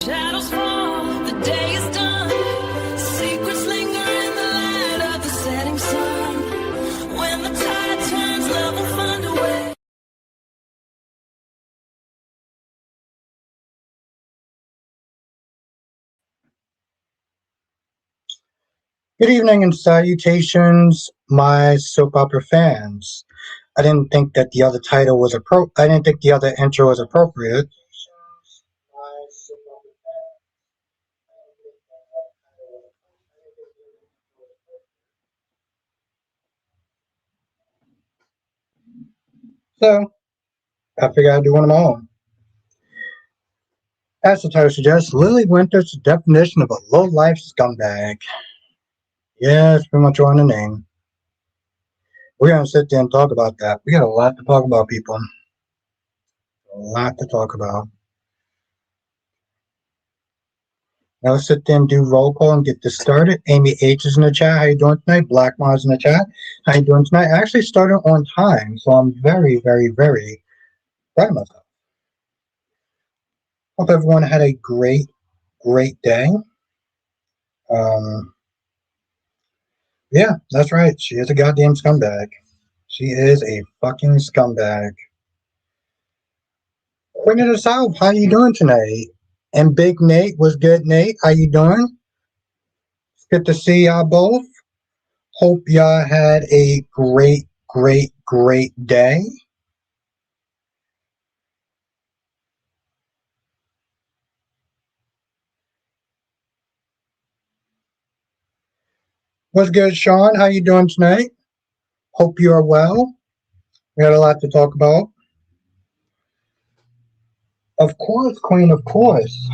shadows fall, the day is done. Secrets linger in the light of the setting sun. When the tide turns, love will find a way. Good evening and salutations, my soap opera fans. I didn't think that the other title was I didn't think the other intro was appropriate. So I figured I'd do one of my own. As the title suggests, Lily Winter's the definition of a low-life scumbag. Yeah, it's pretty much on the name. We're gonna sit there and talk about that. We got a lot to talk about, people. A lot to talk about. Now let's sit there and do roll call and get this started. Amy H is in the chat. How you doing tonight? Black Mars in the chat. How you doing tonight? I actually started on time, so I'm very, very, very proud of myself. Hope everyone had a great day. Yeah, that's right. She is a goddamn scumbag. She is a fucking scumbag. Queen of the South, how you doing tonight? And Big Nate, was good, Nate? How you doing? It's good to see y'all both. Hope y'all had a great day. What's good, Sean? How you doing tonight? Hope you are well. We got a lot to talk about. Of course, Queen, of course.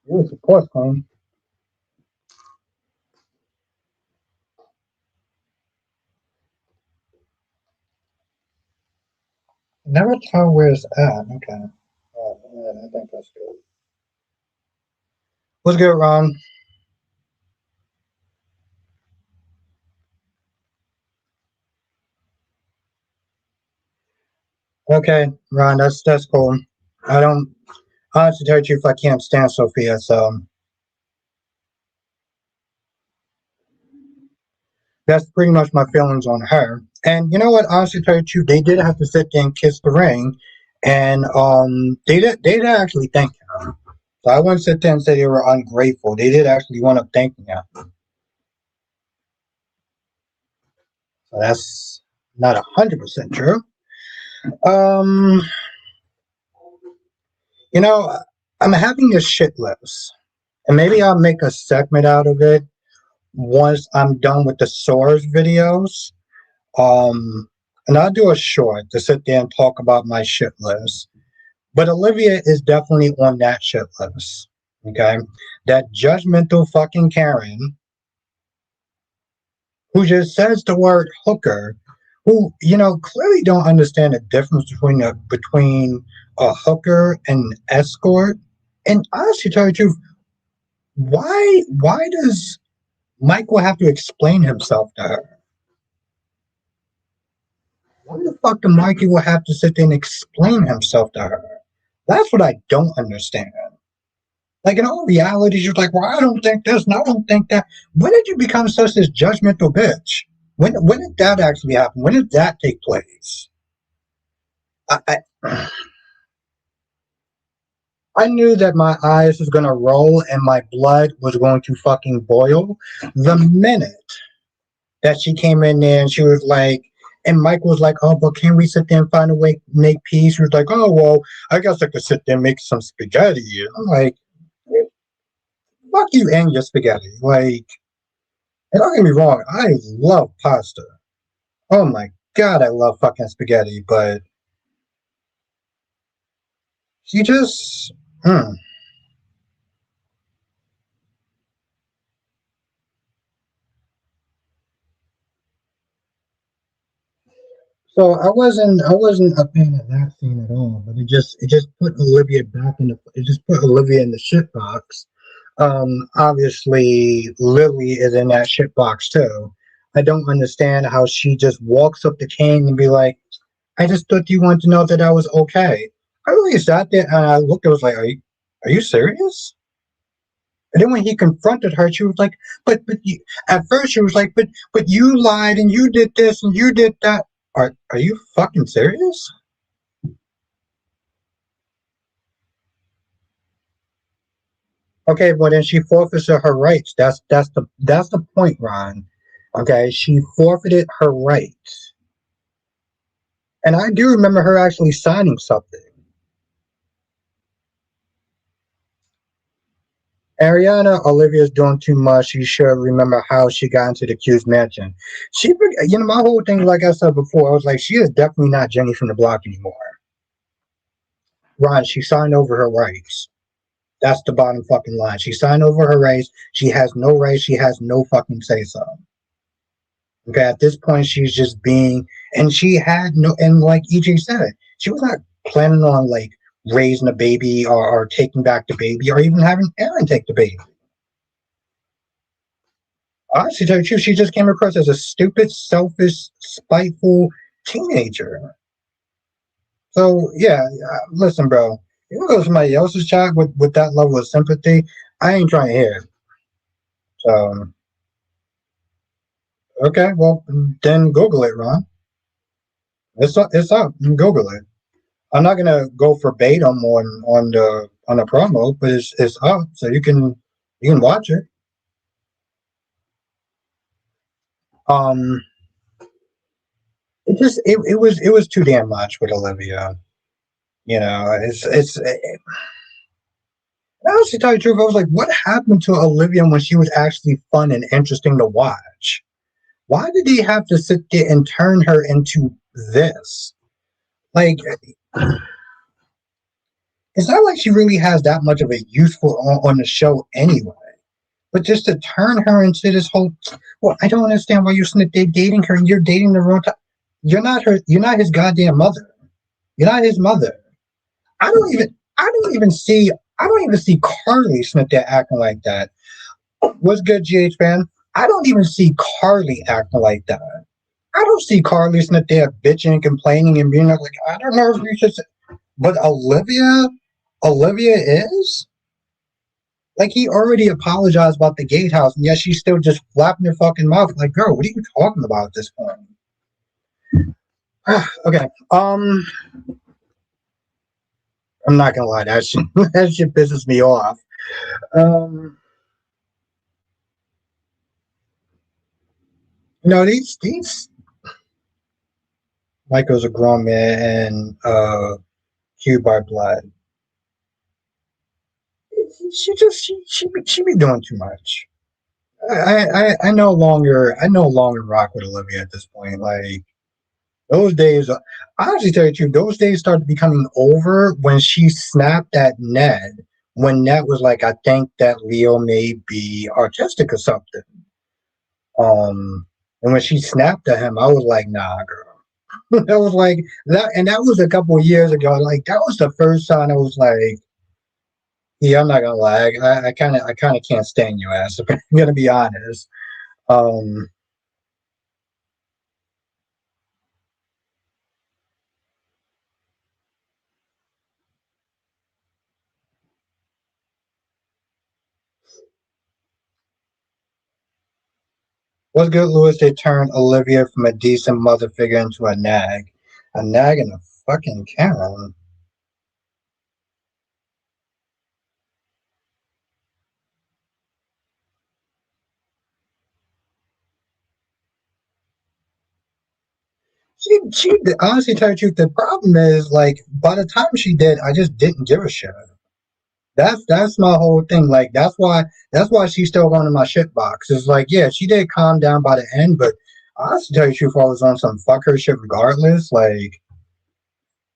Yes, of course, Queen. Never tell where it's at. Okay. Oh, I think that's good. What's good, Ron? Okay, Ron, that's cool. I don't honestly tell you if I can't stand Sophia, so that's pretty much my feelings on her. And you know what? Honestly, tell you, they did have to sit there and kiss the ring, and they did actually thank him. So I wouldn't sit there and say they were ungrateful. They did actually want to thank him. So that's not 100% true. You know, I'm having this shit list, and maybe I'll make a segment out of it once I'm done with the Source videos. And I'll do a short to sit there and talk about my shit list. But Olivia is definitely on that shit list. Okay? That judgmental fucking Karen who just says the word hooker, who, you know, clearly don't understand the difference between a hooker and an escort. And honestly, to tell you the truth, why does Michael have to explain himself to her? Why the fuck do Mikey have to sit there and explain himself to her? That's what I don't understand. Like in all reality, you're like, well, I don't think this and I don't think that. When did you become such this judgmental bitch? When did that actually happen? When did that take place? I knew that my eyes was going to roll and my blood was going to fucking boil the minute that she came in there and she was like, and Mike was like, oh, but can we sit there and find a way to make peace? He was like, oh, well, I guess I could sit there and make some spaghetti. I'm like, fuck you and your spaghetti. Like, and don't get me wrong, I love pasta. Oh my God, I love fucking spaghetti, but she just, So I wasn't a fan of that scene at all, but it just put Olivia back in the shit box. Obviously Lily is in that shit box too. I don't understand how she just walks up to Kane and be like, I just thought you wanted to know that I was okay. I really sat there and I looked, I was like, are you serious? And then when he confronted her, she was like, but you, at first she was like, but you lied and you did this and you did that. Are you fucking serious? Okay, well then she forfeited her rights. That's the point, Ron. Okay, she forfeited her rights. And I do remember her actually signing something. Ariana, Olivia's doing too much. She should remember how she got into the Q's mansion. My whole thing, like I said before, I was like, she is definitely not Jenny from the block anymore. Ron, she signed over her rights. That's the bottom fucking line. She signed over her rights. She has no rights. She has no fucking say so. Okay, at this point, she's just being, and she had no, and like EJ said, she was not planning on like raising a baby or taking back the baby or even having Aaron take the baby. Honestly, to tell you the truth, she just came across as a stupid, selfish, spiteful teenager. So yeah, listen, bro. You go to somebody else's child with that level of sympathy, I ain't trying to hear it. So okay, well then Google it, Ron. It's up. You can Google it. I'm not gonna go verbatim on the promo, but it's up, so you can watch it. Um, it was too damn much with Olivia. Honestly, to tell you the truth, I was like, what happened to Olivia when she was actually fun and interesting to watch? Why did they have to sit there and turn her into this? Like, it's not like she really has that much of a useful on the show anyway. But just to turn her into this whole, well, I don't understand why you're dating her and you're dating the wrong time. You're not her. You're not his goddamn mother. You're not his mother. I don't even see Carly Smith there acting like that. What's good, GH fan? I don't even see Carly acting like that. I don't see Carly Smith there bitching, complaining, and being like, I don't know if you should say. But Olivia is? Like, he already apologized about the gatehouse, and yet she's still just flapping her fucking mouth. Like, girl, what are you talking about at this point? Okay. I'm not gonna lie, that shit pisses me off. No, these Michael's a grown man and cued by blood. She be doing too much. I no longer rock with Olivia at this point. Like those days, honestly, tell you the truth, those days started becoming over when she snapped at Ned. When Ned was like, "I think that Leo may be autistic or something." And when she snapped at him, I was like, "Nah, girl." That was like that, and that was a couple of years ago. Like that was the first time I was like, "Yeah, I'm not gonna lie, I kind of can't stand your ass." If I'm gonna be honest. Um, what's good, Lewis? They turned Olivia from a decent mother figure into a nag and a fucking Karen. She honestly, tell you the truth, the problem is like by the time she did, I just didn't give a shit. That's my whole thing. Like that's why she's still going in my shit box. It's like, yeah, she did calm down by the end, but honestly, tell you the truth, I was on some fuck her shit regardless. Like,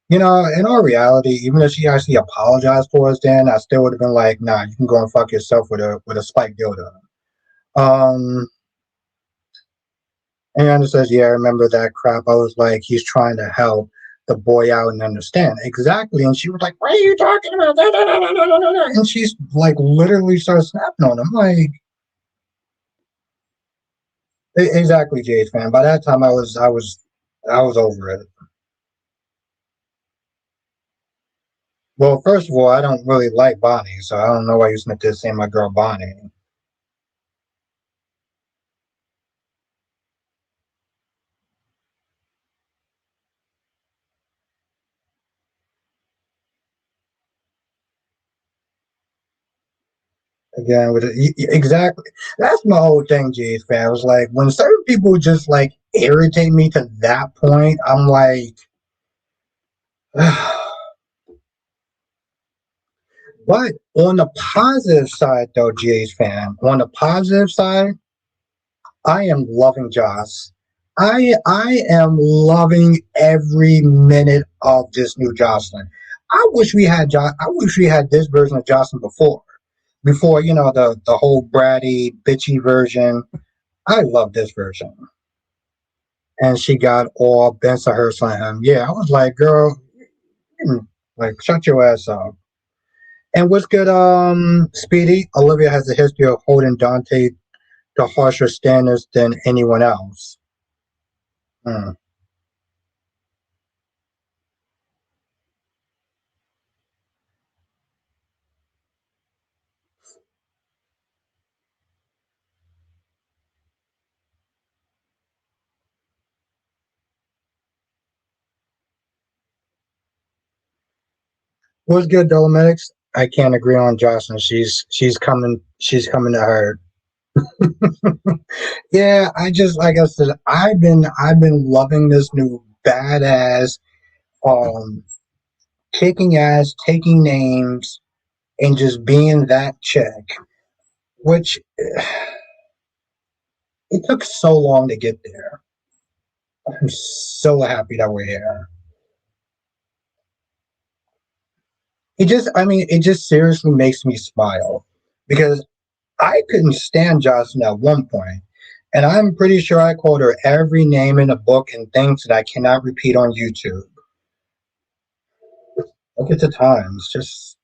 in all reality, even if she actually apologized for us, then I still would have been like, nah, you can go and fuck yourself with a spike dildo. Um, and Anna says, yeah, I remember that crap. I was like, he's trying to help the boy out and understand exactly. And she was like, what are you talking about? Da, da, da, da, da, da, da. And she's like, literally started snapping on him. Like, Exactly, Jade fan. By that time, I was over it. Well, first of all, I don't really like Bonnie, so I don't know why you sent this saying my girl Bonnie. Again, exactly. That's my whole thing, Jade fan. Was like when certain people just like irritate me to that point. I'm like, but on the positive side, though, Jade fan. On the positive side, I am loving Joss. I am loving every minute of this new Josslyn. I wish we had this version of Josslyn before the whole bratty bitchy version. I love this version. And she got all bent of her on him. Yeah, I was like, girl, like shut your ass up. And what's good, Speedy? Olivia has a history of holding Dante to harsher standards than anyone else. Hmm. What's good, Dolomitics? I can't agree on Jocelyn. She's coming to her. Yeah, I just like I said, I've been loving this new badass, um, kicking ass, taking names, and just being that chick. Which it took so long to get there. I'm so happy that we're here. It just seriously makes me smile because I couldn't stand Jocelyn at one point, and I'm pretty sure I called her every name in the book and things that I cannot repeat on YouTube. Look at the times, just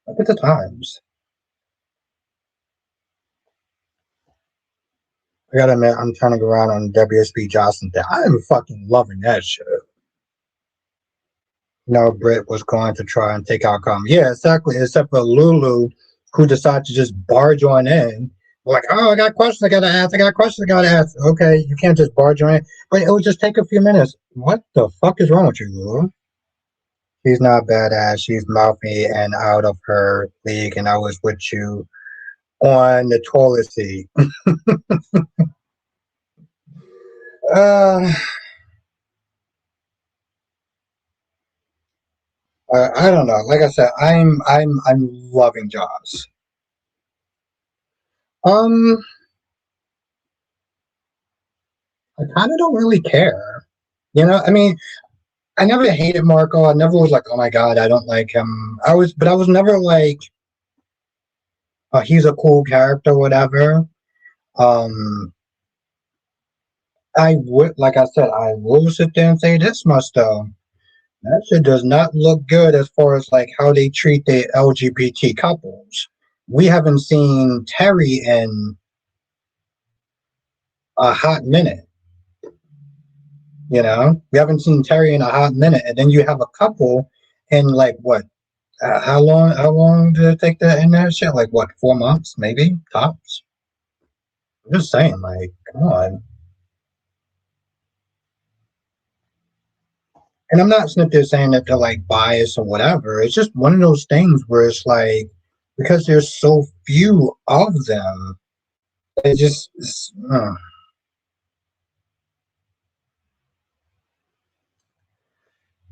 look at the times. I gotta admit, I'm turning around on WSB Jocelyn thing. I am fucking loving that shit. No, Britt was going to try and take out Carmen. Yeah, exactly. Except for Lulu, who decided to just barge on in. Like, oh, I got questions I gotta ask. I got questions I gotta ask. Okay, you can't just barge on in. But it would just take a few minutes. What the fuck is wrong with you, Lulu? She's not badass. She's mouthy and out of her league. And I was with you on the toilet seat. uh, I don't know. Like I said, I'm loving Jaws. Um, I kind of don't really care. I never hated Marco. I never was like, oh my god, I don't like him. But I was never like, he's a cool character, whatever. Um, I would, like I said, I will sit there and say this much though. That shit does not look good as far as like how they treat the LGBT couples. We haven't seen Terry in a hot minute. We haven't seen Terry in a hot minute, and then you have a couple, and like what? How long? How long did it take to end that shit? Like what? 4 months, maybe tops. I'm just saying, like, come on. And I'm not sitting there saying that they're like biased or whatever. It's just one of those things where it's like because there's so few of them, it just.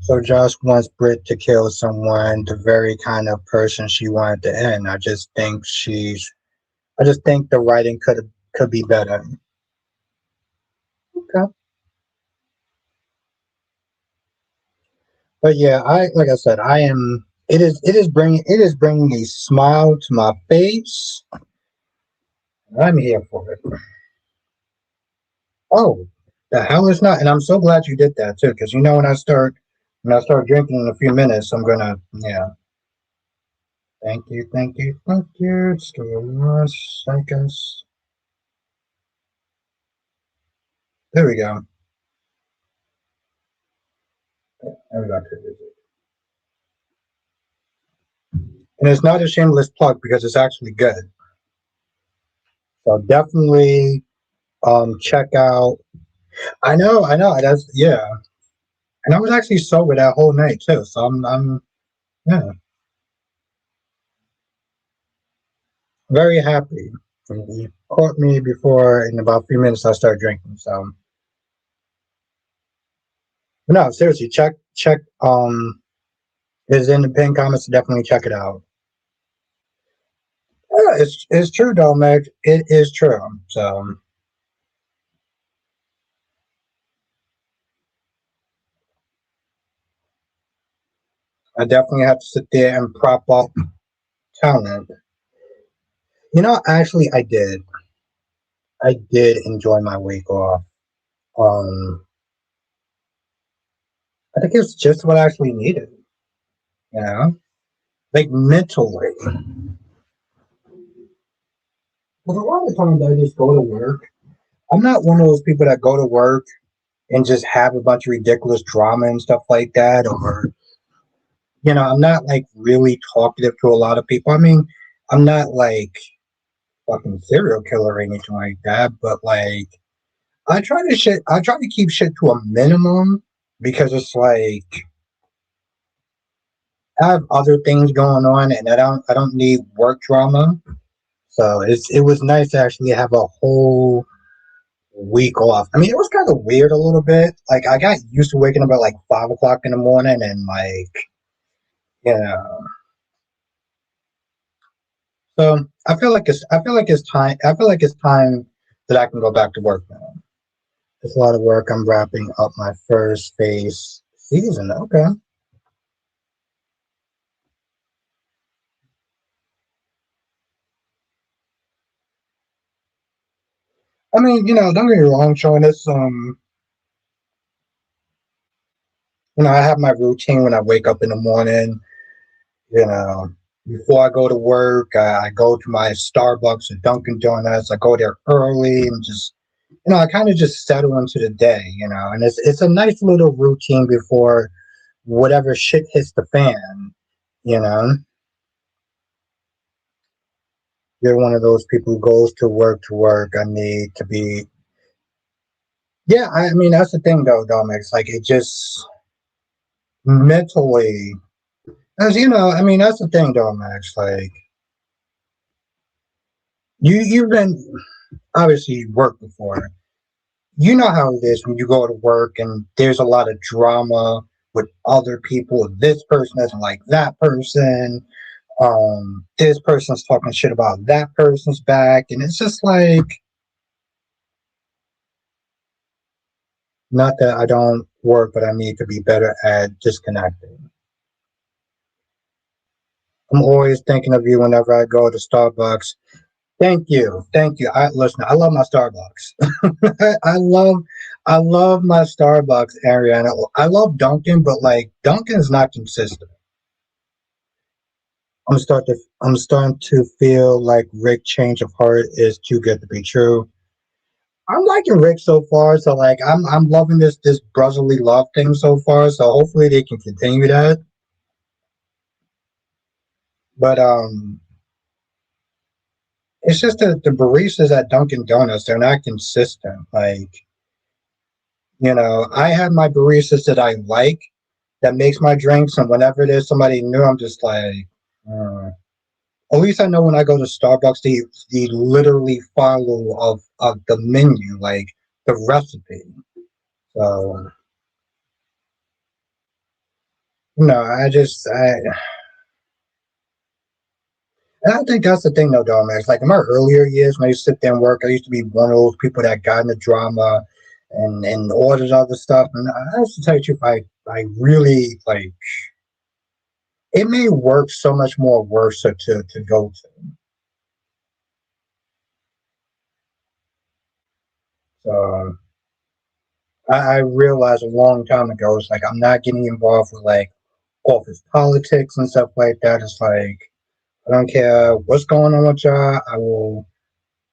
So Josh wants Britt to kill someone, the very kind of person she wanted to end. I just think the writing could be better. Okay. But yeah, I like I said, I am. It is bringing a smile to my face. I'm here for it. Oh, the hell is not, and I'm so glad you did that too, because when I start drinking in a few minutes, I'm gonna yeah. Thank you, thank you, thank you. Just give me 1 second. There we go. There we go. And it's not a shameless plug because it's actually good. So definitely check out. I know. That's yeah. And I was actually sober that whole night too. So I'm yeah, very happy. You caught me before in about 3 minutes I started drinking. So but no, seriously, check is in the pin comments. Definitely check it out. Yeah, it's true though, Meg. It is true. So I definitely have to sit there and prop up talent. You know, actually, I did. I did enjoy my week off. Um, I think it's just what I actually needed. You know, like mentally. Because a lot of times I just go to work. I'm not one of those people that go to work and just have a bunch of ridiculous drama and stuff like that. Or, I'm not like really talkative to a lot of people. I mean, I'm not like fucking serial killer or anything like that, but like I try to keep shit to a minimum because it's like I have other things going on and I don't need work drama. So it was nice to actually have a whole week off. I mean, it was kind of weird a little bit. Like I got used to waking up at like 5 o'clock in the morning and like you know. So I feel like it's time that I can go back to work now. It's a lot of work. I'm wrapping up my first phase season. Okay. I mean, don't get me wrong, Sean. I have my routine when I wake up in the morning. You know, before I go to work, I go to my Starbucks or Dunkin' Donuts. I go there early and just, I kind of just settle into the day. And it's a nice little routine before whatever shit hits the fan. You know, you're one of those people who goes to work to work. I need to be. Yeah, I mean that's the thing though, Dominic. It's like it just mentally, as you know, I mean that's the thing, though, Max. Like you've been obviously worked before. You know how it is when you go to work and there's a lot of drama with other people. This person doesn't like that person. This person's talking shit about that person's back, and it's just like not that I don't work, but I need to be better at disconnecting. I'm always thinking of you whenever I go to Starbucks. Thank you, thank you. I listen. I love my Starbucks. I love my Starbucks area, and I love Dunkin', but like Dunkin's not consistent. I'm starting to feel like Rick change of heart is too good to be true. I'm liking Rick so far, so like I'm loving this brotherly love thing so far. So hopefully they can continue that. But it's just that the baristas at Dunkin' Donuts they're not consistent. Like I have my baristas that I like that makes my drinks, and whenever there's somebody new, I'm just like. Uh, at least I know when I go to Starbucks, they literally follow of the menu, like the recipe. So no, and I think that's the thing though, Max. Like in my earlier years when I used to sit there and work, I used to be one of those people that got in the drama and all this other stuff. And I have to tell you the truth, I really like it made work so much more worse to go to. So I realized a long time ago, it's like I'm not getting involved with like office politics and stuff like that. It's like I don't care what's going on with y'all. I will.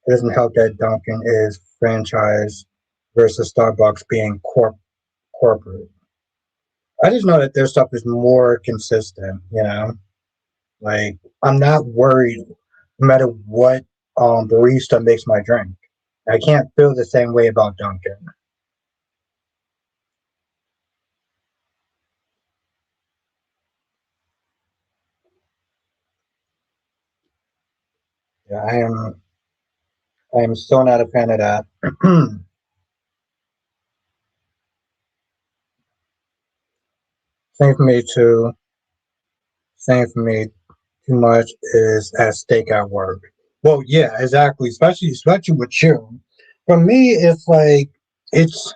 It doesn't help that Duncan is franchise versus Starbucks being corporate. I just know that their stuff is more consistent, you know? Like, I'm not worried no matter what barista makes my drink. I can't feel the same way about Dunkin'. Yeah, I am so not a fan of that. Same for me too. Same for me. Too much is at stake at work. Well, yeah, exactly. Especially with you. For me, it's like it's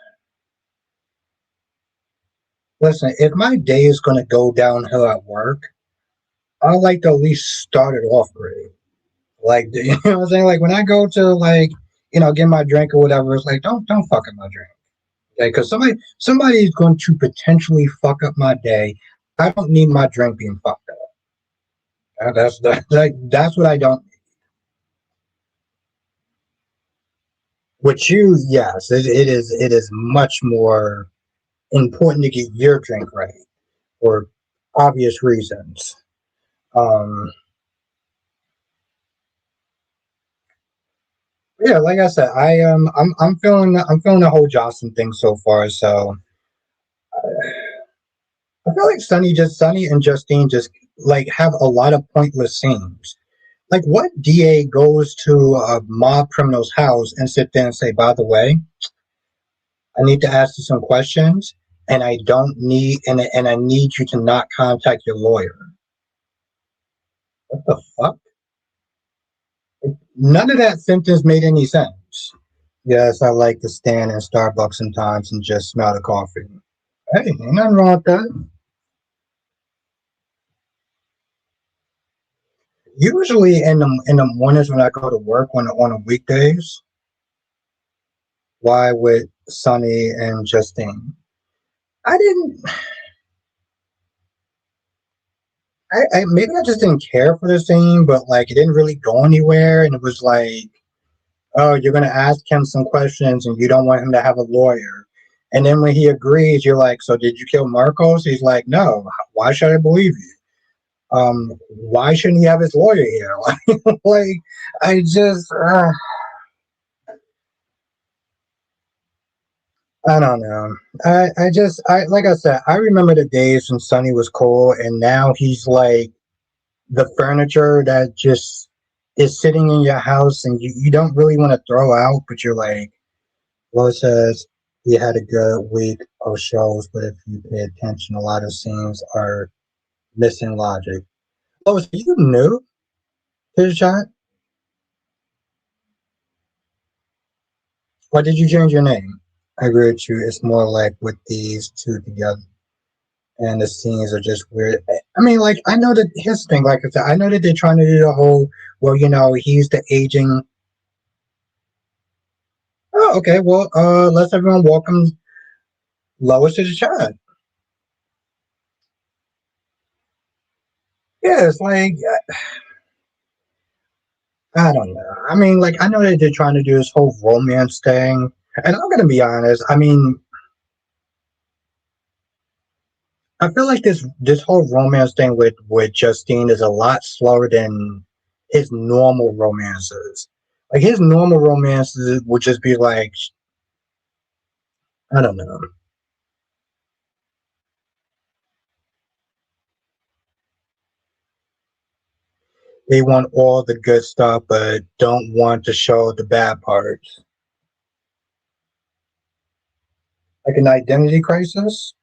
listen. If my day is gonna go downhill at work, I like to at least start it off great. Like you know what I'm saying? Like when I go to like get my drink or whatever, it's like don't fuck up my drink. Okay, because somebody is going to potentially fuck up my day. I don't need my drink being fucked up. That's what I don't. With you, yes, it is much more important to get your drink right for obvious reasons. Um, yeah, like I said, I'm feeling the whole Josslyn thing so far. So I feel like Sonny and Justine just like have a lot of pointless scenes. Like, what DA goes to a mob criminal's house and sit there and say, "By the way, I need to ask you some questions, and I don't need and I need you to not contact your lawyer." What the fuck? None of that sentence made any sense. Yes, I like to stand in Starbucks sometimes and just smell the coffee. Hey, ain't nothing wrong with that. Usually in the mornings when I go to work on the weekdays, why with Sonny and Justine? I didn't. Maybe I just didn't care for the scene, but like it didn't really go anywhere, and it was like, oh, you're gonna ask him some questions, and you don't want him to have a lawyer, and then when he agrees, you're like, so did you kill Marcos? He's like, no. Why should I believe you? Why shouldn't he have his lawyer here? Like, I just, I don't know. I like I said, I remember the days when Sonny was cool, and now he's like the furniture that just is sitting in your house and you don't really want to throw out, but you're like, well, it says we had a good week of shows, but if you pay attention, a lot of scenes are missing logic. Oh, so you knew his shot? Why did you change your name? I agree with you. It's more like with these two together. And the scenes are just weird. I mean, like, I know that his thing, like I said, I know that they're trying to do the whole, well, he's the aging. Oh, okay. Well, let's everyone welcome Lois to the chat. Yeah, it's like, I don't know. I mean, like, I know that they're trying to do this whole romance thing. And I'm going to be honest. I mean, I feel like this whole romance thing with Justine is a lot slower than his normal romances. Like his normal romances would just be like, I don't know. They want all the good stuff, but don't want to show the bad parts. Like an identity crisis.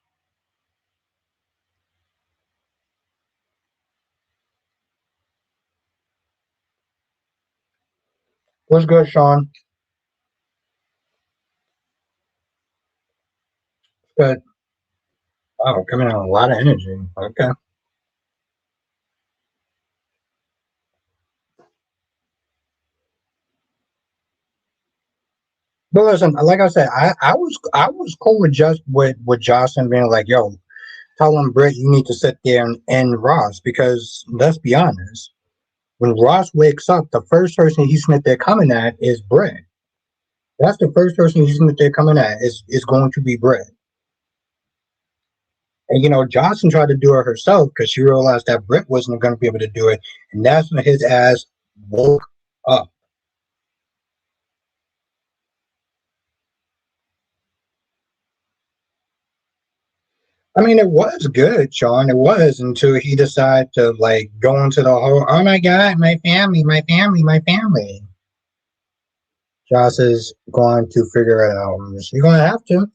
What's good, Sean? Good. Oh, coming on a lot of energy. Okay. But listen, like I said, I was cool with just with Jocelyn being like, yo, tell him Britt you need to sit there and Ross, because let's be honest, when Ross wakes up, the first person he's there coming at is Britt. That's the first person that they're coming at is going to be Britt. And Josslyn tried to do it herself because she realized that Britt wasn't going to be able to do it, and that's when his ass woke up. I mean, it was good, Sean. It was until he decided to like go into the whole, oh my god, my family, my family, my family. Joss is going to figure it out. You're going to have to.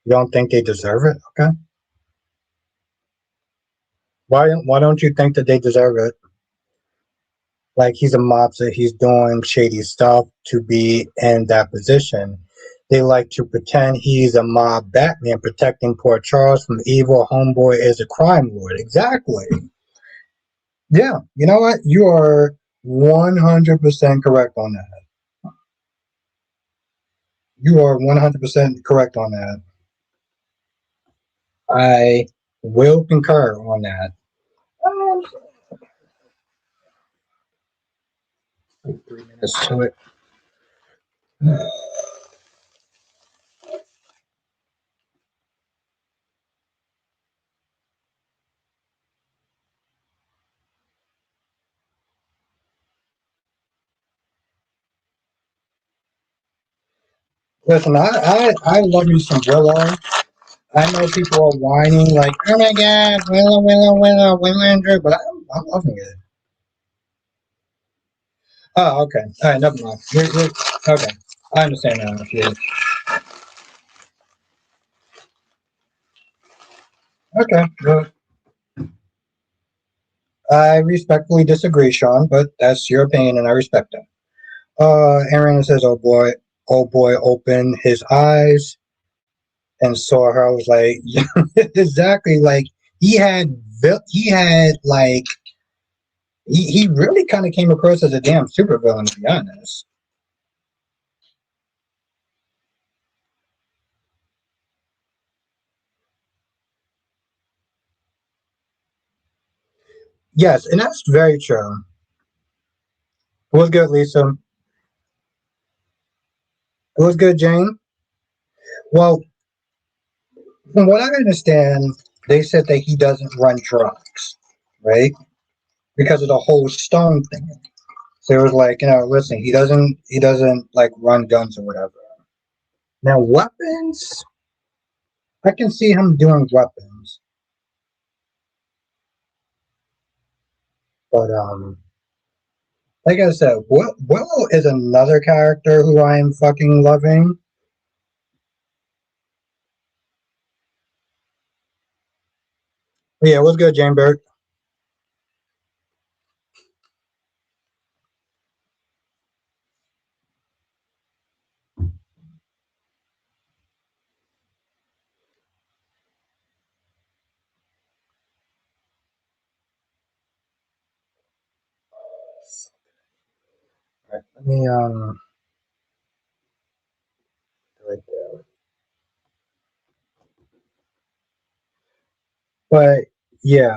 You don't think they deserve it? Okay. Why don't you think that they deserve it? Like he's a mobster, he's doing shady stuff to be in that position. They like to pretend he's a mob Batman protecting poor Charles from evil. Homeboy is a crime lord. Exactly. Yeah. You know what? You are 100% correct on that. You are 100% correct on that. I will concur on that. Um, like 3 minutes to it. Listen, I love you some Willow. I know people are whining like, oh my god, Willow, Willow, Willow, Willow, but I'm loving it. Oh, okay. All right, never mind. Okay. I understand now. Yeah. Okay. Well, I respectfully disagree, Sean, but that's your opinion and I respect it. Aaron says, oh boy, opened his eyes and saw her. I was like, exactly. Like he had like, he really kind of came across as a damn supervillain, to be honest. Yes, and that's very true. It was good, Lisa. It was good, Jane. Well, from what I understand, they said that he doesn't run drugs, right? Because of the whole stone thing. So it was like, listen, he doesn't like run guns or whatever. Now weapons, I can see him doing weapons, but like I said, Willow is another character who I am fucking loving. Yeah, what's good, Jane Bird? All right, let me right there. But yeah,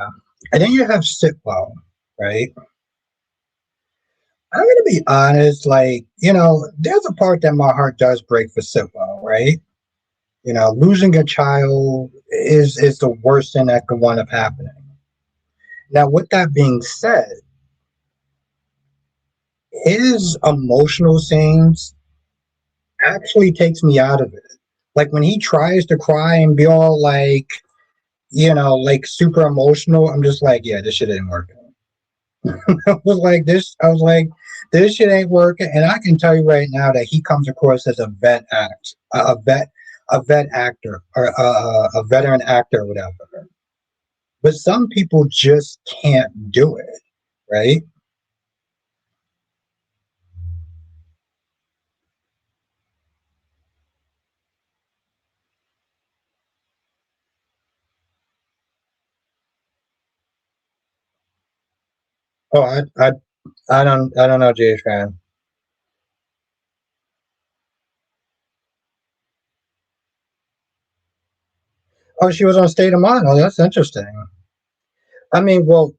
and then you have Sitwell, right? I'm gonna be honest, like, there's a part that my heart does break for Sitwell, right? Losing a child is the worst thing that could wind up happening. Now, with that being said, his emotional scenes actually takes me out of it. Like when he tries to cry and be all like, like super emotional, I'm just like, yeah, this shit ain't working. I was like, this shit ain't working. And I can tell you right now that he comes across as a vet actor, or a veteran actor, or whatever. But some people just can't do it, right? Oh, I don't know, Jay fan. Oh, she was on State of Mind. Oh, that's interesting. I mean, well,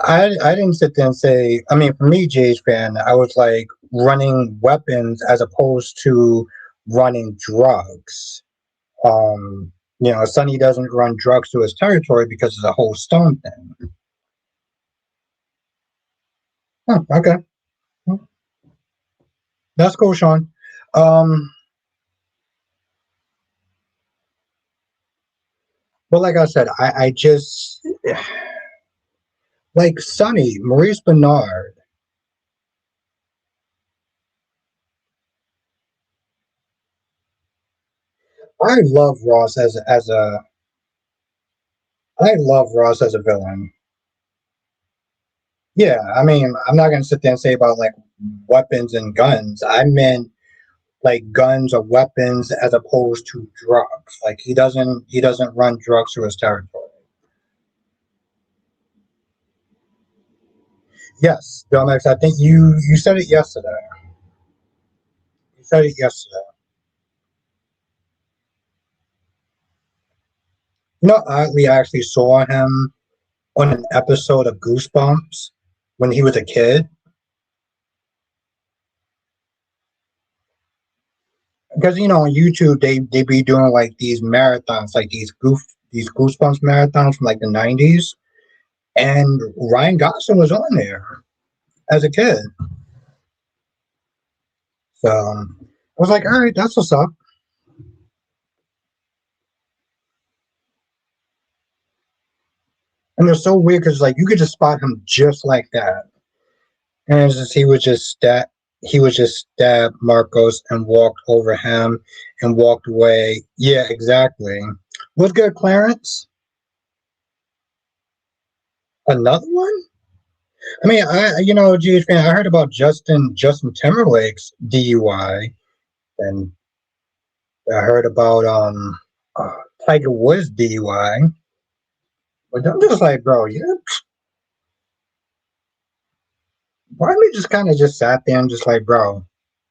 I didn't sit there and say. I mean, for me, Jay's fan, I was like running weapons as opposed to running drugs. Sonny doesn't run drugs to his territory because it's a whole stone thing. Huh, okay, that's cool, Sean. Um, but like I said, I just like Sonny, Maurice Bernard. I love Ross as a I love Ross as a villain. Yeah, I mean, I'm not gonna sit there and say about like weapons and guns. I meant like guns or weapons as opposed to drugs. Like he doesn't run drugs through his territory. Yes, Domex, I think you said it yesterday. You said it yesterday. We actually saw him on an episode of Goosebumps when he was a kid. Because on YouTube they be doing like these marathons, like these Goosebumps marathons from like the 90s, and Ryan Gosling was on there as a kid. So I was like, all right, that's what's up. And it's so weird because like you could just spot him just like that, and it's just, he was just stabbed Marcos and walked over him and walked away. Yeah, exactly. What's good, Clarence? Another one? I mean, GH fan, I heard about Justin Timberlake's DUI, and I heard about uh, Tiger Woods DUI. But I'm just like, bro, why don't we just kind of just sat there and just like, bro,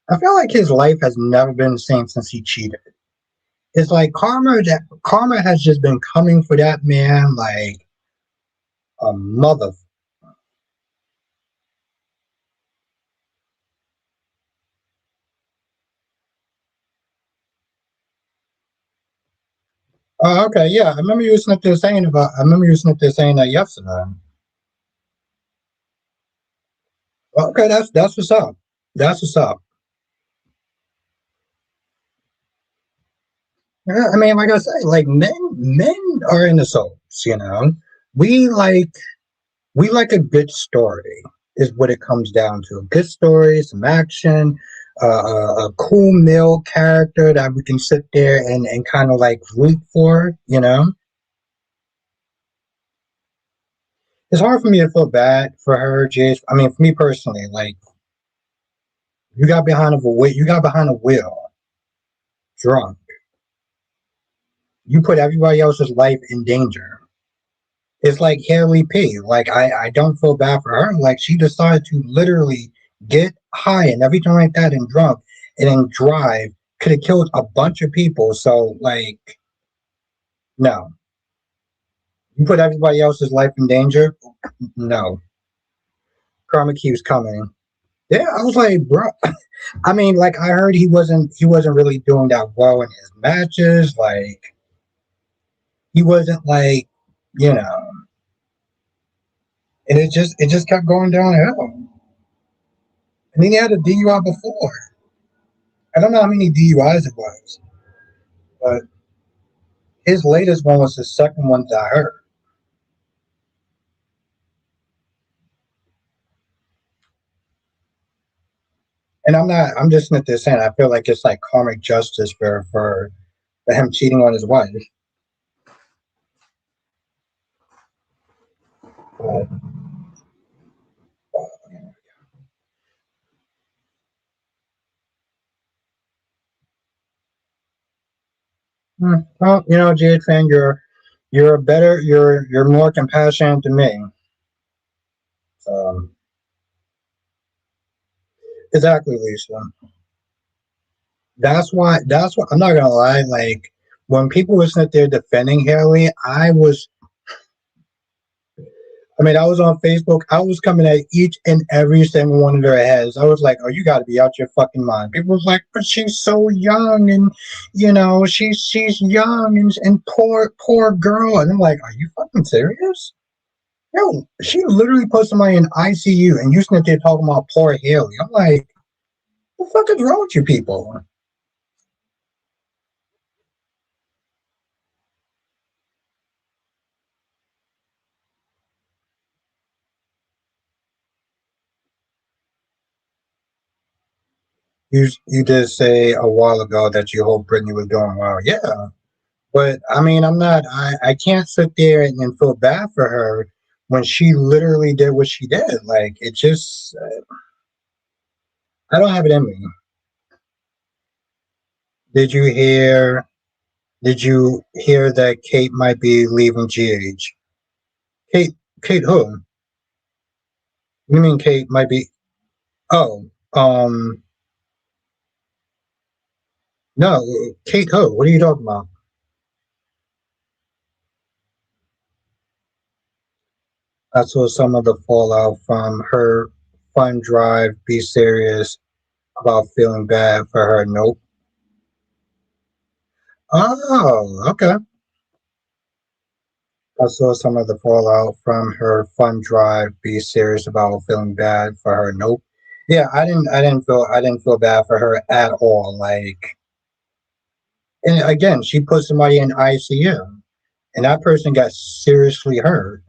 I feel like his life has never been the same since he cheated. It's like karma has just been coming for that man like a mother. Oh, okay, yeah. I remember you snipped there saying that yesterday. Okay, that's what's up. That's what's up. Yeah, I mean, like I say, like men are into soaps. We like we like a good story is what it comes down to. A good story, some action, a cool male character that we can sit there and kind of like root for. It's hard for me to feel bad for her, Jace. I mean, for me personally, like you got behind a wheel, drunk. You put everybody else's life in danger. It's like Haley P. Like I don't feel bad for her. Like she decided to literally get high and everything like that and drunk and then drive. Could have killed a bunch of people. So like no. You put everybody else's life in danger? No. Karma keeps coming. Yeah, I was like, bro. I mean, like I heard he wasn't really doing that well in his matches. Like he wasn't like, you know, and it just kept going downhill. And then he had a DUI before. I don't know how many DUIs it was, but his latest one was the second one that I heard. And I'm just not this saying I feel like it's like karmic justice for him cheating on his wife. But, well, Jade fan, you're more compassionate than me. Um, exactly, Lisa. That's why I'm not gonna lie, like when people were sitting there defending Haley, I was on Facebook. I was coming at each and every single one of their heads. I was like, "Oh, you got to be out your fucking mind." People was like, "But she's so young, and she's young, and poor girl." And I'm like, "Are you fucking serious?" Yo, she literally put somebody in ICU, and you sitting there talking about poor Haley. I'm like, "What the fuck is wrong with you people?" You did say a while ago that you hope Brittany was doing well. Yeah. But I'm not. I can't sit there and feel bad for her when she literally did what she did. Like it just, I don't have it in me. Did you hear? Did you hear that Kate might be leaving GH? Kate, Kate, who? You mean Kate might be? Oh, no, Kate, who? What are you talking about? I saw some of the fallout from her fun drive. Be serious about feeling bad for her. Nope. Oh, okay. I saw some of the fallout from her fun drive. Be serious about feeling bad for her. Nope. Yeah, I didn't feel bad for her at all. Like, and again, she put somebody in ICU, and that person got seriously hurt.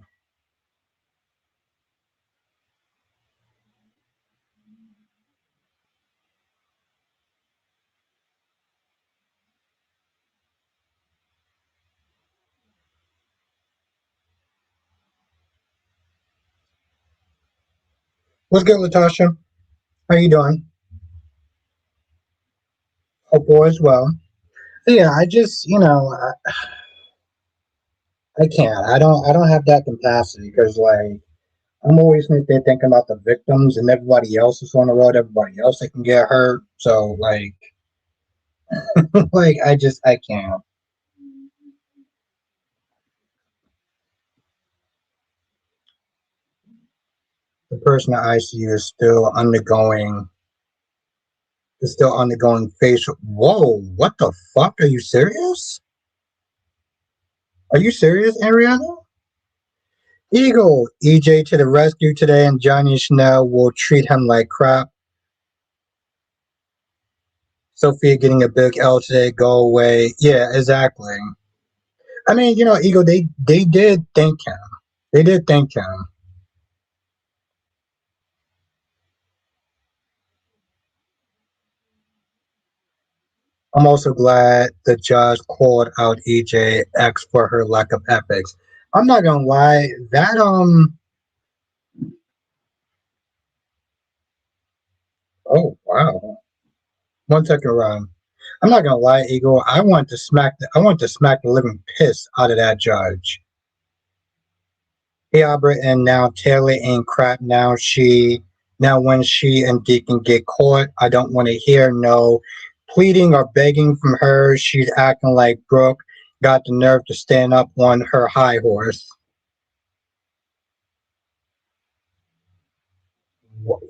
What's good, Latasha? How you doing? Hope all is well. Yeah, I just, I can't. I don't have that capacity because, like, I'm always thinking about the victims and everybody else is on the road, everybody else that can get hurt. So, like, I can't. The person in ICU is still undergoing facial. Whoa, what the fuck? Are you serious? Are you serious, Ariana? Eagle, EJ to the rescue today, and Johnny Chanel will treat him like crap. Sophia getting a big L today. Go away. Yeah, exactly. Eagle, they did thank him. They did thank him. I'm also glad the judge called out EJX for her lack of ethics. I'm not gonna lie, that oh wow. One second round. I'm not gonna lie, Eagle. I want to smack the living piss out of that judge. Hey Albert, and now Taylor ain't crap. Now when she and Deacon get caught, I don't want to hear no pleading or begging from her. She's acting like Brooke got the nerve to stand up on her high horse.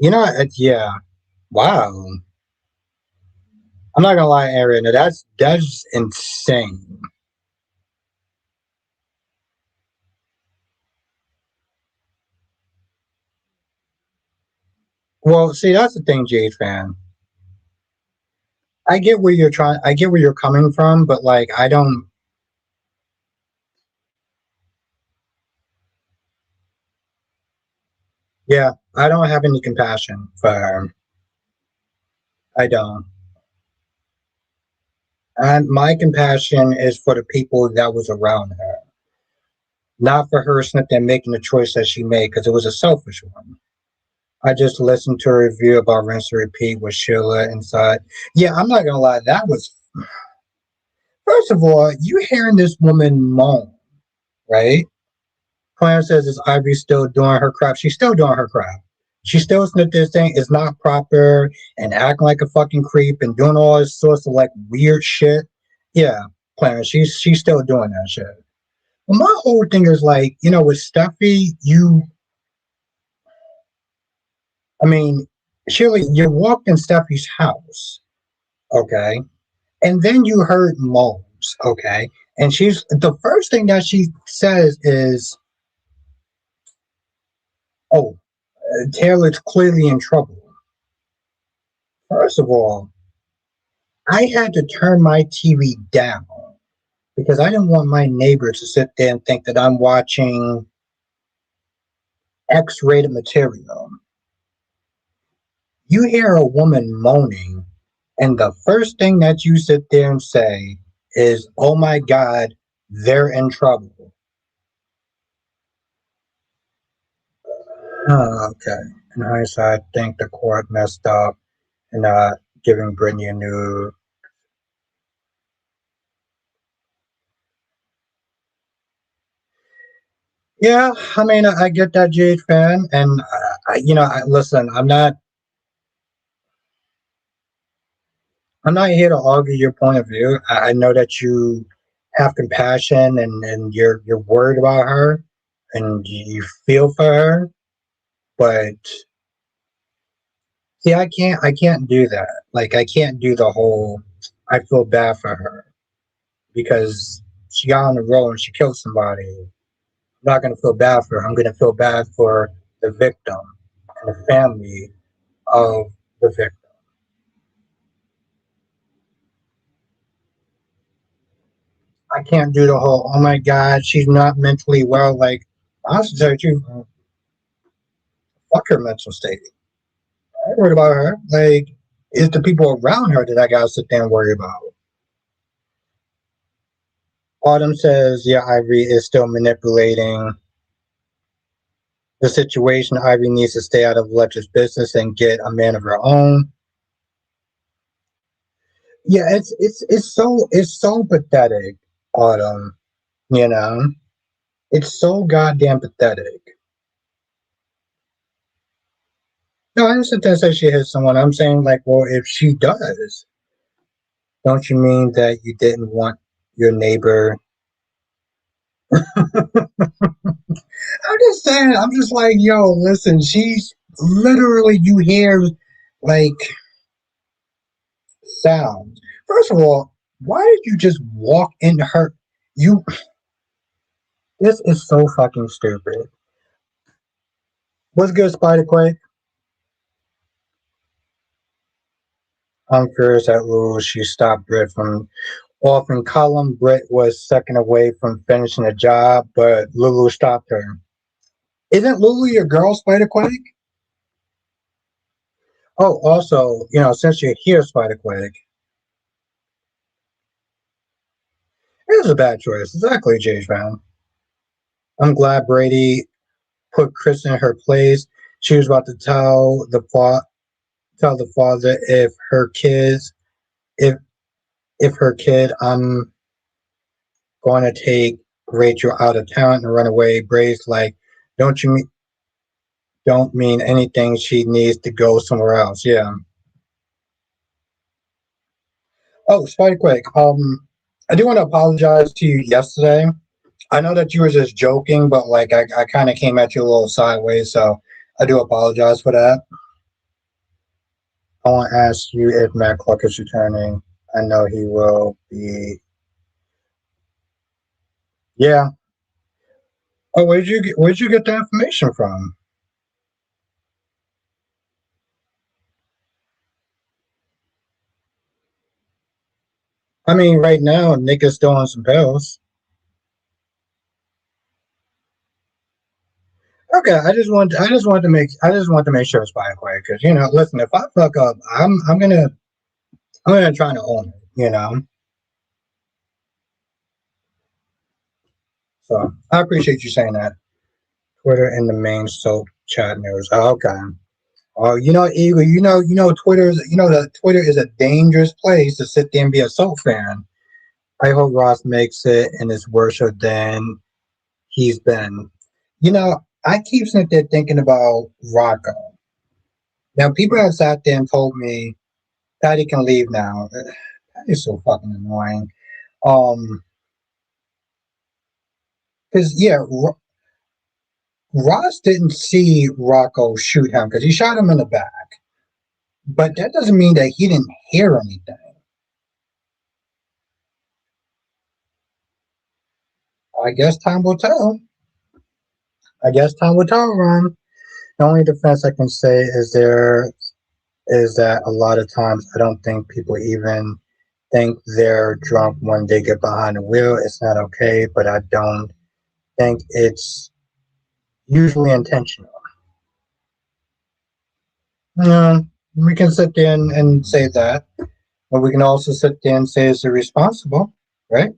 Yeah. Wow. I'm not gonna lie, Aaron. That's insane. Well, see, that's the thing, Jade fan. I get where you're coming from, but like, I don't. Yeah, I don't have any compassion for her. I don't. And my compassion is for the people that was around her, not for her sitting there making the choice that she made because it was a selfish one. I just listened to a review about Rinse and Repeat with Sheila inside. Yeah, I'm not gonna lie, that was first of all, you hearing this woman moan, right? Clarence says, is Ivy still doing her crap? She's still doing her crap. She still sniffed this thing is not proper and acting like a fucking creep and doing all this sorts of like weird shit. Yeah. Clarence. She's still doing that shit. But my whole thing is like, with Steffi, I mean, Shirley, you walked in Steffi's house, okay, and then you heard moans, okay, and she's the first thing that she says is, "Oh, Taylor's clearly in trouble." First of all, I had to turn my TV down because I didn't want my neighbors to sit there and think that I'm watching X-rated material. You hear a woman moaning, and the first thing that you sit there and say is, "Oh my God, they're in trouble." Okay. In hindsight, I think the court messed up in not giving Brittany a new. Yeah, I mean, I get that, Jade fan, and listen. I'm not here to argue your point of view. I know that you have compassion and you're worried about her and you feel for her, but see, I can't do that. Like I can't do the whole I feel bad for her because she got on the road and she killed somebody. I'm not gonna feel bad for her. I'm gonna feel bad for the victim and the family of the victim. I can't do the whole oh my God, she's not mentally well. Like honestly, tell you, fuck her mental state. I ain't worried about her. Like it's the people around her that I gotta sit there and worry about. Autumn says, yeah, Ivory is still manipulating the situation. Ivy needs to stay out of Electra's business and get a man of her own. Yeah, it's so pathetic, Autumn. You know, it's so goddamn pathetic. No, I didn't sit there and say she hit someone. I'm saying like, well, if she does, don't you mean that you didn't want your neighbor? I'm just saying. I'm just like, yo, listen. She's literally you hear like sounds. First of all, why did you just walk into her? You. This is so fucking stupid. What's good, Spider Quake? I'm curious at Lulu. She stopped Britt from offering column. Britt was second away from finishing the job, but Lulu stopped her. Isn't Lulu your girl, Spider Quake? Oh, also, since you're here, Spider Quake, it was a bad choice. Exactly, J Fan. I'm glad Brady put Chris in her place. She was about to tell the father if if her kid I'm going to take Rachel out of town and run away. Brady's like, don't you mean don't mean anything. She needs to go somewhere else. Yeah. Oh, Spike Quick. I do want to apologize to you yesterday. I know that you were just joking, but like I kind of came at you a little sideways, so I do apologize for that. I want to ask you if Matt Cluck is returning. I know he will be. Yeah. Oh, where'd you get the information from? I mean, right now Nick is still on some pills. Okay, I just want to make sure it's by quiet because listen, if I fuck up, I'm gonna try to own it. So I appreciate you saying that. Twitter and the main soap chat news. Oh, okay. Oh, Eagle, that Twitter is a dangerous place to sit there and be a soap fan. I hope Ross makes it and is worse than he's been. I keep sitting there thinking about Rocco. Now, people have sat there and told me Patty can leave now. That is so fucking annoying. Um, because yeah, Ross didn't see Rocco shoot him because he shot him in the back, but that doesn't mean that he didn't hear anything. I guess time will tell. I guess time will tell, Ron. The only defense I can say is that a lot of times I don't think people even think they're drunk when they get behind the wheel. It's not okay, but I don't think it's usually intentional. No, we can sit there and say that, but we can also sit there and say it's irresponsible, right?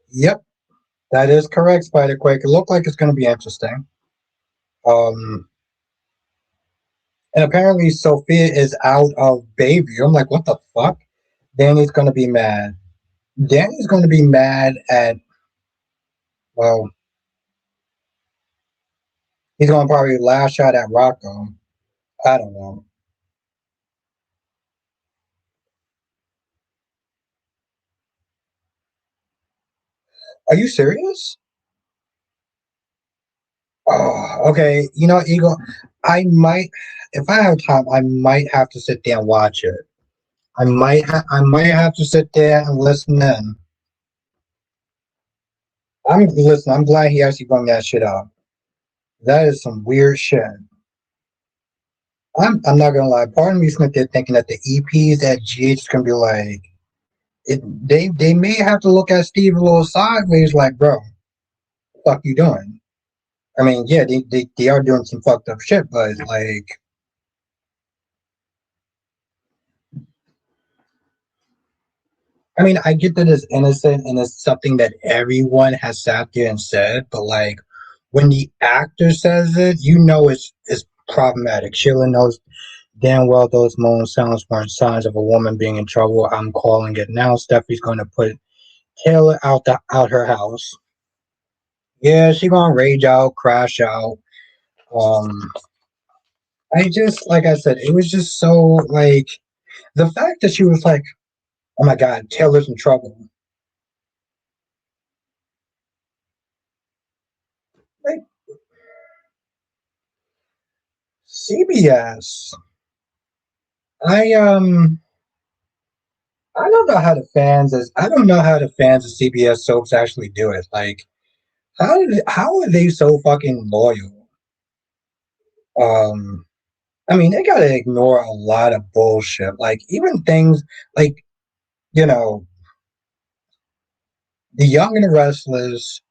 Yep, that is correct, Spider Quake. It looked like it's going to be interesting. Um, and apparently Sophia is out of Bayview. I'm like, what the fuck? Danny's going to be mad. Danny's going to be mad at, well, he's going to probably lash out at Rocco. I don't know. Are you serious? Oh, okay. You know, Eagle, I might, if I have time, I might have to sit there and watch it. I might have to sit there and listen in. I'm glad he actually brought that shit up. That is some weird shit. I'm not gonna lie. Part of me is there thinking that the EPs at GH is gonna be like, they may have to look at Steve a little sideways, like, bro, what the fuck you doing? I mean, yeah, they are doing some fucked up shit, but like, I mean, I get that it's innocent and it's something that everyone has sat there and said, but like when the actor says it, you know it's problematic. Sheila knows damn well those moan sounds weren't signs of a woman being in trouble. I'm calling it now. Steffi's going to put Taylor out her house. Yeah, she gonna rage out, crash out. Um, I just like I said, it was just so like the fact that she was like, "Oh my God, Taylor's in trouble." Like CBS, I I don't know how the fans is. I don't know how the fans of CBS soaps actually do it. Like, how are they so fucking loyal? Um, I mean, they gotta ignore a lot of bullshit. Like, even things like you know, the Young and the Restless,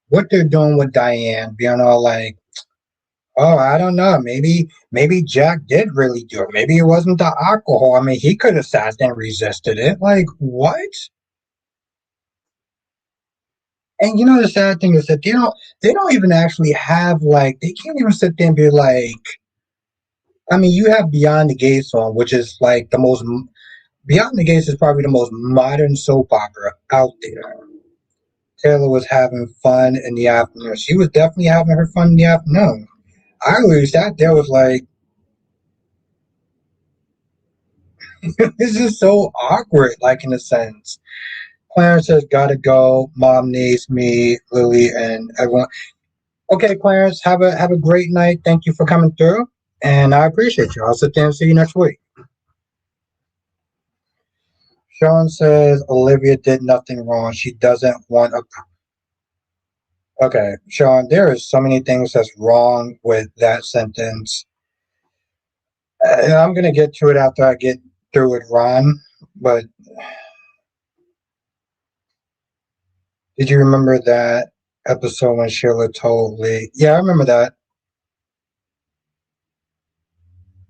what they're doing with Diane, being all like, "Oh, I don't know, maybe Jack did really do it. Maybe it wasn't the alcohol. I mean, he could have sat there and resisted it. Like, what?" And you know the sad thing is that they don't even actually have like they can't even sit there and be like I mean you have Beyond the Gates on which is like the most Beyond the Gates is probably the most modern soap opera out there. Taylor was having fun in the afternoon. She was definitely having her fun in the afternoon. I always sat there was like this is so awkward like in a sense. Clarence has gotta go. Mom needs me, Lily, and everyone. Okay, Clarence, have a great night. Thank you for coming through, and I appreciate you. I'll sit there and see you next week. Sean says Olivia did nothing wrong. She doesn't want a. Okay, Sean, there is so many things that's wrong with that sentence. And I'm gonna get to it after I get through with Ron. But did you remember that episode when Sheila told Lee? Yeah, I remember that.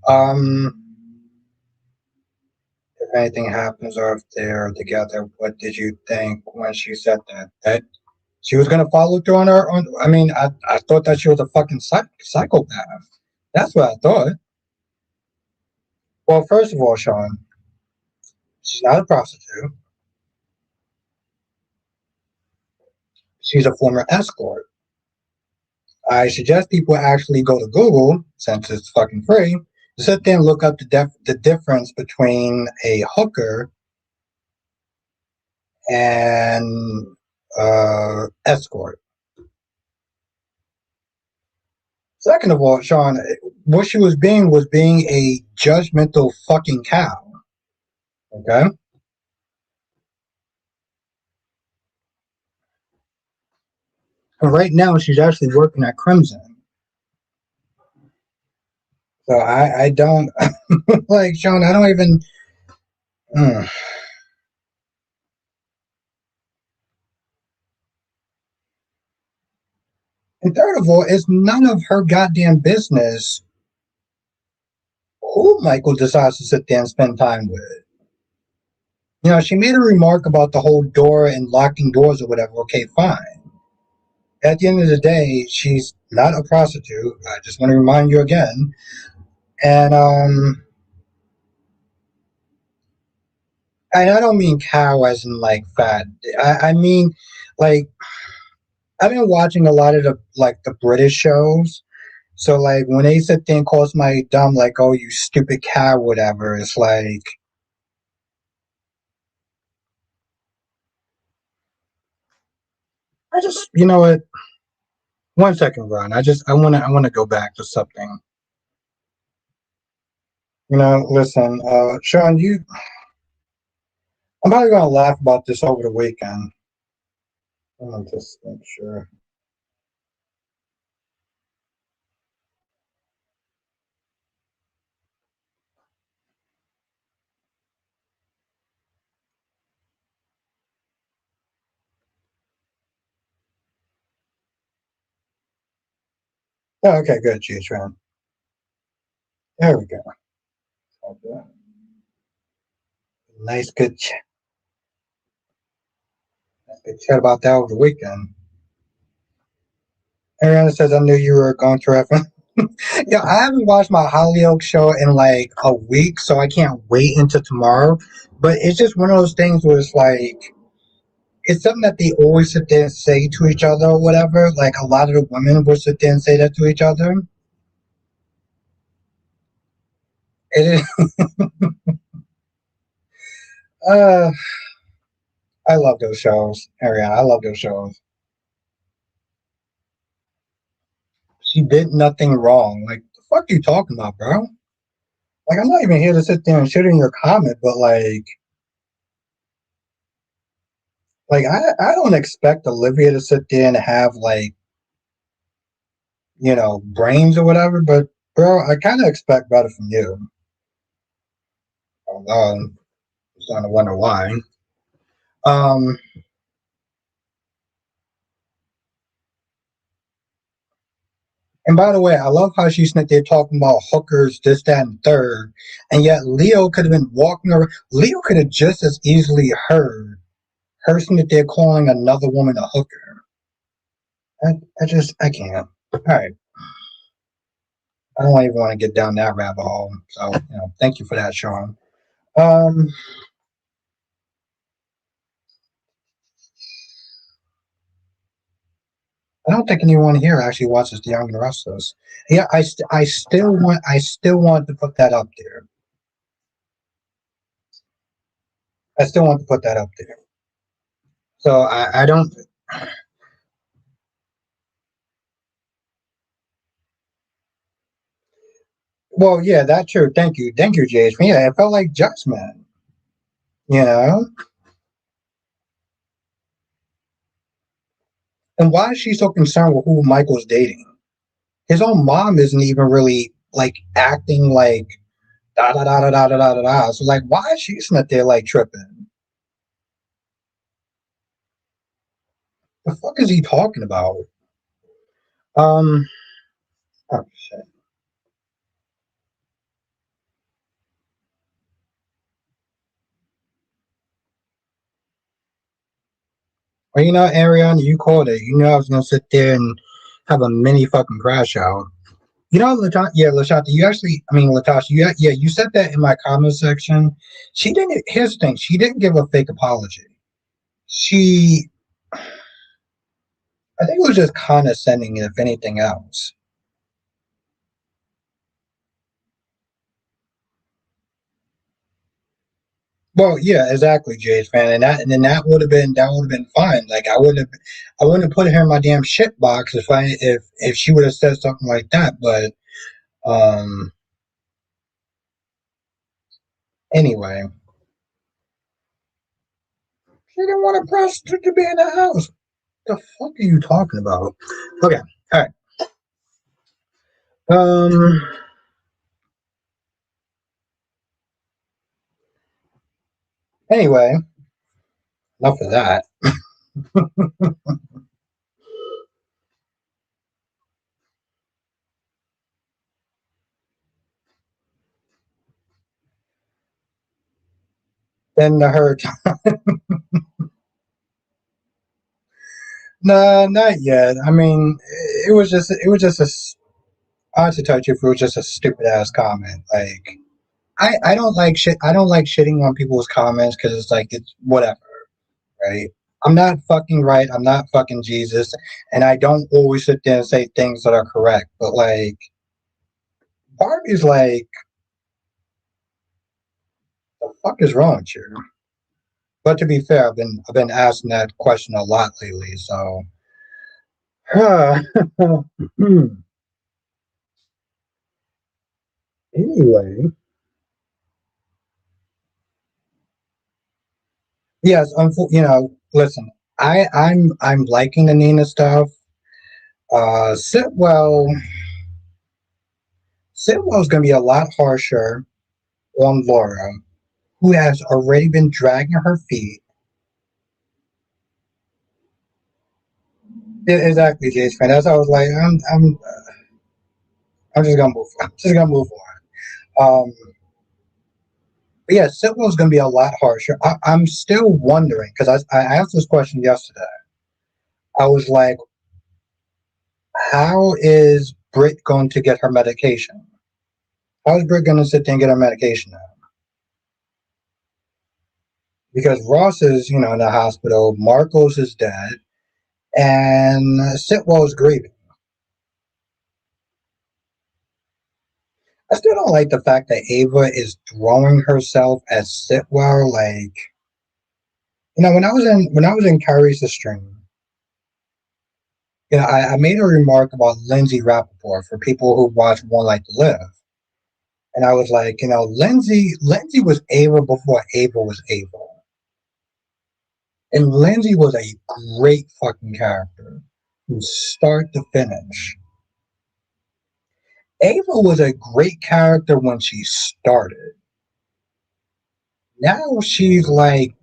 Um, if anything happens or if they're together, what did you think when she said that? That she was gonna follow through on her own. I mean, I thought that she was a fucking psychopath. That's what I thought. Well, first of all, Sean, she's not a prostitute. She's a former escort. I suggest people actually go to Google, since it's fucking free, to sit there and look up the difference between a hooker and escort. Second of all, Sean, what she was being a judgmental fucking cow. Okay? And right now, she's actually working at Crimson. So I don't, like, Sean, I don't even. Mm. And third of all, it's none of her goddamn business who Michael decides to sit there and spend time with. You know, she made a remark about the whole door and locking doors or whatever. Okay, fine. At the end of the day, she's not a prostitute. I just want to remind you again. And I don't mean cow as in like fat. I mean like I've been watching a lot of the British shows. So like when they sit there and call somebody dumb, like, oh, you stupid cow, whatever, it's like I just, you know what? One second, Ron. I wanna go back to something. You know, listen, Sean, I'm probably gonna laugh about this over the weekend. Let me just make sure. Oh, okay, good, G-Tran. There we go. Okay. Nice, good chat about that over the weekend. Ariana says, I knew you were going to reference. Yeah, I haven't watched my Hollyoaks show in like a week, so I can't wait until tomorrow. But it's just one of those things where it's like, it's something that they always sit there and say to each other or whatever. Like a lot of the women will sit there and say that to each other. It is, uh, I love those shows, Ariana. I love those shows. She did nothing wrong. Like, the fuck you talking about, bro? Like, I'm not even here to sit there and shit in your comment, but like I don't expect Olivia to sit there and have like, you know, brains or whatever, but bro, I kind of expect better from you. Although I'm starting to wonder why. Um, and by the way, I love how she's sitting there talking about hookers, this, that, and third, and yet Leo could have been walking around. Leo could have just as easily heard her sitting there calling another woman a hooker. I can't. All right. I don't even want to get down that rabbit hole. So, you know, thank you for that, Sean. Um, I don't think anyone here actually watches The Young and the Restless. Yeah, I still want to put that up there. I still want to put that up there. So I don't. Well, yeah, that's true. Thank you, Jace. Yeah, it felt like Judgment. You know, and why is she so concerned with who Michael's dating? His own mom isn't even really like acting like da da da da da da da da. Da. So like, why is she sitting there like tripping? The fuck is he talking about? Um, oh shit. Well, you know, Ariana, you called it. You know, I was gonna sit there and have a mini fucking crash out. You know, Lashanta, you actually, I mean, Latasha, yeah, you said that in my comment section. She didn't. Here's the thing: she didn't give a fake apology. She, I think it was just condescending, if anything else. Well, yeah, exactly, Jay's fan, and then that would have been fine. Like I wouldn't have put her in my damn shit box if she would have said something like that. But um, anyway, she didn't want a prostitute to be in the house. The fuck are you talking about? Okay, all right. Um. Anyway, enough of that. Then her. No, not yet. I mean, it was just a. Honestly, touch if it was just a stupid ass comment. Like I don't like shit. I don't like shitting on people's comments because it's like it's whatever, right? I'm not fucking right. I'm not fucking Jesus, and I don't always sit there and say things that are correct. But like Barbie's like, the fuck is wrong with you? But to be fair, I've been asking that question a lot lately. So anyway, yes, listen, I'm liking the Nina stuff. Sitwell Sitwell's going to be a lot harsher on Laura, who has already been dragging her feet. Yeah, exactly, Jace fan. That's why I was like, I'm just gonna move. I'm just gonna move on. But yeah, Sitwell's going to be a lot harsher. I'm still wondering because I asked this question yesterday. I was like, how is Britt going to get her medication? How is Britt going to sit there and get her medication now? Because Ross is, in the hospital, Marcos is dead, and Sitwell is grieving. I still don't like the fact that Ava is throwing herself at Sitwell. Like, when I was in Kyrie's stream, I made a remark about Lindsay Rappaport for people who watch One Like to Live, and I was like, Lindsay was Ava before Ava was Ava, and Lindsay was a great fucking character from start to finish. Ava was a great character when she started. Now she's like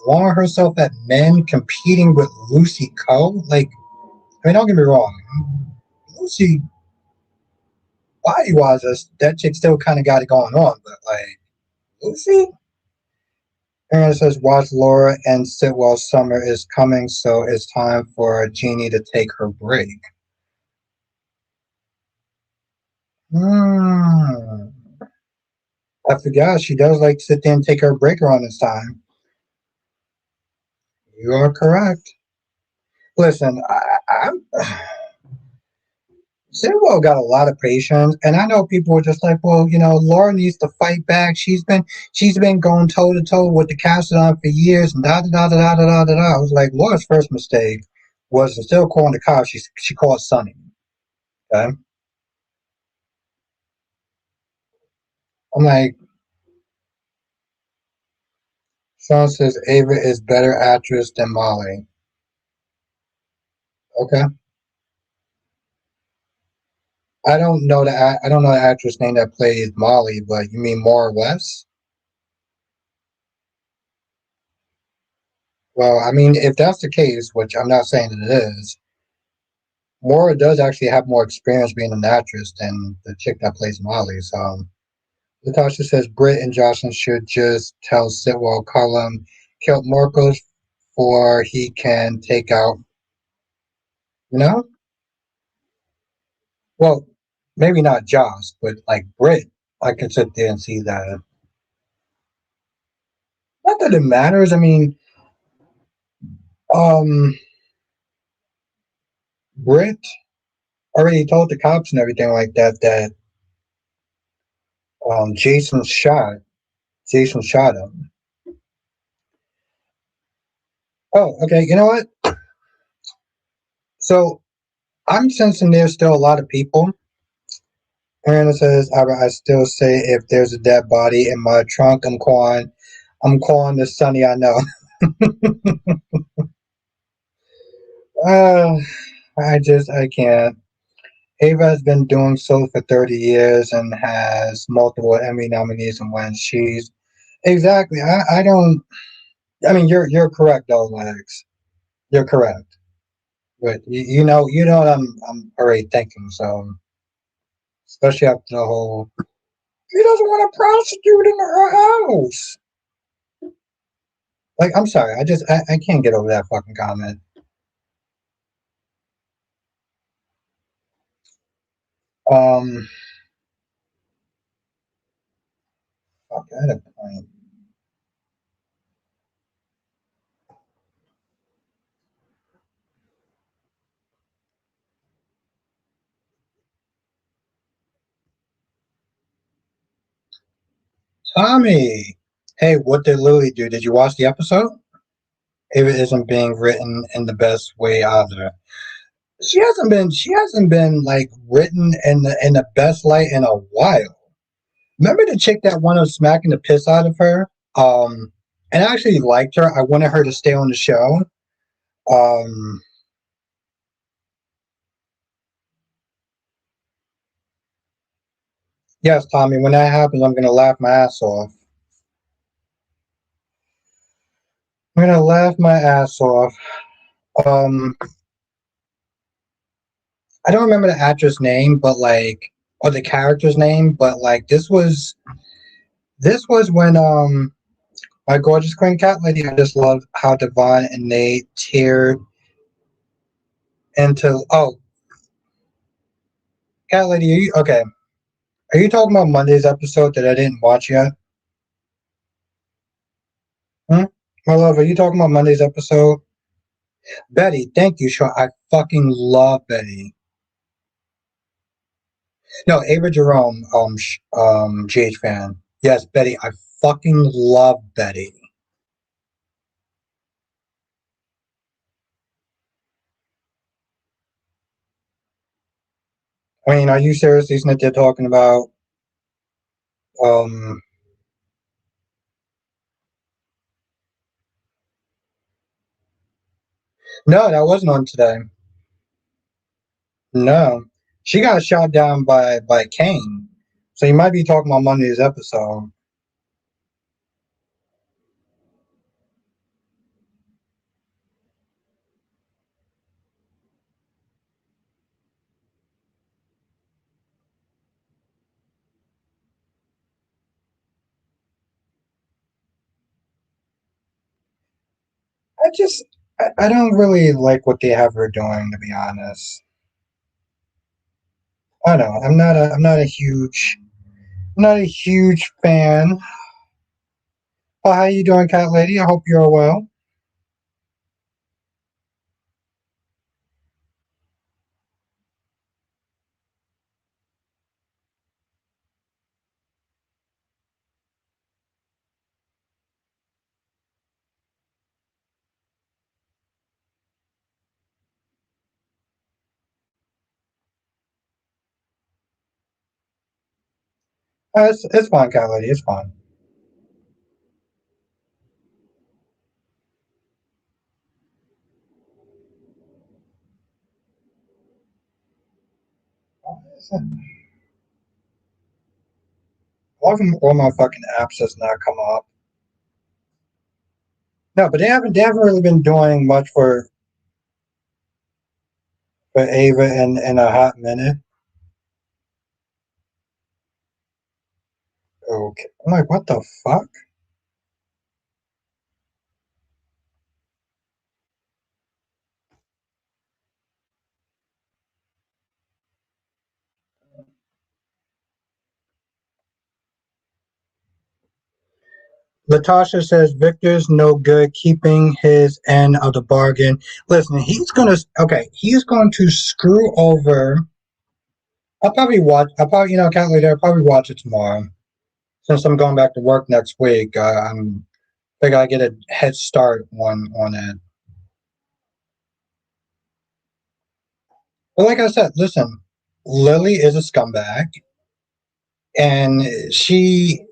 throwing herself at men competing with Lucy Coe. Like, I mean, don't get me wrong. Lucy, body wise, that chick still kind of got it going on, but like, Lucy? Aaron says, watch Laura and Sitwell. Summer is coming, so it's time for Jeannie to take her break. Hmm. I forgot she does like to sit there and take her break around this time. You are correct. Listen, I'm Sitwell got a lot of patience, and I know people were just like, "Well, Laura needs to fight back. She's been going toe to toe with the Castodon for years." And da da da da da da da da. I was like, Laura's first mistake was instead of calling the cops, she called Sonny. Okay, I'm like, Sean says Ava is better actress than Molly. Okay, I don't know the actress name that plays Molly, but you mean more or less? Well, I mean, if that's the case, which I'm not saying that it is, Mora does actually have more experience being an actress than the chick that plays Molly. So Latasha says Britt and Josslyn should just tell Sitwell Cullum killed Marcos for he can take out, you know? Well, maybe not Joss, but like Britt, I could sit there and see that. Not that it matters. I mean, um, Britt already told the cops and everything like that that um, Jason shot Jason shot him. Oh, okay. You know what? So I'm sensing there's still a lot of people. And it says, I still say if there's a dead body in my trunk, I'm calling the Sonny I know. uh, I can't. Ava has been doing so for 30 years and has multiple Emmy nominees and wins. She's exactly. I don't. I mean, you're correct, though, Lex. You're correct. But you know what I'm already thinking. So especially after the whole, he doesn't want to prosecute in her house. Like, I'm sorry, I can't get over that fucking comment. Um, fuck, I had a point. Tommy, hey, what did Lily do? Did you watch the episode? Ava isn't being written in the best way either. She hasn't been like written in the best light in a while. Remember the chick that wanted smacking the piss out of her? And I actually liked her. I wanted her to stay on the show. Um, yes, Tommy. When that happens, I'm gonna laugh my ass off. I'm gonna laugh my ass off. Um, I don't remember the actress name, but like, or the character's name, but like, this was when my gorgeous queen cat lady. I just love how Devon and Nate teared into. Oh, cat lady, are you okay? Are you talking about Monday's episode that I didn't watch yet? Hmm? My love, are you talking about Monday's episode? Betty, thank you, Sean. I fucking love Betty. No, Ava Jerome, GH fan. Yes, Betty. I fucking love Betty. I mean, are you serious? Isn't it they're talking about? Um, no, that wasn't on today. No, she got shot down by Kane. So you might be talking about Monday's episode. I don't really like what they have her doing, to be honest. I don't know. I'm not a huge fan. Well, how you doing, cat lady? I hope you're well. It's fine, cat lady. It's fine. All my fucking apps does not come up. No, but they haven't really been doing much for Ava in a hot minute. Okay, I'm like, what the fuck? Latasha says Victor's no good keeping his end of the bargain. Listen, he's going to screw over. I'll probably, Cat Lady, I'll probably watch it tomorrow. Since I'm going back to work next week, I gotta get a head start on it. But like I said, listen, Lily is a scumbag, and she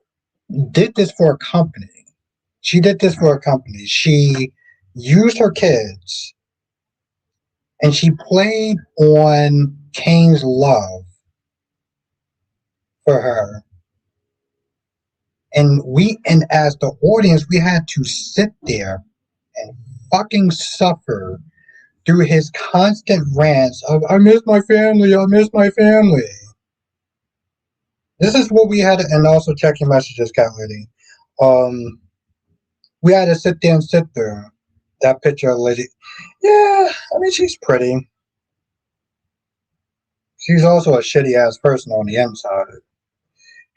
did this for a company. She did this for a company. She used her kids, and she played on Kane's love for her. And as the audience, we had to sit there and fucking suffer through his constant rants of "I miss my family, I miss my family." This is what we had, and also check your messages, Cat Lady. Um, we had to sit there and sit there. That picture of Lady, yeah, I mean she's pretty. She's also a shitty ass person on the inside.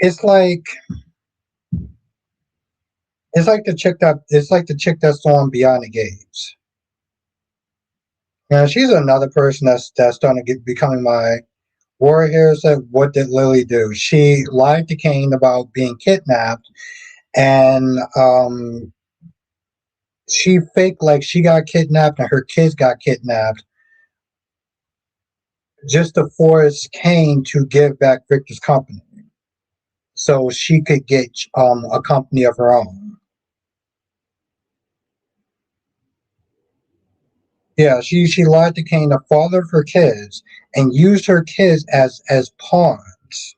It's like it's like the chick that's on Beyond the Gates. She's another person that's starting to becoming my war here. Said, what did Lily do? She lied to Kane about being kidnapped, and she faked like she got kidnapped and her kids got kidnapped just to force Kane to give back Victor's company so she could get a company of her own. Yeah, she lied to Kane, the father of her kids, and used her kids as pawns.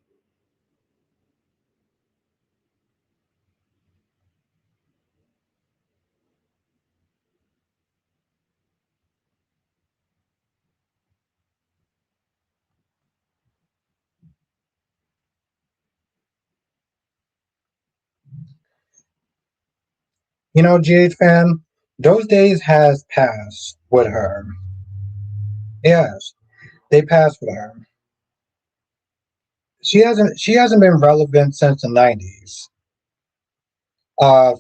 GH fan, those days has passed with her. Yes, they passed with her. She hasn't been relevant since the 90s.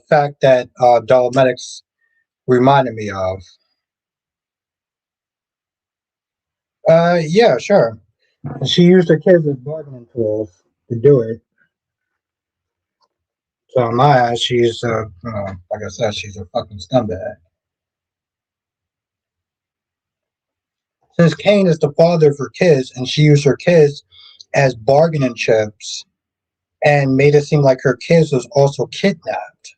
Fact that Dolometics reminded me of. Yeah, sure. She used her kids as bargaining tools to do it. So in my eyes, she's like I said, she's a fucking scumbag. Since Kane is the father of her kids, and she used her kids as bargaining chips, and made it seem like her kids was also kidnapped.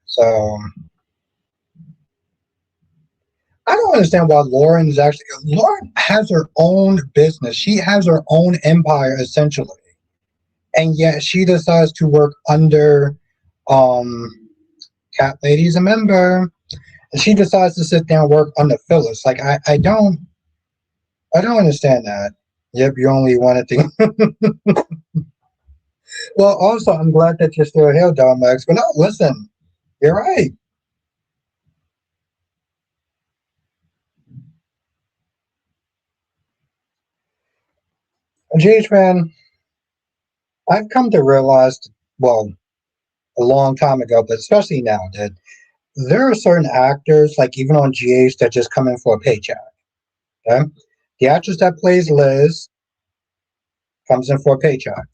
So I don't understand why Lauren has her own business. She has her own empire essentially, and yet she decides to work under um Cat Lady's a member, and she decides to sit down and work under Phyllis. Like I don't understand that. Yep, you only wanted to. Well, also I'm glad that you're still here, Max. But no, listen, you're right. GH man, I've come to realize, well, a long time ago, but especially now, that there are certain actors, like even on GH, that just come in for a paycheck. Okay, the actress that plays Liz comes in for a paycheck.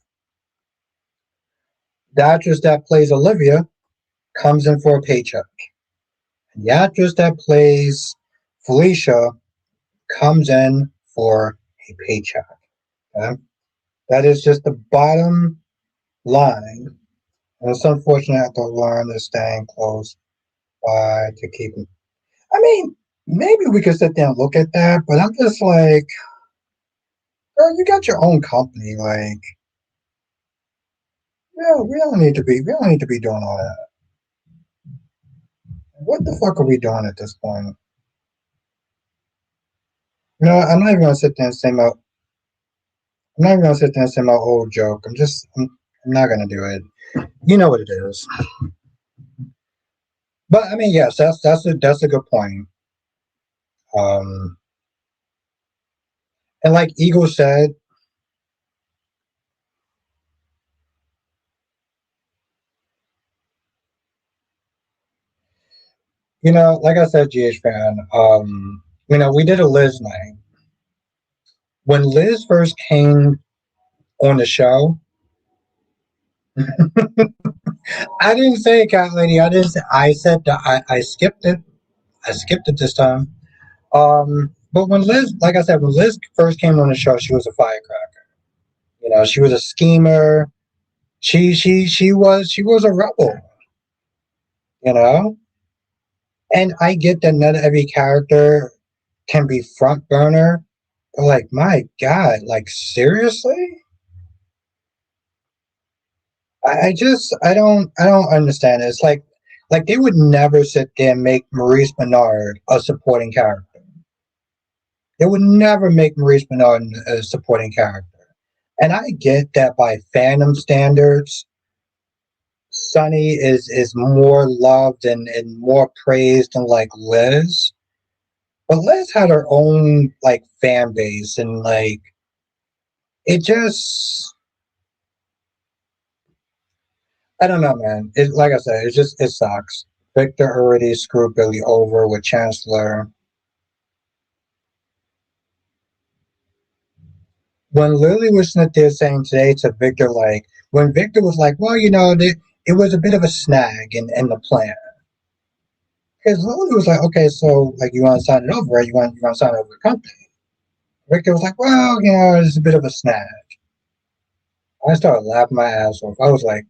The actress that plays Olivia comes in for a paycheck. And the actress that plays Felicia comes in for a paycheck. Okay? That is just the bottom line. And it's unfortunate to learn to staying close by to keep it. I mean, maybe we could sit there and look at that, but I'm just like, girl, you got your own company. Like, yeah, we don't need to be doing all that. What the fuck are we doing at this point? I'm not even gonna sit there and say my I'm not even gonna sit there and say my old joke. I'm not gonna do it. You know what it is. But I mean, yes, that's a good point. Um, and like Eagle said, Like I said, GH fan, we did a Liz night. When Liz first came on the show, I didn't say it, cat lady. I didn't say, I said that I skipped it. I skipped it this time. But when Liz, like I said, when Liz first came on the show, she was a firecracker. She was a schemer. She was a rebel. You know, and I get that not every character can be front burner. But like, my God, like seriously, I don't understand it. It's like they would never sit there and make Maurice Bernard a supporting character. They would never make Maurice Bernard a supporting character. And I get that by fandom standards, Sonny is more loved and more praised than like Liz. But Liz had her own like fan base and like it just I don't know, man. It like I said, it sucks. Victor already screwed Billy over with Chancellor. When Lily was sitting there saying today to Victor, like when Victor was like, well, it was a bit of a snag in the plan. Because Lily was like, okay, so like you want to sign it over, right? You want to sign over the company. Victor was like, well, it's a bit of a snag. I started laughing my ass off. I was like,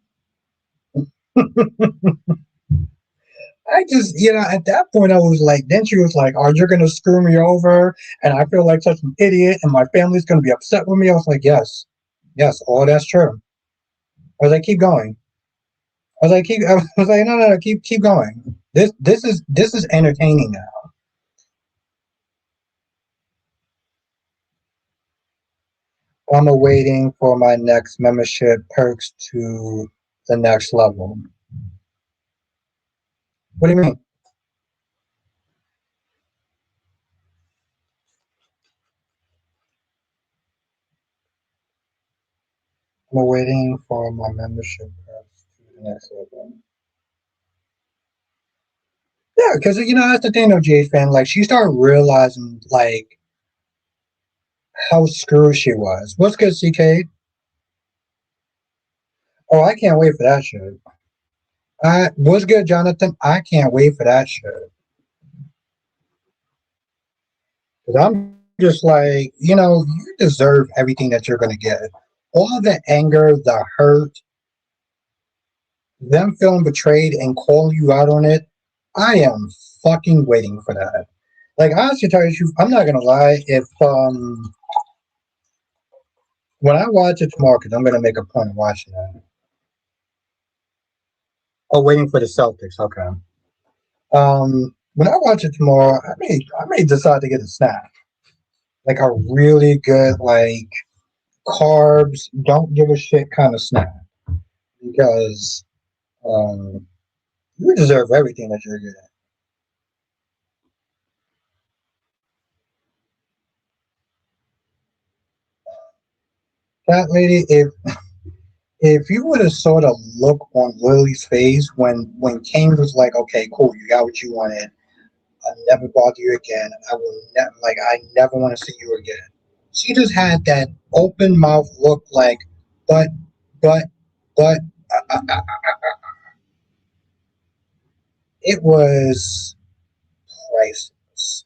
I just, at that point, I was like, then she was like, are you going to screw me over? And I feel like such an idiot and my family's going to be upset with me. I was like, yes, all that's true. I was like, keep going. I was like, no, no, no, keep going. This is entertaining now. I'm awaiting for my next membership perks to the next level. What do you mean? I'm waiting for my membership perks to the next level. Yeah, because that's the thing, though, GH fan. Like she started realizing like how screwed she was. What's good, CK? Oh, I can't wait for that shit. What's good, Jonathan? I can't wait for that shit. Because I'm just like, you deserve everything that you're gonna get. All the anger, the hurt, them feeling betrayed and calling you out on it. I am fucking waiting for that. Like honestly, tell you the truth, I'm not gonna lie. If when I watch it tomorrow, because I'm gonna make a point of watching that. Oh, waiting for the Celtics. Okay. When I watch it tomorrow, I may decide to get a snack, like a really good like carbs, don't give a shit kind of snack, because um, you deserve everything that you're getting. That lady, if you would have saw the look on Lily's face when Kane was like, "Okay, cool, you got what you wanted. I'll never bother you again. I will never I never want to see you again." She just had that open mouth look, like, but, but, but. Uh, uh, uh, it was priceless.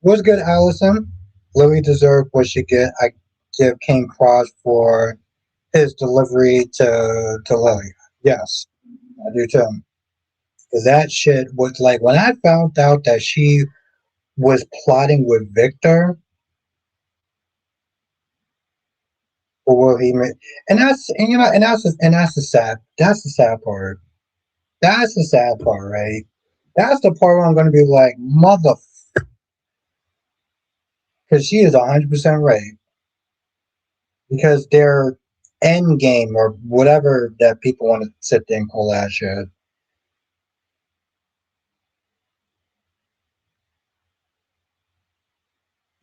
What's good, Allison? Lily deserved what she get. I give King Cross for his delivery to Lily. Yes, I do too. Because that shit was like when I found out that she was plotting with Victor for he made, and that's the sad part. That's the sad part, right? That's the part where I'm going to be like, mother, because she is 100% right. Because their end game or whatever that people want to sit there and call that shit.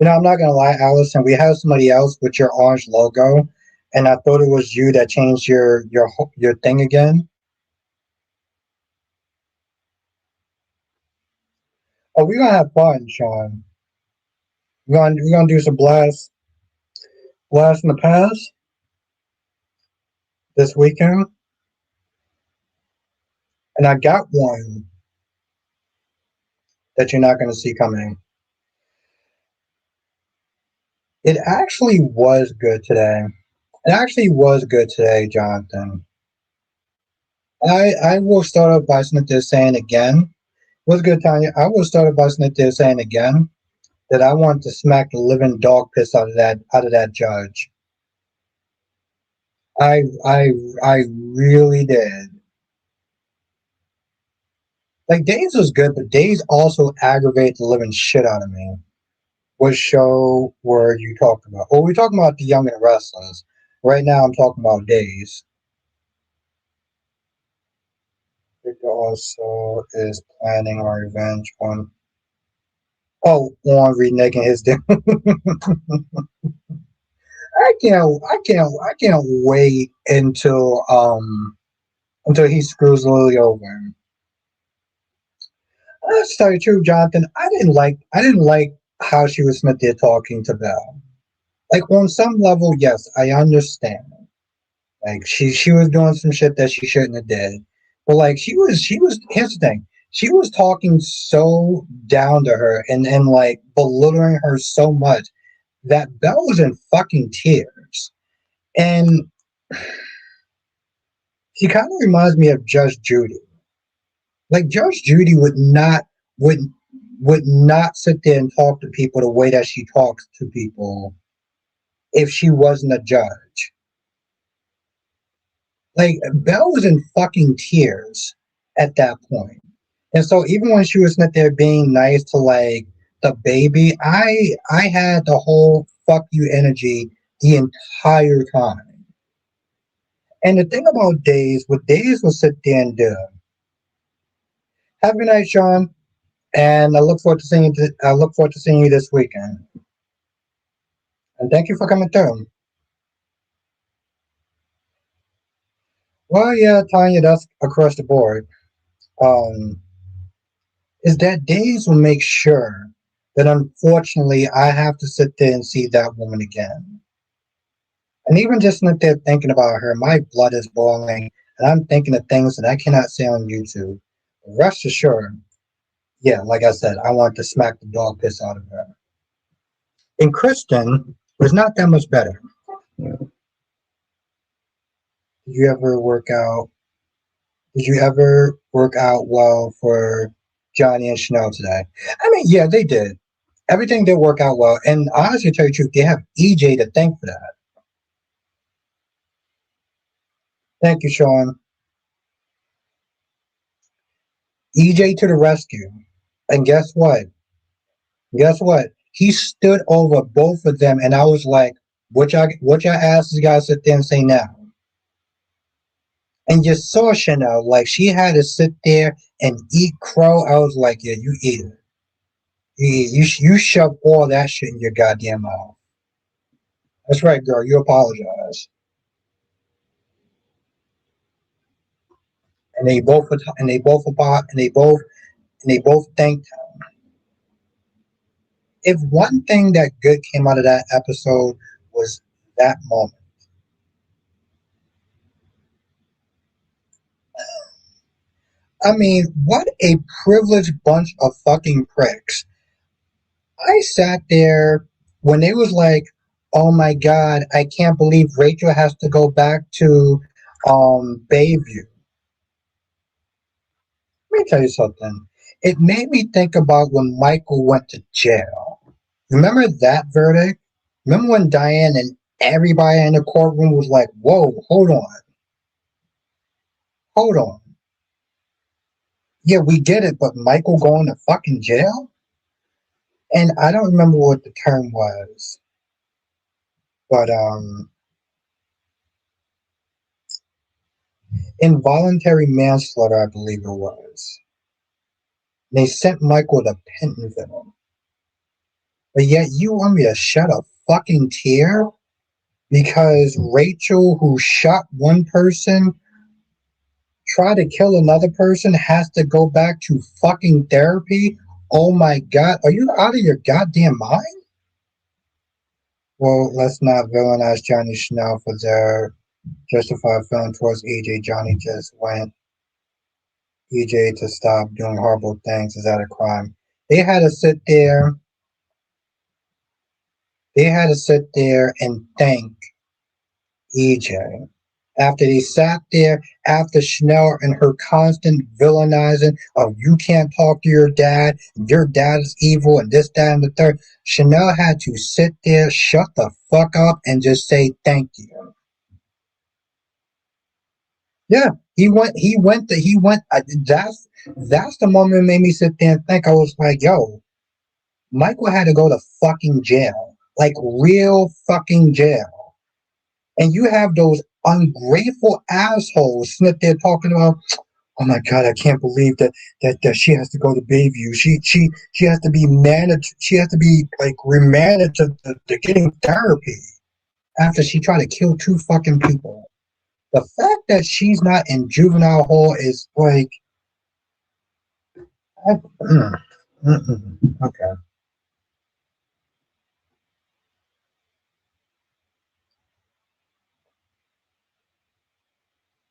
I'm not gonna lie, Allison. We have somebody else with your orange logo, and I thought it was you that changed your thing again. Oh, we're gonna have fun, Sean. We're gonna do some blast in the past this weekend, and I got one that you're not gonna see coming. It actually was good today. It actually was good today, Jonathan. I will start off by saying again. What's good, Tanya? I will start off by saying again that I want to smack the living dog piss out of that judge. I I I really did. Like Days was good, but Days also aggravated the living shit out of me. What show were you talking about? Oh, we're talking about The Young and the Restless. Right now, I'm talking about Days. Victor also is planning on revenge on on reneging his dick. I can't wait until he screws Lily over. Let's tell you the truth, Jonathan. I didn't like how she was Smith there talking to Belle. Like on some level, yes, I understand. Like she was doing some shit that she shouldn't have did. But like she was here's the thing. She was talking so down to her and like belittling her so much that Belle was in fucking tears. And she kind of reminds me of Judge Judy. Like Judge Judy would would not sit there and talk to people the way that she talks to people if she wasn't a judge. Like Belle was in fucking tears at that point. And so even when she was not there being nice to like the baby, I had the whole fuck you energy the entire time. And the thing about Days, what Days will sit there and do. Have a good night, Sean. And I look forward to seeing you. I look forward to seeing you this weekend. And thank you for coming through. Well, yeah, Tanya, that's across the board. Um, is that Days will make sure that unfortunately I have to sit there and see that woman again. And even just sit there thinking about her, my blood is boiling, and I'm thinking of things that I cannot say on YouTube. Rest assured, yeah, like I said, I want to smack the dog piss out of her. And Kristen was not that much better. Did you ever work out? Did you ever work out well for Johnny and Chanel today? I mean, yeah, they did. Everything did work out well. And honestly, to tell you the truth, they have EJ to thank for that. Thank you, Sean. EJ to the rescue. And guess what? Guess what? He stood over both of them, and I was like, what y'all asses gotta sit there and say now? And you saw Chanel, like she had to sit there and eat crow. I was like, yeah, you eat it. You shove all that shit in your goddamn mouth. That's right, girl. You apologize. And they both thanked him. If one thing that good came out of that episode was that moment. I mean, what a privileged bunch of fucking pricks. I sat there when they was like, "Oh my God, I can't believe Rachel has to go back to Bayview." Let me tell you something. It made me think about when Michael went to jail. Remember that verdict? Remember when Diane and everybody in the courtroom was like, "Whoa, hold on. Yeah, we get it, but Michael going to fucking jail?" And I don't remember what the term was, but involuntary manslaughter, I believe it was. They sent Michael to Pentonville. But yet you want me to shed a fucking tear because Rachel, who shot one person, tried to kill another person, has to go back to fucking therapy Oh my god, are you out of your goddamn mind? Well, let's not villainize Johnny Chanel for their justified feeling towards EJ. Johnny just went EJ to stop doing horrible things. Is that a crime? They had to sit there. They had to sit there and thank EJ. After they sat there, after Chanel and her constant villainizing of you can't talk to your dad is evil, and this, that, and the third, Chanel had to sit there, shut the fuck up, and just say thank you. Yeah, he went. That's the moment that made me sit there and think. I was like, yo, Michael had to go to fucking jail, like real fucking jail. And you have those ungrateful assholes sitting there talking about, oh my god, I can't believe that she has to go to Bayview. She has to be managed. She has to be like remanaged to getting therapy after she tried to kill two fucking people. The fact that she's not in juvenile hall is like, I, okay,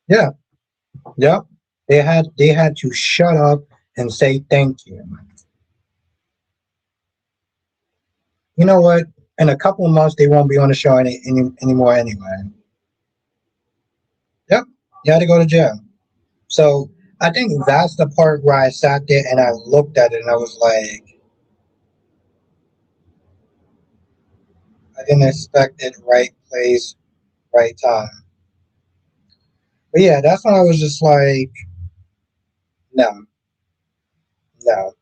yeah, yep. They had to shut up and say thank you. You know what? In a couple of months, they won't be on the show anymore anyway. Yep, you had to go to jail. So I think that's the part where I sat there and I looked at it and I was like, I didn't expect it. Right place, right time. But yeah, that's when I was just like, no, no.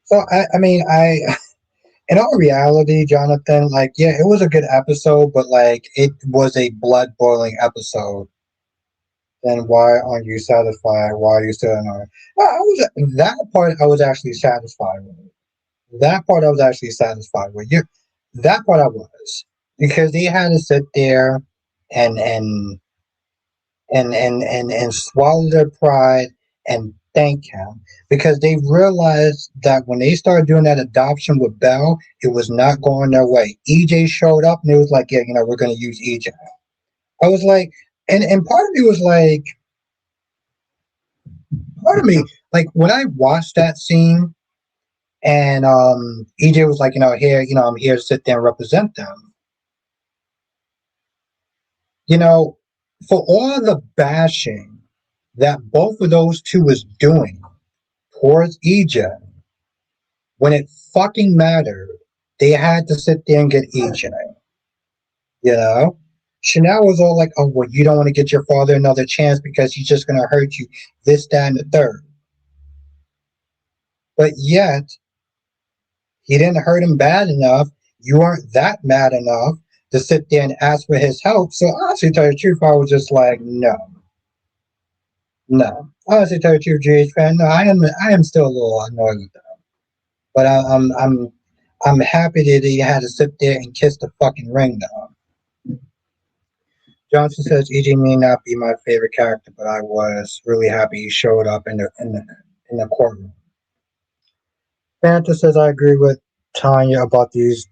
So I mean, in all reality, Jonathan, like, yeah, it was a good episode, but like, it was a blood boiling episode. Then why aren't you satisfied? Why are you still annoyed? I was that part. I was actually satisfied with. That part I was actually satisfied with. You, that part I was, because they had to sit there and and swallow their pride and thank him, because they realized that when they started doing that adoption with Belle, it was not going their way. EJ showed up and it was like, yeah, we're going to use EJ. I was like, and part of me was like, part of me, like when I watched that scene and EJ was like, here, I'm here to sit there and represent them. You know, for all the bashing that both of those two was doing towards EJ, when it fucking mattered, they had to sit there and get EJ. You know? Chanel was all like, oh, well, you don't want to get your father another chance because he's just going to hurt you, this, that, and the third. But yet, he didn't hurt him bad enough. You weren't that mad enough to sit there and ask for his help. So honestly, to tell you the truth, I was just like, no, no. Honestly, to tell you the truth, GH fan, no, I am still a little annoyed with that. But I'm happy that he had to sit there and kiss the fucking ring though. Johnson says EJ may not be my favorite character, but I was really happy he showed up in the courtroom. Fanta says I agree with Tanya about these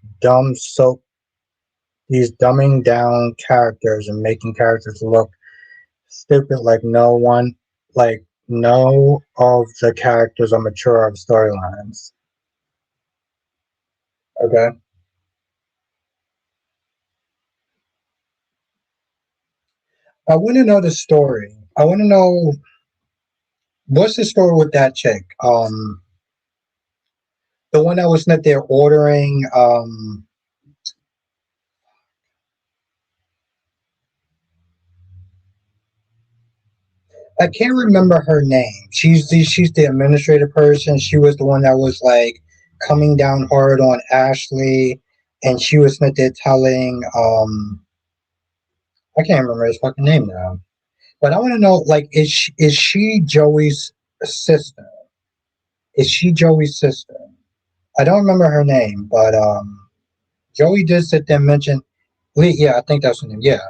dumbing down characters and making characters look stupid, like no of the characters are mature of storylines. Okay. I want to know the story. I want to know what's the story with that chick. The one that was not there ordering. I can't remember her name. She's the administrative person. She was the one that was like coming down hard on Ashley, and she was not there telling. I can't remember his fucking name now. But I want to know, like, is she Joey's sister? Is she Joey's sister? I don't remember her name, but Joey did sit there and mention Lee. Yeah, I think that's her name. Yeah,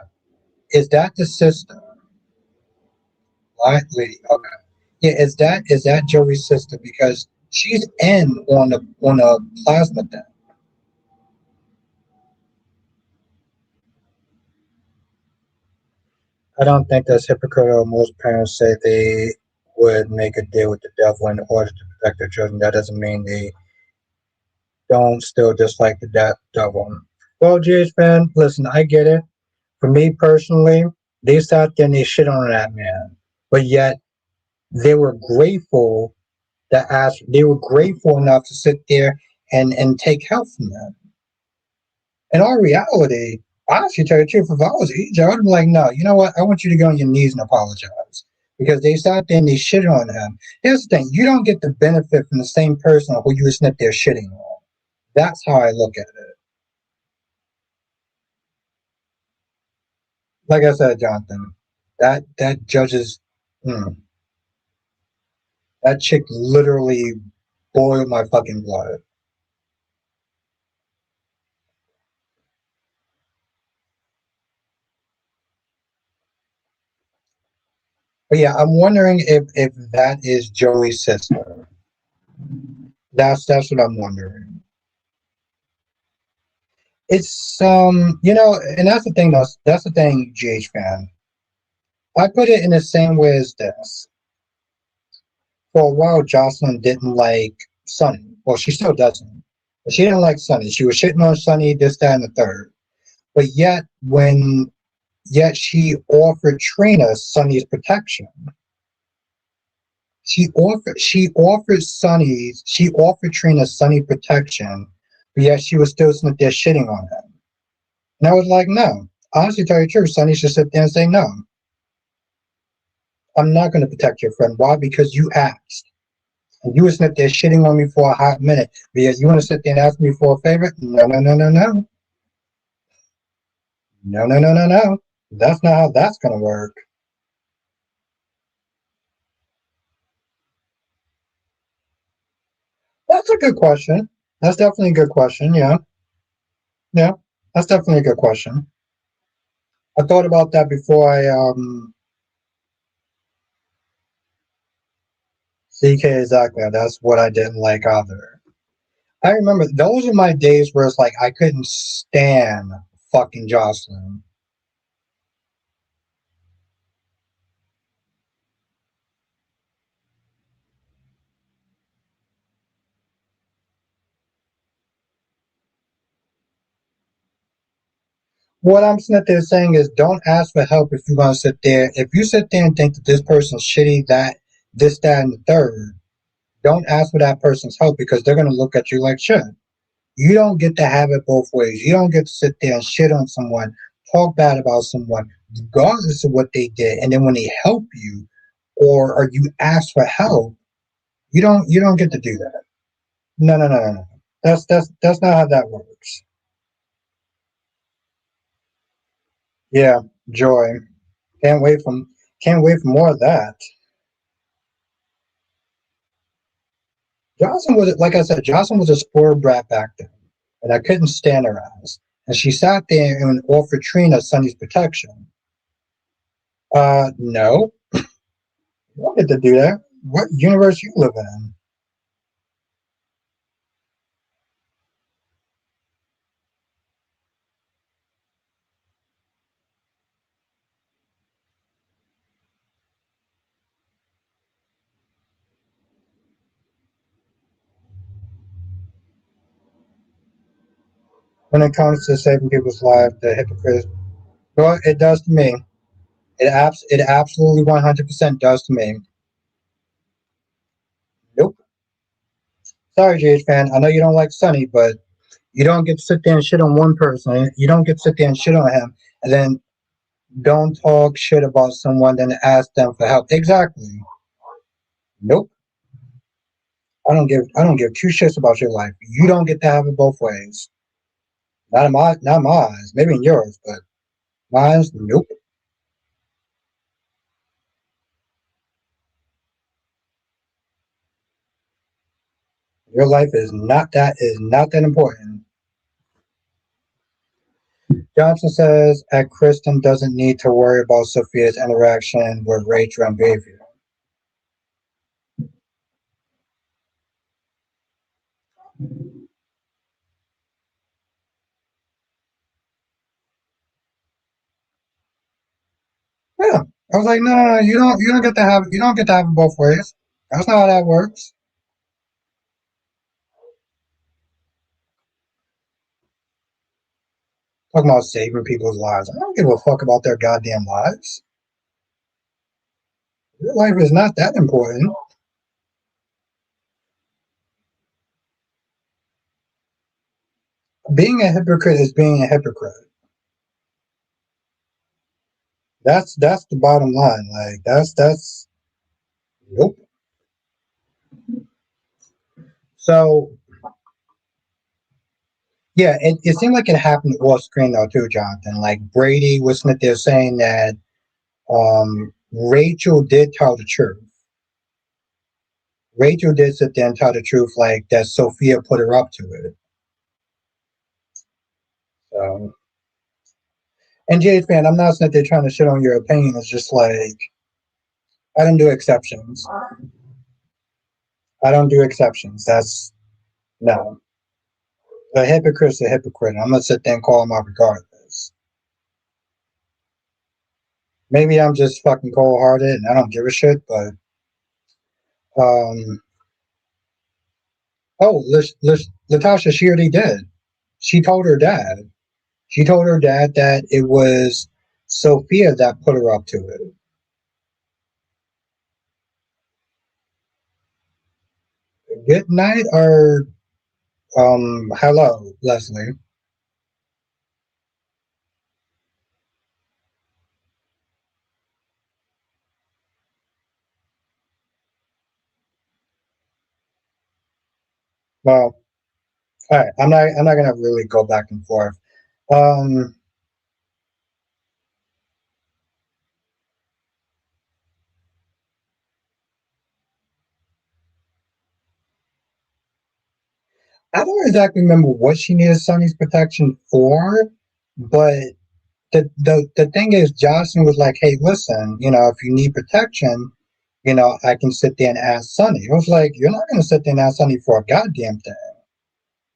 is that the sister? Right, Lee. Okay. Yeah, is that Joey's sister? Because she's in on a plasma thing. I don't think that's hypocritical. Most parents say they would make a deal with the devil in order to protect their children. That doesn't mean they don't still dislike the devil. Well, GH fan, listen, I get it. For me personally, they sat there and they shit on that man, but yet they were grateful that asked. They were grateful enough to sit there and take help from them. In all reality, honestly, tell you the truth, if I was EJ, I would be like, no, you know what? I want you to go on your knees and apologize. Because they sat there and they shit on him. Here's the thing, you don't get the benefit from the same person who you was sitting there shitting on. That's how I look at it. Like I said, Jonathan, that judge's that chick literally boiled my fucking blood. But yeah, I'm wondering if that is Joey's sister. That's what I'm wondering. It's and that's the thing. That's the thing, GH fan. I put it in the same way as this. For a while, Josslyn didn't like Sonny. Well, she still doesn't. But she didn't like Sonny. She was shitting on Sonny, this, that, and the third. But yet she offered Trina Sonny's protection. She offered Trina Sonny protection, but yet she was still sitting there shitting on him. And I was like, no. Honestly, tell you the truth, Sonny should sit there and say, no, I'm not going to protect your friend. Why? Because you asked. And you were sitting there shitting on me for a hot minute. Because you want to sit there and ask me for a favor? No, no, no, no, no. No, no, no, no, no. That's not how that's going to work. That's a good question. That's definitely a good question. Yeah. Yeah. That's definitely a good question. I thought about that before CK exactly. That's what I didn't like either. I remember those are my days where it's like I couldn't stand fucking Josslyn. What I'm sitting there saying is don't ask for help if you're gonna sit there. If you sit there and think that this person's shitty, that this, that, and the third, don't ask for that person's help because they're gonna look at you like shit. You don't get to have it both ways. You don't get to sit there and shit on someone, talk bad about someone, regardless of what they did, and then when they help you or you ask for help, you don't get to do that. No, no, no, no, no. That's not how that works. Yeah, joy. Can't wait from can't wait for more of that. Johnson was like I said, Johnson was a spoiled brat back then, and I couldn't stand her ass. And she sat there and offered Trina Sonny's protection. No, you don't get to do that. What universe you live in? When it comes to saving people's lives, the hypocrites. Well, it does to me. It absolutely 100% does to me. Nope. Sorry, JH fan. I know you don't like Sonny, but you don't get to sit there and shit on one person. You don't get to sit there and shit on him, and then don't talk shit about someone, then ask them for help. Exactly. Nope. I don't give two shits about your life. You don't get to have it both ways. Not my eyes. Maybe in yours, but mine's nope. Your life is not that important. Johnson says at Kristen doesn't need to worry about Sophia's interaction with Rachel and behavior. I was like, no, you don't get to have it both ways. That's not how that works. Talking about saving people's lives. I don't give a fuck about their goddamn lives. Your life is not that important. Being a hypocrite is being a hypocrite. That's the bottom line. Like that's nope. So yeah, it seemed like it happened off screen though too, Jonathan. Like Brady was sitting there saying that Rachel did tell the truth. Rachel did sit there and tell the truth, like that Sophia put her up to it. So, and Jade fan, I'm not sitting there trying to shit on your opinion. It's just like I don't do exceptions. I don't do exceptions. That's no. A hypocrite's a hypocrite. I'm gonna sit there and call him out regardless. Maybe I'm just fucking cold hearted and I don't give a shit, but um oh Latasha, she already did. She told her dad. She told her dad that it was Sophia that put her up to it. Good night or hello, Leslie. Well, all right, I'm not gonna really go back and forth. Um I don't exactly remember what she needed Sonny's protection for, but the thing is, Josslyn was like, "Hey, listen, if you need protection, I can sit there and ask Sonny." I was like, "You're not gonna sit there and ask Sonny for a goddamn thing.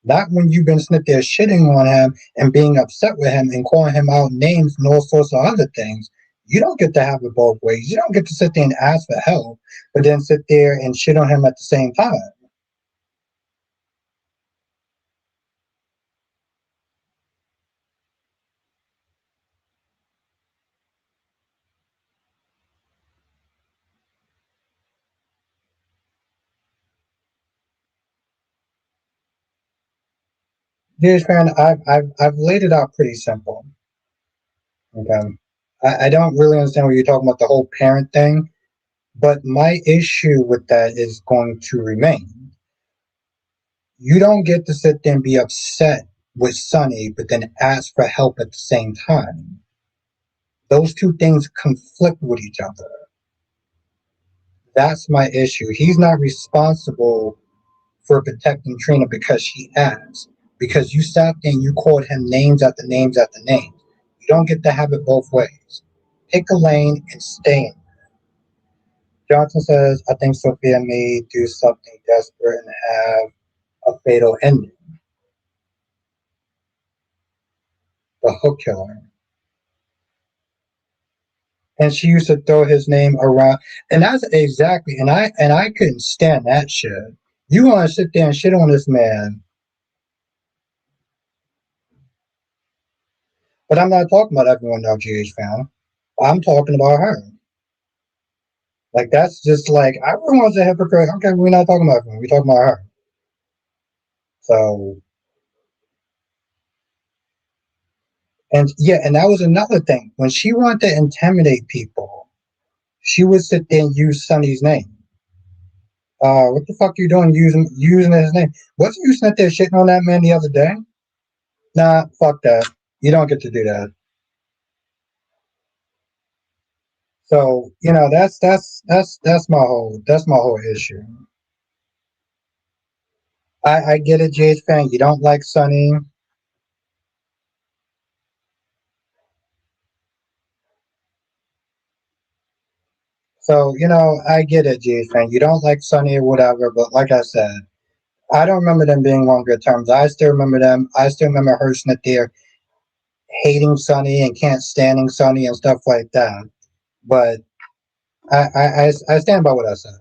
Not when you've been sitting there shitting on him and being upset with him and calling him out names and all sorts of other things. You don't get to have it both ways. You don't get to sit there and ask for help, but then sit there and shit on him at the same time." Dear friend, I've laid it out pretty simple. Okay. I don't really understand what you're talking about the whole parent thing, but my issue with that is going to remain. You don't get to sit there and be upset with Sonny, but then ask for help at the same time. Those two things conflict with each other. That's my issue. He's not responsible for protecting Trina because she asked. Because you sat there and you called him names after names after names. You don't get to have it both ways. Pick a lane and stay in. Johnson says, I think Sophia may do something desperate and have a fatal ending. The hook killer. And she used to throw his name around. And that's exactly, and I couldn't stand that shit. You want to sit there and shit on this man. But I'm not talking about everyone LGH fan. I'm talking about her. Like, that's just like, everyone's a hypocrite. Okay, we're not talking about everyone. We're talking about her. So, and yeah, and that was another thing. When she wanted to intimidate people, she would sit there and use Sonny's name. What the fuck you doing using his name? Wasn't you sitting there shitting on that man the other day? Nah, fuck that. You don't get to do that. So, that's my whole issue. I get it, Jade fan. You don't like Sonny. So, I get it, Jade fan. You don't like Sonny or whatever, but like I said, I don't remember them being on good terms. I still remember them. I still remember her sitting there hating Sonny and can't standing Sonny and stuff like that. But I stand by what I said.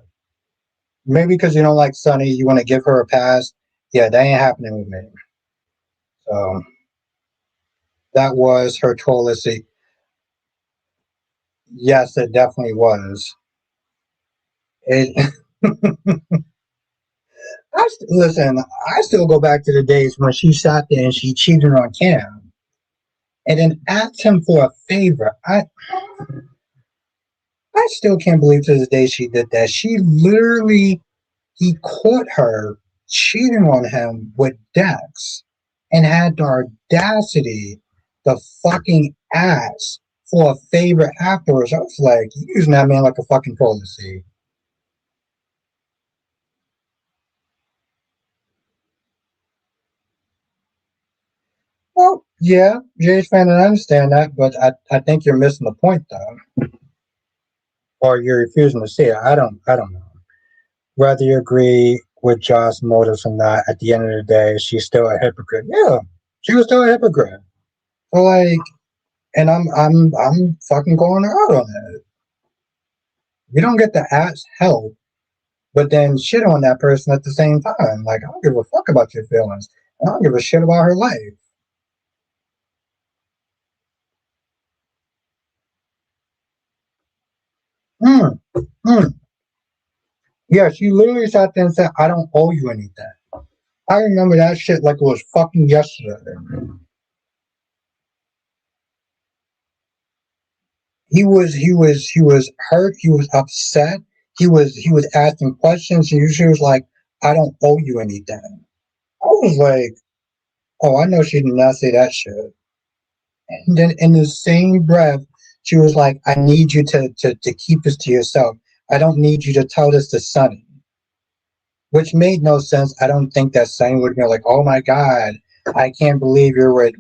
Maybe because you don't like Sonny, you want to give her a pass. Yeah, that ain't happening with me. So that was her toilet. Yes, it definitely was. It. Listen. I still go back to the days when she sat there and she cheated on Cam, and then asked him for a favor. I still can't believe to this day she did that. She literally he caught her cheating on him with Dex, and had the audacity, the fucking ass for a favor afterwards. I was like, you using that man like a fucking toilet seat. Well, yeah, Jay's fan, and I understand that, but I think you're missing the point though, or you're refusing to see it. I don't know. Whether you agree with Josh's motives or not, at the end of the day, she's still a hypocrite. Yeah, she was still a hypocrite. So like, and I'm fucking calling her out on that. You don't get to ask help, but then shit on that person at the same time. Like, I don't give a fuck about your feelings. I don't give a shit about her life. Hmm. Hmm. Yeah, she literally sat there and said, I don't owe you anything. I remember that shit like it was fucking yesterday. He was hurt, he was upset, he was asking questions, and she was like, I don't owe you anything. I was like, oh, I know she did not say that shit. And then in the same breath, she was like, I need you to keep this to yourself. I don't need you to tell this to Sonny. Which made no sense. I don't think that Sonny would be like, oh my God, I can't believe you're with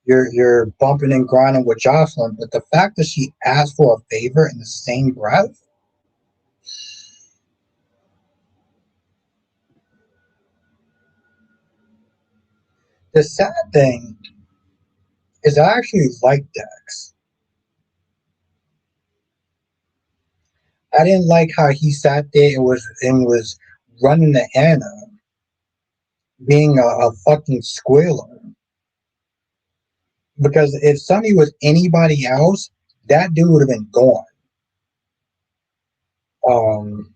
you're bumping and grinding with Josslyn. But the fact that she asked for a favor in the same breath, the sad thing is I actually like Dex. I didn't like how he sat there and was running the Anna, being a fucking squealer. Because if Sonny was anybody else, that dude would have been gone. Um,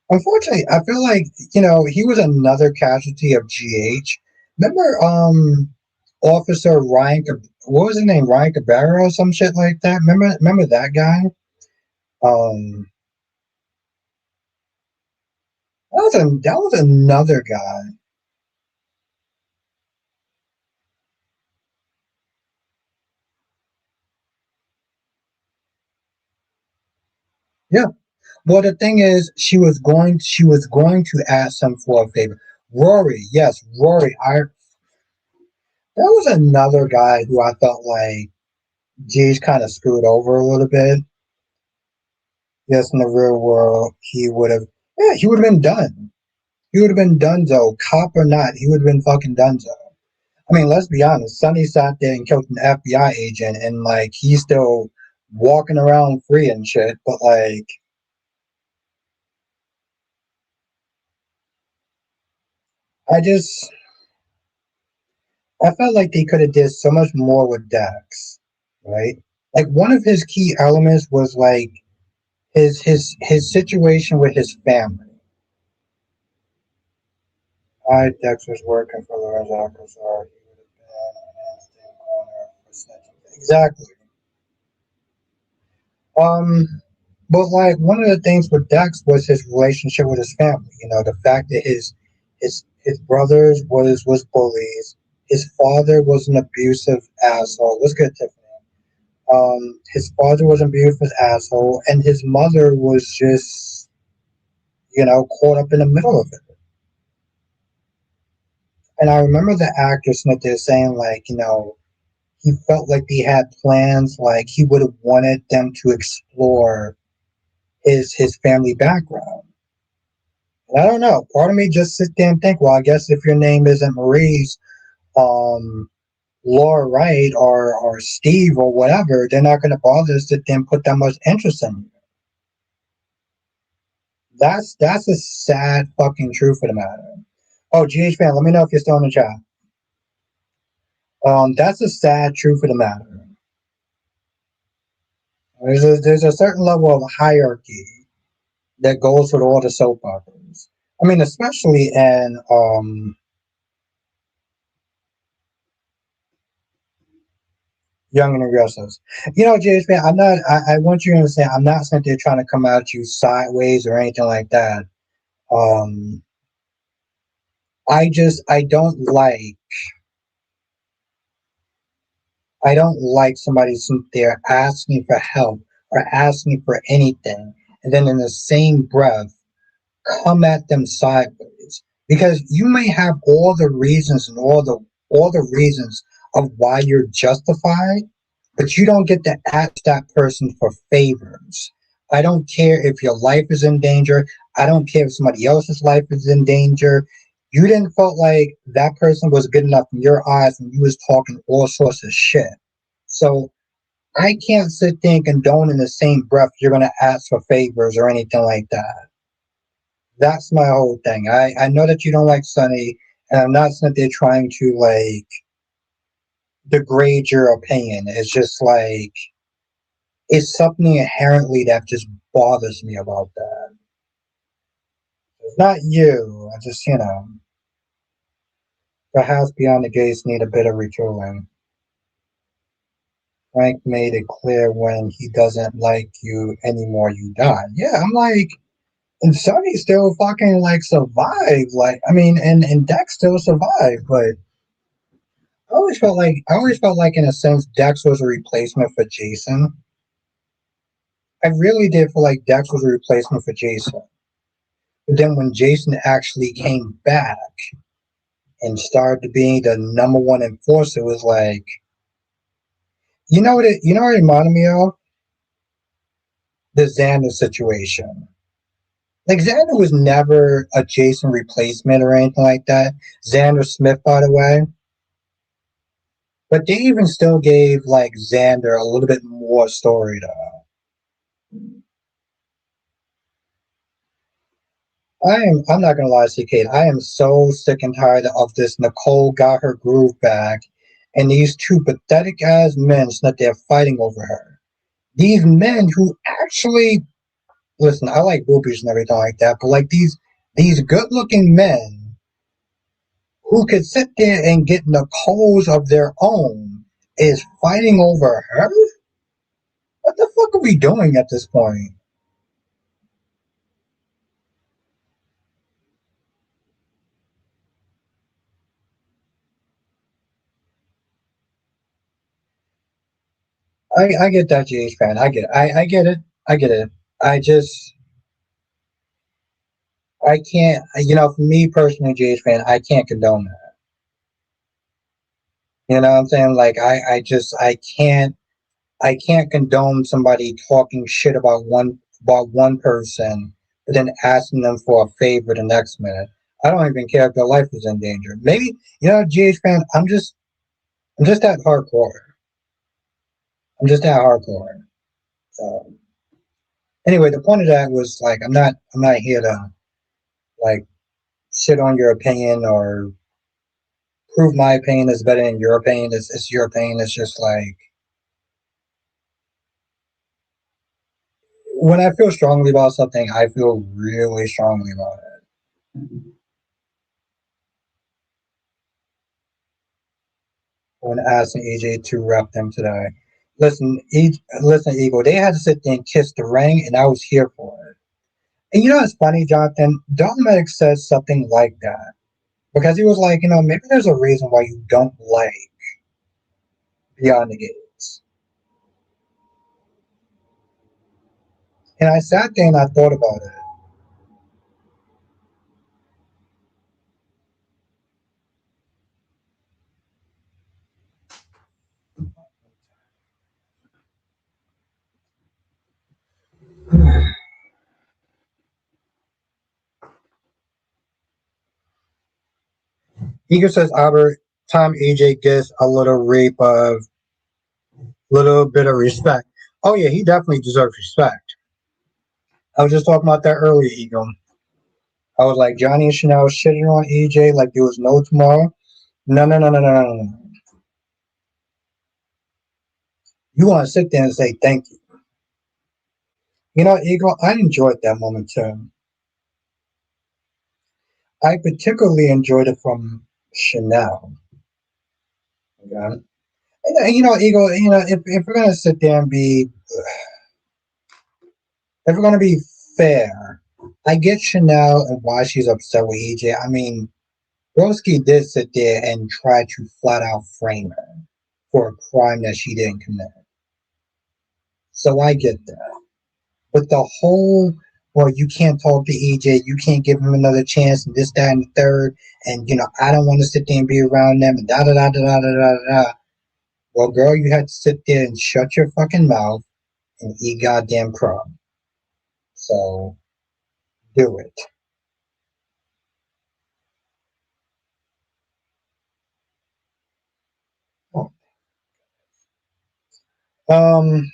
Unfortunately, I feel like he was another casualty of GH. Remember, Officer Ryan? What was his name? Ryan Cabrera or some shit like that. Remember that guy? Um, that was another guy. Yeah. Well, the thing is, she was going to ask him for a favor. Rory, yes, Rory. That was another guy who I felt like G's kind of screwed over a little bit. Yes, in the real world, he would have been done. He would have been donezo, cop or not. He would have been fucking donezo. I mean, let's be honest. Sonny sat there and killed an FBI agent, and like he's still walking around free and shit. But like, I just, I felt like they could have did so much more with Dax, right? Like one of his key elements was like his situation with his family. I Dex was working for the Ozarks, or he would have been an instant corner for snitching. Exactly. Um, but like one of the things with Dex was his relationship with his family. The fact that his brothers was bullies. His father was an abusive asshole. Let's get Tiffany. His father was an abusive asshole, and his mother was just caught up in the middle of it. And I remember the actor Smith there saying like he felt like they had plans, like he would have wanted them to explore his family background. And I don't know. Part of me just sit there and think, well, I guess if your name isn't Maurice, um, Laura Wright or Steve or whatever, they're not going to bother to sit there and put that much interest in you. That's a sad fucking truth of the matter. Oh, GH fan, let me know if you're still in the chat. That's a sad truth of the matter. There's a certain level of hierarchy that goes with all the soap operas. I mean, especially in Young and the Restless. You know, GH fan, I'm not. I want you to understand. I'm not sitting there trying to come at you sideways or anything like that. Um, I don't like. I don't like somebody sitting there asking for help or asking for anything, and then in the same breath come at them sideways. Because you may have all the reasons and all the reasons of why you're justified, but you don't get to ask that person for favors. I don't care if your life is in danger. I don't care if somebody else's life is in danger. You didn't felt like that person was good enough in your eyes and you was talking all sorts of shit. So I can't sit there and condone in the same breath you're gonna ask for favors or anything like that. That's my whole thing. I know that you don't like Sonny, and I'm not sitting there trying to like degrade your opinion. It's just like it's something inherently that just bothers me about that. It's not you. I just, perhaps Beyond the Gates need a bit of retooling. Frank made it clear when he doesn't like you anymore, you die. Yeah, I'm like, and Sonny still fucking like survived. Like, I mean, and Dex still survived, but I always felt like in a sense Dex was a replacement for Jason. I really did feel like Dex was a replacement for Jason. But then when Jason actually came back and started being the number one enforcer, it was like, you know what it reminded me of? The Xander situation. Like Xander was never a Jason replacement or anything like that. Xander Smith, by the way. But they even still gave like Xander a little bit more story though. I'm not gonna lie to you, Kate. I am so sick and tired of this Nicole got her groove back and these two pathetic ass men that they're fighting over her. These men who actually listen, I like boobies and everything like that, but like these good looking men who could sit there and get Nicole's of their own is fighting over her? What the fuck are we doing at this point? I get that, GH fan. I get it. I get it. I get it. I just I can't. For me personally, GH fan, I can't condone that. You know what I'm saying? Like I can't condone somebody talking shit about one person, but then asking them for a favor the next minute. I don't even care if their life is in danger. Maybe GH fan. I'm just that hardcore. I'm just that hardcore. So anyway, the point of that was like I'm not here to like shit on your opinion or prove my opinion is better than your opinion. It's your opinion. It's just like when I feel strongly about something, I feel really strongly about it. When asking AJ to rep them today, listen, Eagle, they had to sit there and kiss the ring, and I was here for it. And it's funny, Jonathan. Dominic says something like that because he was like, maybe there's a reason why you don't like Beyond the Gates. And I sat there and I thought about it. Eagle says, Albert, time EJ gets a little bit of respect. Oh yeah, he definitely deserves respect. I was just talking about that earlier, Ego. I was like Johnny and Chanel shitting on EJ like there was no tomorrow. No, no, no, no, no, no, no. You want to sit there and say thank you. You know, Ego, I enjoyed that moment too. I particularly enjoyed it from Chanel. Okay? And, you know, Ego, you know, if we're gonna sit there and be, if we're gonna be fair, I get Chanel and why she's upset with EJ. I mean, Broski did sit there and try to flat out frame her for a crime that she didn't commit. So I get that. But the whole, well, you can't talk to EJ, you can't give him another chance, and this, that, and the third, and you know, I don't want to sit there and be around them, and da da da da da da da da. Well, girl, you had to sit there and shut your fucking mouth and eat goddamn crow. So do it. Um,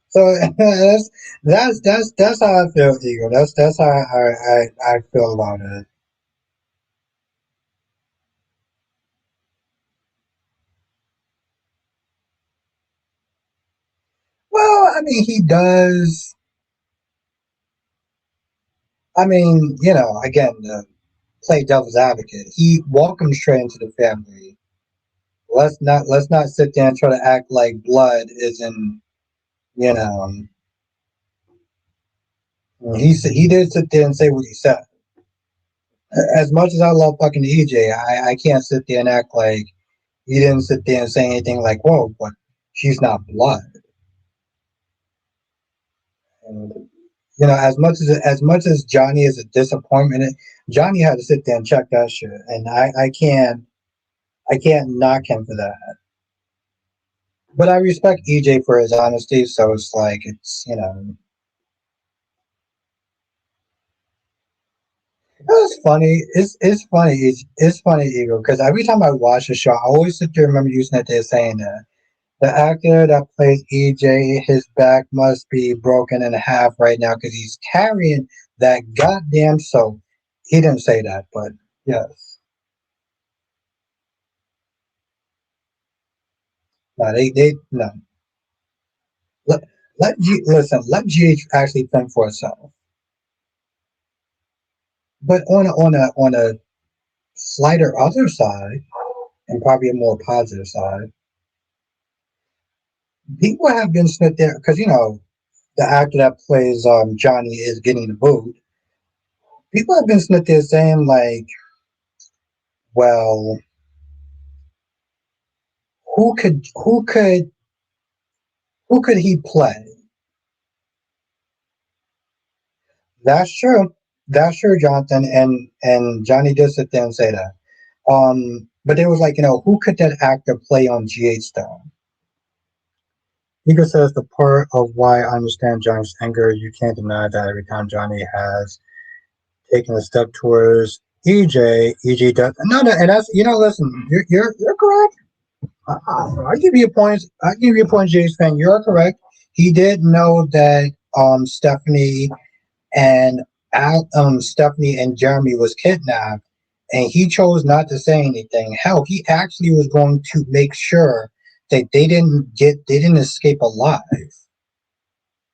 so that's how I feel, Eagle. That's how I feel about it. Well, I mean, he does. I mean, you know, again, play devil's advocate. He welcomes straight into the family. Let's not sit there and try to act like blood isn't. You know, he did sit there and say what he said. As much as I love fucking EJ, I can't sit there and act like he didn't sit there and say anything like, "Whoa, but she's not blood." And, you know, as much as Johnny is a disappointment, Johnny had to sit there and check that shit, and I can't knock him for that. But I respect EJ for his honesty, so it's like it's funny. It's funny. It's funny, Eagle, because every time I watch the show, I always sit there and remember using that they're saying that the actor that plays EJ, his back must be broken in half right now because he's carrying that goddamn soap. He didn't say that, but yes. No, they no. Let listen. Let GH actually think for itself. But on a slighter other side, and probably a more positive side, people have been sitting there because you know the actor that plays Johnny is getting the boot. People have been sitting there saying like, well, who could he play? That's true. That's true, Jonathan. And Johnny did sit there and say that. But it was like, who could that actor play on GH though? Ego says the part of why I understand Johnny's anger, you can't deny that every time Johnny has taken a step towards EJ does no, and that's listen, you're correct. I give you a point. I give you a point, James fan. You're correct. He did know that and Stephanie and Jeremy was kidnapped, and he chose not to say anything. Hell, he actually was going to make sure that they didn't escape alive.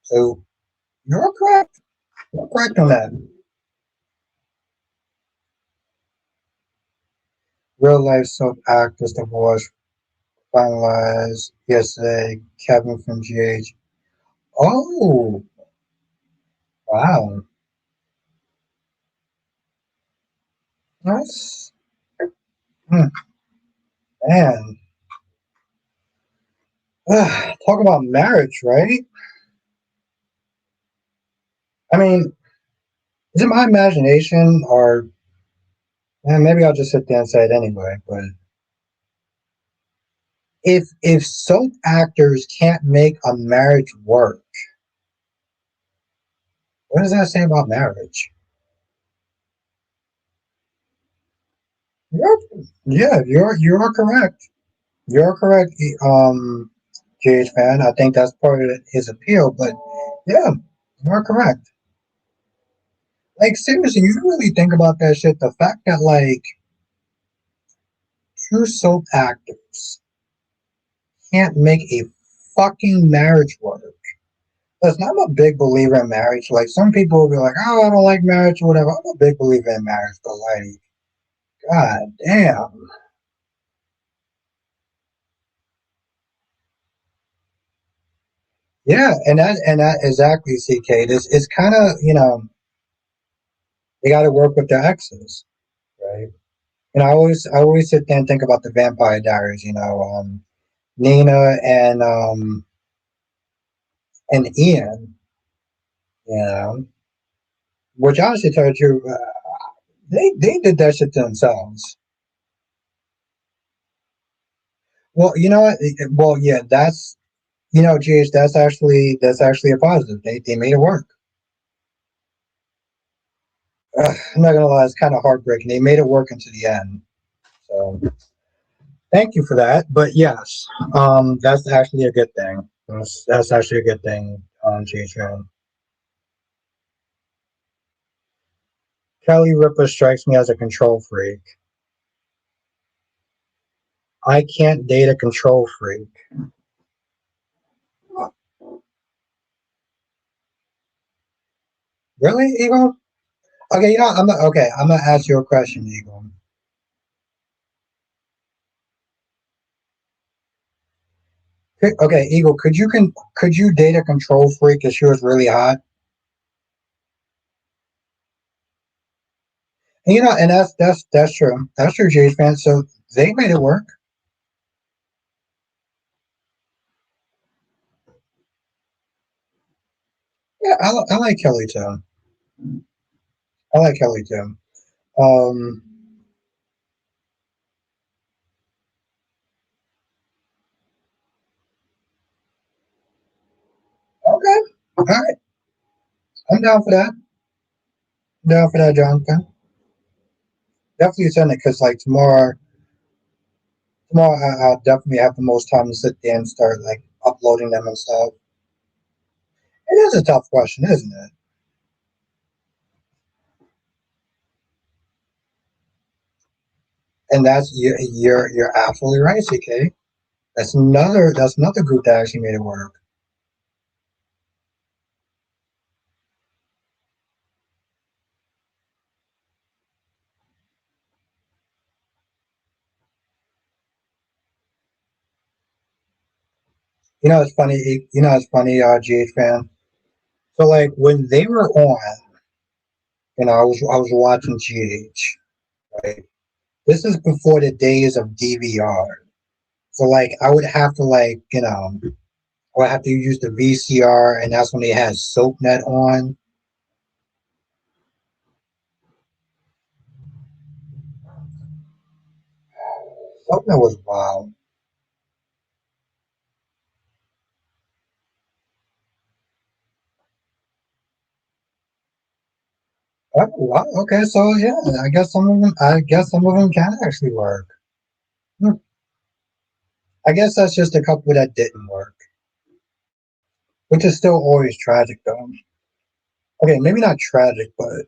So you're correct. You're correct on that. Real life soap actress divorce finalized yesterday. Kevin from GH. Oh, wow. That's hmm, man. Talk about marriage, right? I mean, is it my imagination, or maybe I'll just sit there and say it anyway? But if soap actors can't make a marriage work, what does that say about marriage? Yep. Yeah, you are correct. You're correct, GH fan. I think that's part of his appeal, but yeah, you're correct. Like seriously, you really think about that shit. The fact that like two soap actors can't make a fucking marriage work. Listen, I'm a big believer in marriage. Like some people will be like, "Oh, I don't like marriage or whatever." I'm a big believer in marriage, but like, god damn, yeah, and that exactly, CK. This it's kind of they got to work with their exes, right? And I always sit there and think about the Vampire Diaries. Nina and Ian. You know, which honestly told you, they did that shit to themselves. Well, you know what? Well, yeah, GH, that's actually a positive. They made it work. I'm not gonna lie, it's kind of heartbreaking. They made it work into the end. So thank you for that. But yes, that's actually a good thing. That's actually a good thing. GH. Kelly Ripa strikes me as a control freak. I can't date a control freak. Really, Eagle? Okay, I'm gonna ask you a question, Eagle. Okay, Eagle, could you date a control freak if she was really hot? And that's true. That's true, Jage fan. So they made it work. Yeah, I like Kelly too. I like Kelly too. Um, okay, all right, I'm down for that. Down for that, Jonathan. Definitely send it because like tomorrow I'll definitely have the most time to sit there and start like uploading them and stuff. It is a tough question, isn't it? And you're absolutely right, CK. That's another group that actually made it work. It's funny. It's funny, GH fan. So like when they were on, I was watching GH. Right. This is before the days of DVR. So like I would have to I would have to use the VCR, and that's when they had SoapNet on. SoapNet was wild. Oh, wow. Okay, so yeah, I guess some of them can actually work. Hmm. I guess that's just a couple that didn't work, which is still always tragic though. Okay, maybe not tragic, but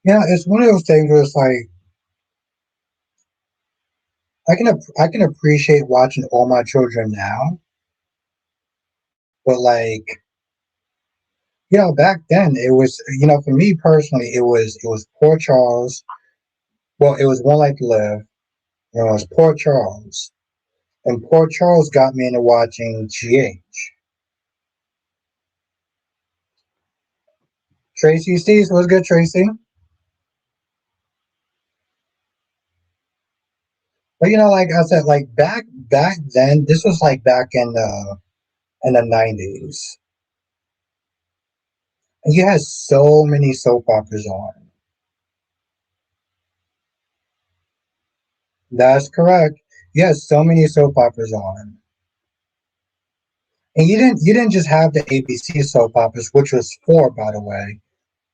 yeah, it's one of those things where it's like I can appreciate watching All My Children now, but like back then it was for me personally it was Poor Charles. Well, it was One Life to Live. It was Poor Charles, and Poor Charles got me into watching GH. Tracy Steves was good, Tracy. But like I said, like back then, this was like back in in the 90s. And you had so many soap operas on. That's correct. You had so many soap operas on. And you didn't just have the ABC soap operas, which was four, by the way.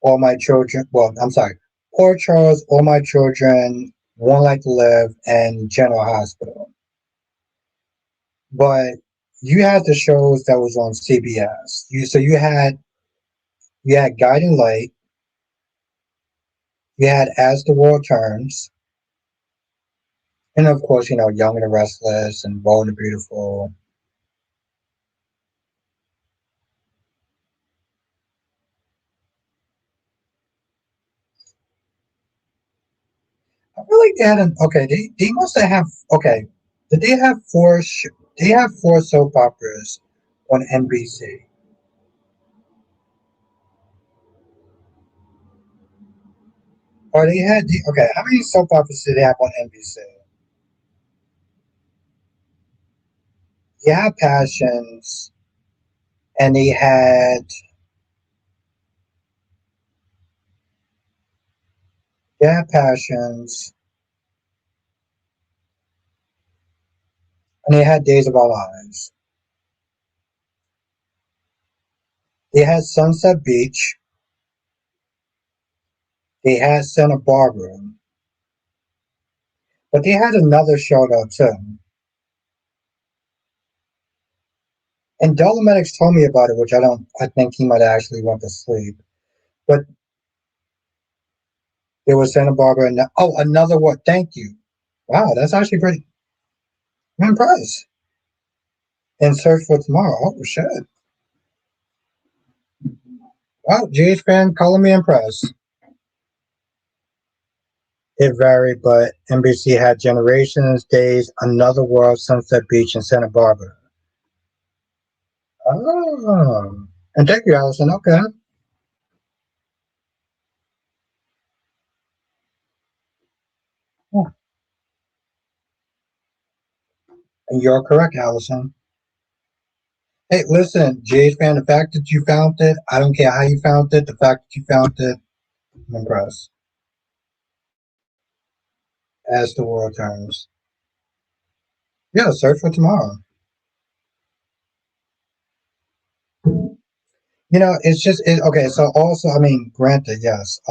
All My Children, well, I'm sorry, Poor Charles, All My Children, One Life to Live, and General Hospital. But you had the shows that was on CBS. You had Guiding Light, you had As the World Turns, and of course, Young and the Restless and Bold and the Beautiful. I feel like they had okay. They must have okay. Did they have they have four soap operas on NBC? Or they had okay. How many soap operas did they have on NBC? They had Passions, and they had Passions, and they had Days of Our Lives. They had Sunset Beach. They had Santa Barbara, but they had another show though too. And Dolomedics told me about it, which I don't. I think he might actually went to sleep. But there was Santa Barbara, and another what? Thank you. Wow, that's actually pretty. I'm impressed. And Search for Tomorrow. Oh shit. Wow, GH fan calling me impressed. It varied, but NBC had Generations, Days, Another World, Sunset Beach, and Santa Barbara. Oh, and thank you, Allison. Okay, oh, and you're correct, Allison. Hey, listen, GH fan, the fact that you found it, I don't care how you found it. The fact that you found it, I'm impressed. As the world turns, yeah, Search for Tomorrow. It's just okay. So also, I mean, granted, yes.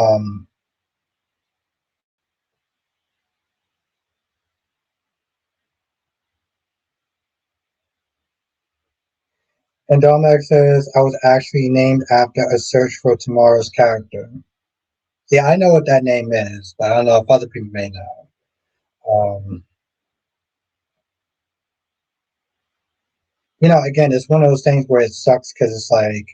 And Domac says I was actually named after a Search for Tomorrow's character. Yeah, I know what that name is, but I don't know if other people may know. Again, it's one of those things where it sucks because it's like,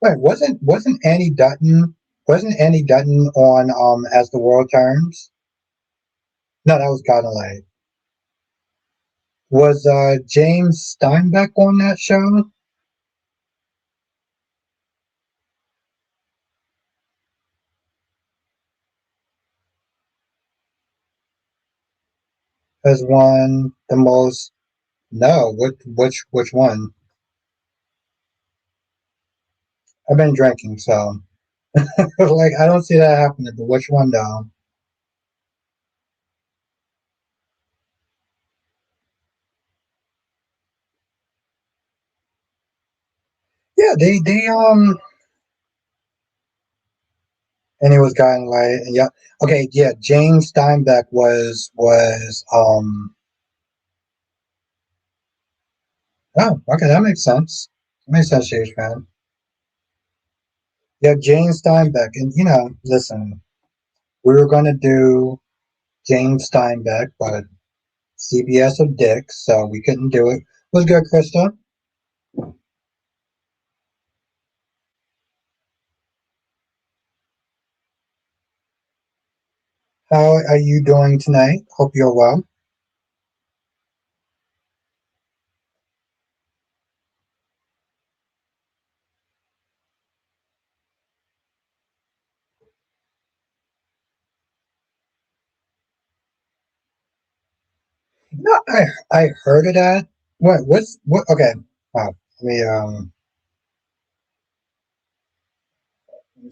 wait, wasn't Annie Dutton on As the World Turns? No, that was Godin Light. Was James Steinbeck on that show as one the most? No, which one? I've been drinking, so like I don't see that happening. But which one though? Yeah, they and it was Guiding Light, and yeah, okay, yeah, James Steinbeck was. Oh, okay, that makes sense. That makes sense, Shades fan. Yeah, James Steinbeck, and listen, we were gonna do James Steinbeck, but CBS of Dick, so we couldn't do it. Was good, Krista. How are you doing tonight? Hope you're well. No, I heard of that. What? Okay, let me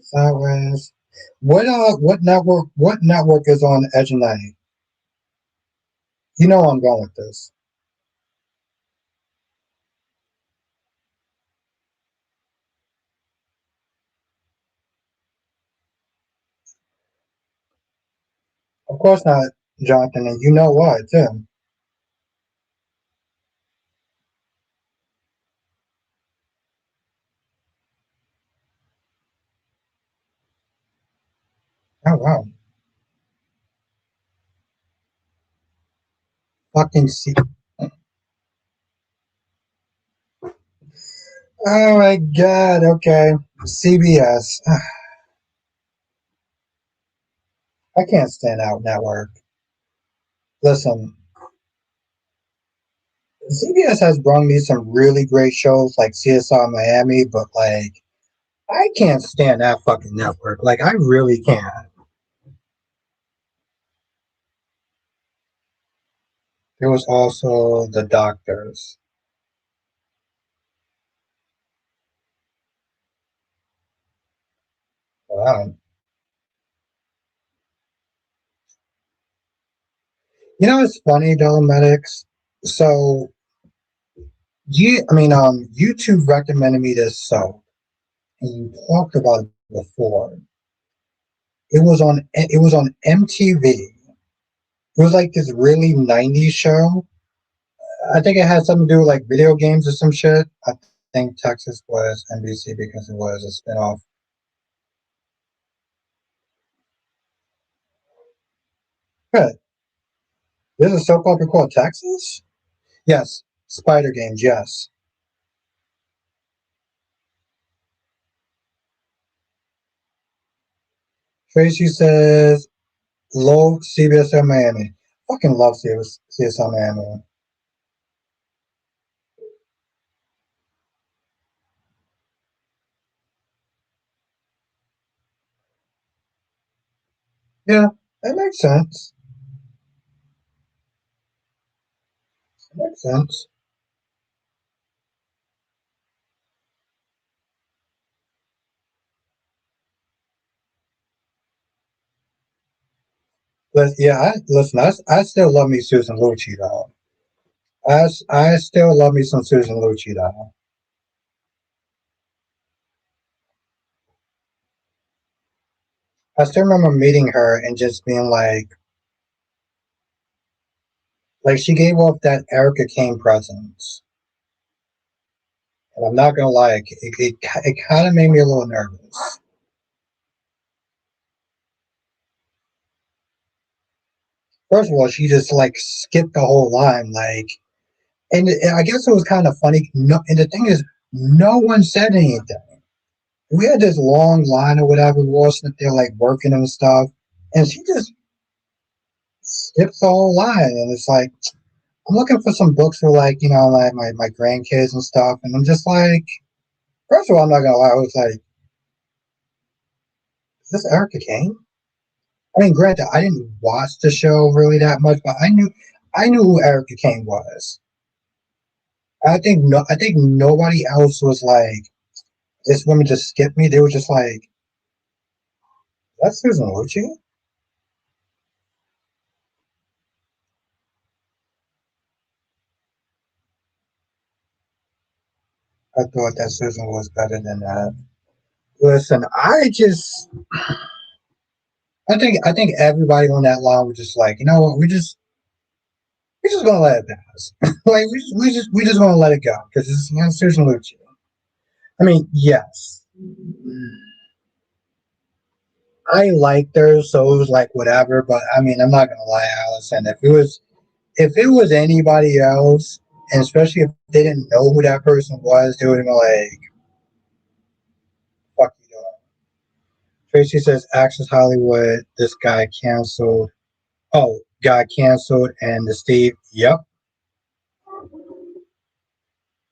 sideways. What network is on Edge of Night? You know I'm going with this. Of course not, Jonathan, and you know why too. Oh wow, fucking C. Oh my god. Okay, CBS. I can't stand out network. Listen, CBS has brought me some really great shows like CSI Miami, but like I can't stand that fucking network. Like I really can't. There was also the Doctors. Wow. You know it's funny though, medics. So YouTube recommended me this show, and you talked about it before. It was on MTV. It was like this really '90s show. I think it had something to do with like video games or some shit. I think Texas was NBC because it was a spinoff. Good. There's a soap opera called Texas? Yes. Spider Games, yes. Tracy says, love CBS Miami. Fucking love CBS Miami. Yeah, that makes sense. That makes sense. But yeah, listen, I still love me Susan Lucci though. I still love me some Susan Lucci though. I still remember meeting her and just being like she gave off that Erica Kane presence. And I'm not gonna lie, it kind of made me a little nervous. First of all, she just like skipped the whole line, and I guess it was kind of funny. No, and the thing is, no one said anything. We had this long line or whatever it was that they're like working and stuff, and she just skips the whole line, and it's like I'm looking for some books for like like my grandkids and stuff, and I'm just like, first of all, I'm not gonna lie, I was like, is this Erica Kane? I mean, granted, I didn't watch the show really that much, but I knew who Erica Kane was. I think nobody else was like, this woman just skipped me. They were just like, that's Susan Lucci. I thought that Susan was better than that. Listen, I think everybody on that line was just like, you know what, we just gonna let it pass. Like we just gonna let it go because it's Susan Lucci. I mean, yes, I liked her, so it was like whatever. But I mean, I'm not gonna lie, Allison. If it was anybody else, and especially if they didn't know who that person was, they would have been like, "Fuck you." Tracy says, "Access Hollywood. This guy canceled. Oh, got canceled." And the Steve, yep.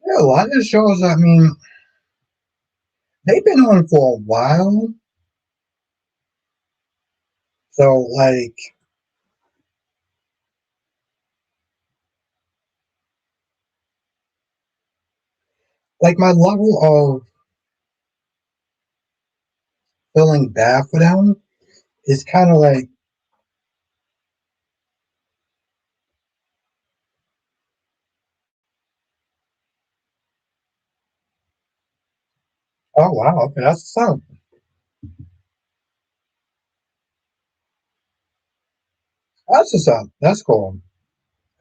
Yeah, a lot of the shows. I mean, they've been on for a while. So like, Like my level of feeling bad for them is kind of like, oh wow, okay, that's the sound. That's the sound. That's cool.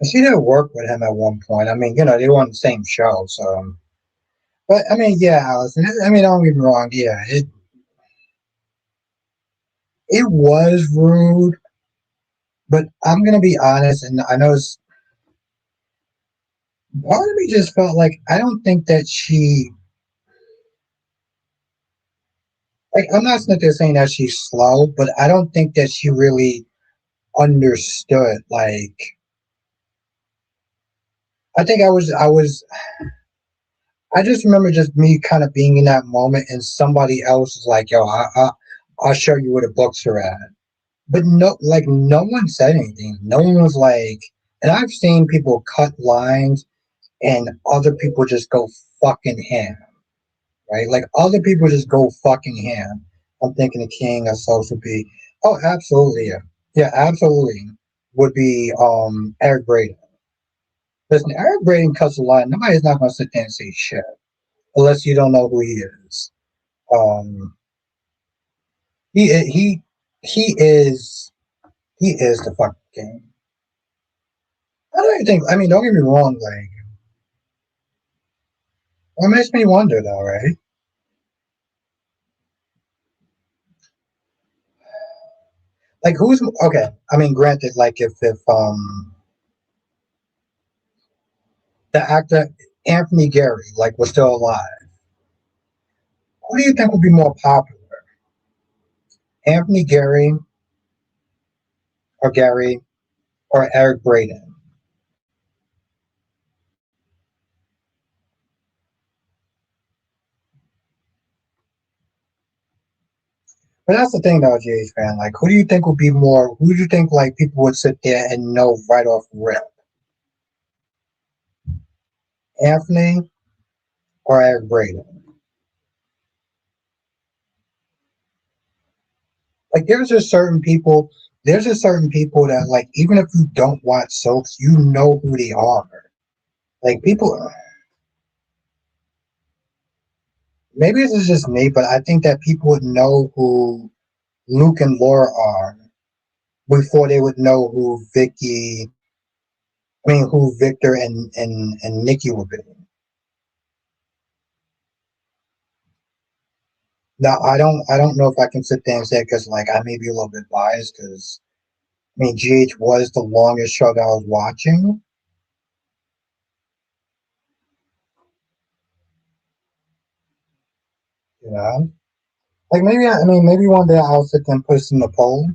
She did work with him at one point. I mean, they were on the same show, so. But I mean, yeah, Allison. I mean, don't get me wrong. Yeah, it was rude, but I'm gonna be honest, and I know it's part of me just felt like I don't think that she like I'm not sitting there saying that she's slow, but I don't think that she really understood. Like I think I just remember just me kind of being in that moment, and somebody else is like, "Yo, I'll show you where the books are at." But no, like no one said anything. No one was like, and I've seen people cut lines, and other people just go fucking ham, right? Like other people just go fucking ham. I'm thinking the king of social be, oh, absolutely, yeah, yeah, absolutely, would be Eric Braeden. Listen, Eric Braeden cuts a line. Nobody's not gonna sit there and say shit unless you don't know who he is. Um, he he he is he is the fucking king. I don't even think. I mean, don't get me wrong. Like, it makes me wonder, though, right? Like, who's okay? I mean, granted, like, if the actor Anthony Gary like was still alive, who do you think would be more popular, Anthony Gary or Eric Braeden? But that's the thing, though, GH fan. Like, who do you think would be more? Who do you think like people would sit there and know right off rip? Anthony or Eric Braeden? Like, there's just certain people that like even if you don't watch soaps, you know who they are. Like people, maybe this is just me, but I think that people would know who Luke and Laura are before they would know who Vicky. I mean, who Victor and Nikki would be. Now, I don't know if I can sit there and say because like I may be a little bit biased because I mean GH was the longest show that I was watching. You know, like maybe I mean maybe one day I'll sit there and put this in the poll.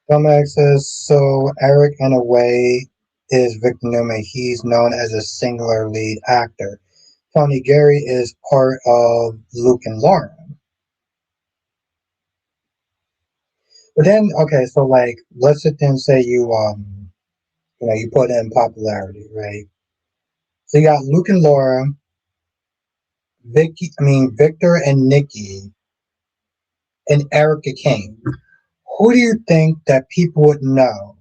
Scumbag says, so Eric, in a way, is Victor Newman. He's known as a singular lead actor. Tony Gary is part of Luke and Lauren. But then, okay, so like, let's sit there and say you put in popularity, right? So you got Luke and Laura, Victor and Nikki, and Erica Kane. Who do you think that people would know?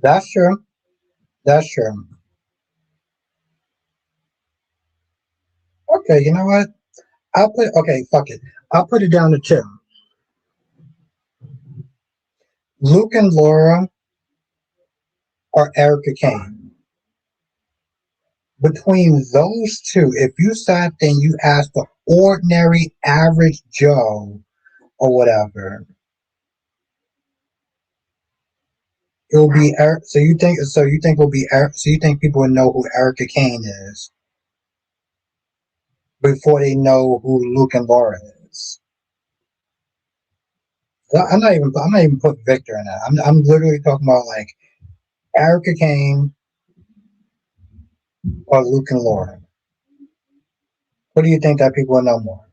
That's true. That's true. Okay, you know what? Okay, fuck it. I'll put it down to two. Luke and Laura or Erica Kane. Between those two, if you sat there and you asked the ordinary average Joe or whatever, it will be Eric. So you think it'll be Eric? So you think people would know who Erica Kane is before they know who Luke and Laura is? I'm not even putting Victor in that. I'm literally talking about like Erica Kane or Luke and Laura. What do you think that people would know more?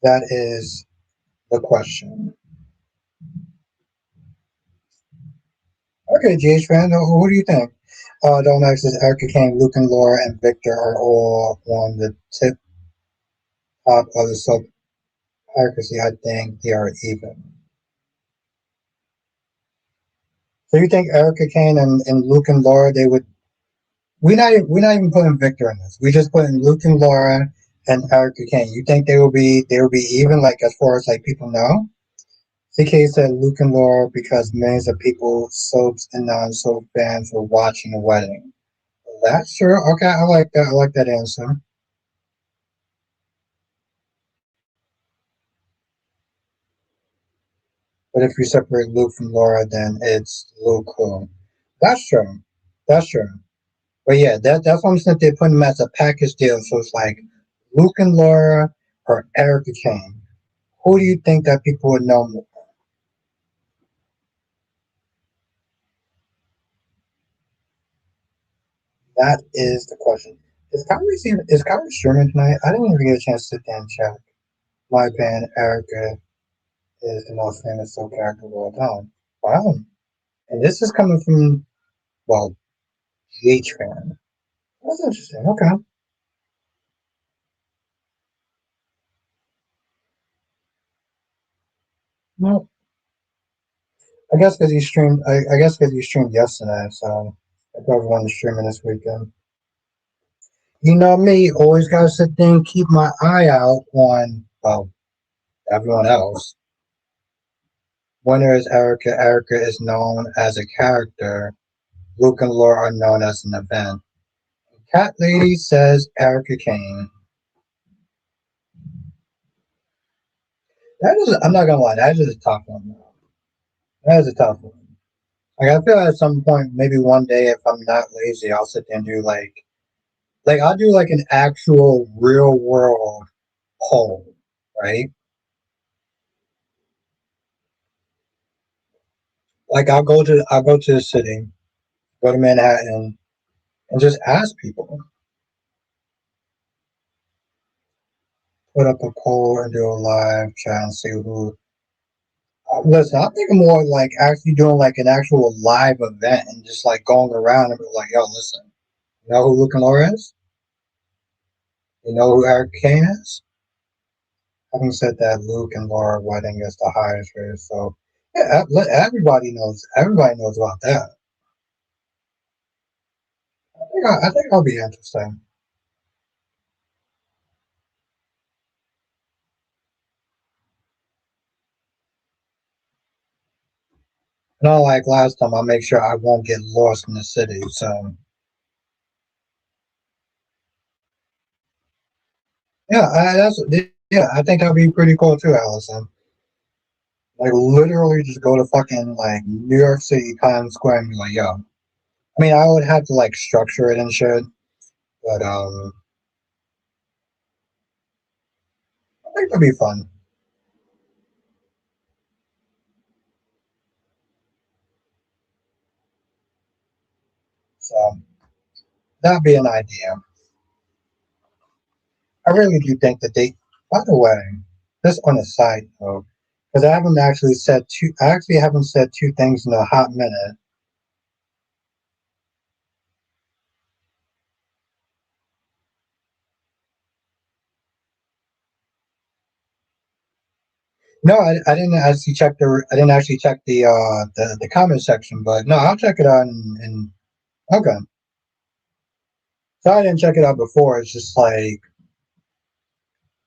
That is the question. Okay, GH fan, who do you think? Domax says Erica Kane, Luke and Laura, and Victor are all on the tip top of the soap accuracy. I think they are even. So you think Erica Kane and Luke and Laura, they would. We're not even putting Victor in this. We just putting Luke and Laura and Erica Kane. You think they will be even, like, as far as like people know? CK said Luke and Laura because millions of people, soaps and non-soap fans, were watching the wedding. That's true. Okay, I like that. I like that answer. But if you separate Luke from Laura, then it's Luke who. That's true. That's true. But yeah, that's what I'm saying. They put them as a package deal. So it's like Luke and Laura or Erica Kane. Who do you think that people would know more? That is the question. Is Kyrie streaming tonight? I didn't even get a chance to sit down and check. My opinion, Erica is the most famous soap character of all time. Wow. And this is coming from, well, GH fan. That's interesting. Okay. Well, I guess because he streamed. I guess because he streamed yesterday, so I probably want to stream it this weekend. You know me, always gotta sit there and keep my eye out on, well, everyone else. Winner is Erica. Erica is known as a character. Luke and Laura are known as an event. Cat Lady says Erica Kane. That is, I'm not gonna lie, that is a tough one. That is a tough one. Like, I feel at some point, maybe one day, if I'm not lazy, I'll sit there and do like I'll do like an actual real world poll, right? Like I'll go to the city, go to Manhattan, and just ask people, put up a poll and do a live chat and see who. Listen, I'm thinking more like actually doing like an actual live event and just like going around and be like, yo, listen, you know who Luke and Laura is? You know who Eric Kane is? Having said that, Luke and Laura wedding is the highest rate, so yeah, everybody knows. Everybody knows about that. I think it'll be interesting. Not like last time. I'll make sure I won't get lost in the city. So yeah, I think that'd be pretty cool too, Allison. Like literally, just go to fucking like New York City Times Square and be like, yo. I mean, I would have to like structure it and shit, but I think that'd be fun. So that'd be an idea. I really do think that they. By the way, just on a side note, because I haven't actually said two. I actually haven't said two things in a hot minute. No, I didn't actually check the. I didn't actually check the comment section, but no, I'll check it out. And okay, so I didn't check it out before. It's just like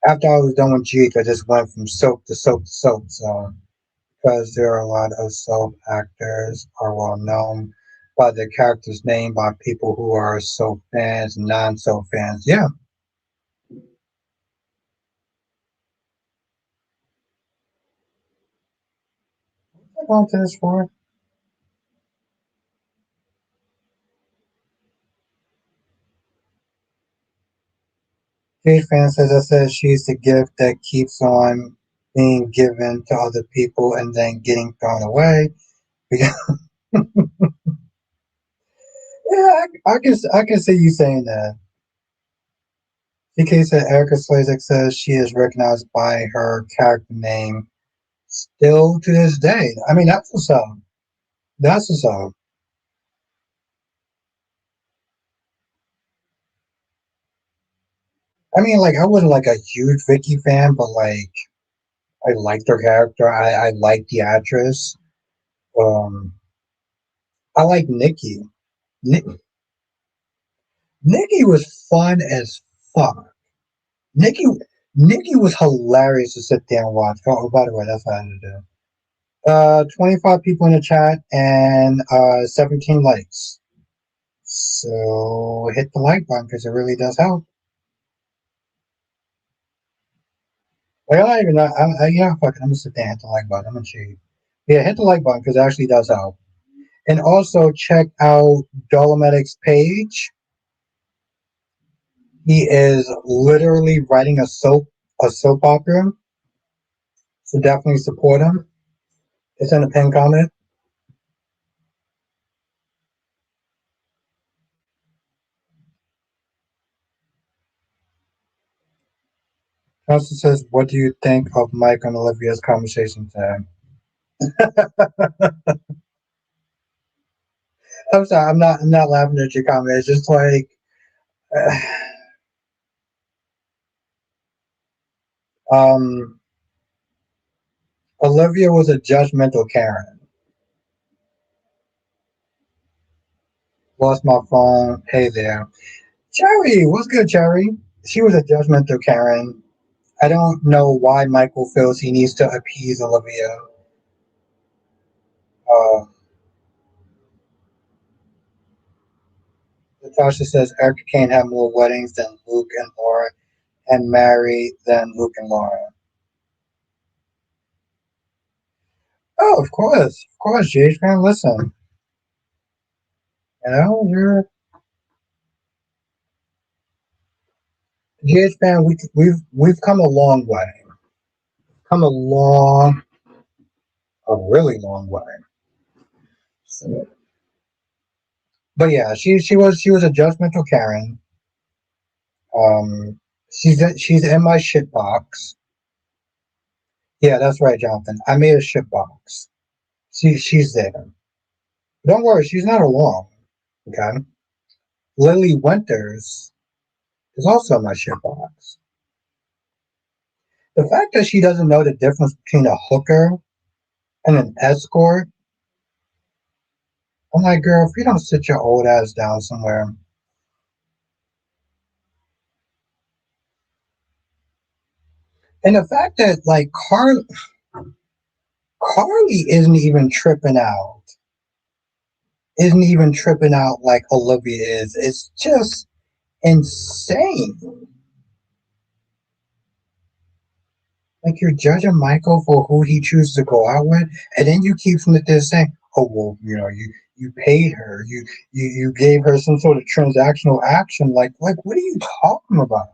after I was done with GH, I just went from soap to soap to soap. So because there are a lot of soap actors are well known by their character's name by people who are soap fans, non-soap fans. Yeah, I'm going to this for. Jade fan says, I said she's the gift that keeps on being given to other people and then getting thrown away. Yeah, I can see you saying that. TK said Erica Slazek says she is recognized by her character name still to this day. I mean, that's what's up. That's what's up. I mean, like, I wasn't like a huge Vicky fan, but like, I liked her character. I liked the actress. Um, I like Nikki. Ni- Nikki was fun as fuck. Nikki, Nikki was hilarious to sit there and watch. Oh, by the way, that's what I had to do. 25 people in the chat and 17 likes. So hit the like button because it really does help. Like, I don't even know. Yeah, fuck it. I'm gonna sit there and hit the like button. I'm gonna cheat. Yeah, hit the like button because it actually does help. And also check out Dolomedic's page. He is literally writing a soap opera. So definitely support him. It's in the pinned comment. Constance says, "What do you think of Mike and Olivia's conversation today?" I'm sorry. I'm not laughing at your comment. It's just like um, Olivia was a judgmental Karen. Lost my phone. Hey there, Cherry. What's good, Cherry? She was a judgmental Karen. I don't know why Michael feels he needs to appease Olivia. Uh, Natasha says Erica can't have more weddings than Luke and Laura, and marry than Luke and Laura. Oh, of course, Jade fan. Listen, you know, you're Jade fan. We've come a long way. Come a really long way. So, but yeah, she was a judgmental Karen. She's in my shit box. Yeah, that's right, Jonathan. I made a shit box. She's there. Don't worry, she's not alone. Okay. Lily Winters is also in my shit box. The fact that she doesn't know the difference between a hooker and an escort, I'm like, girl, if you don't sit your old ass down somewhere. And the fact that like Carly isn't even tripping out like Olivia is. It's just insane. Like you're judging Michael for who he chooses to go out with, and then you keep from there saying, "Oh well, you paid her, you gave her some sort of transactional action." Like what are you talking about?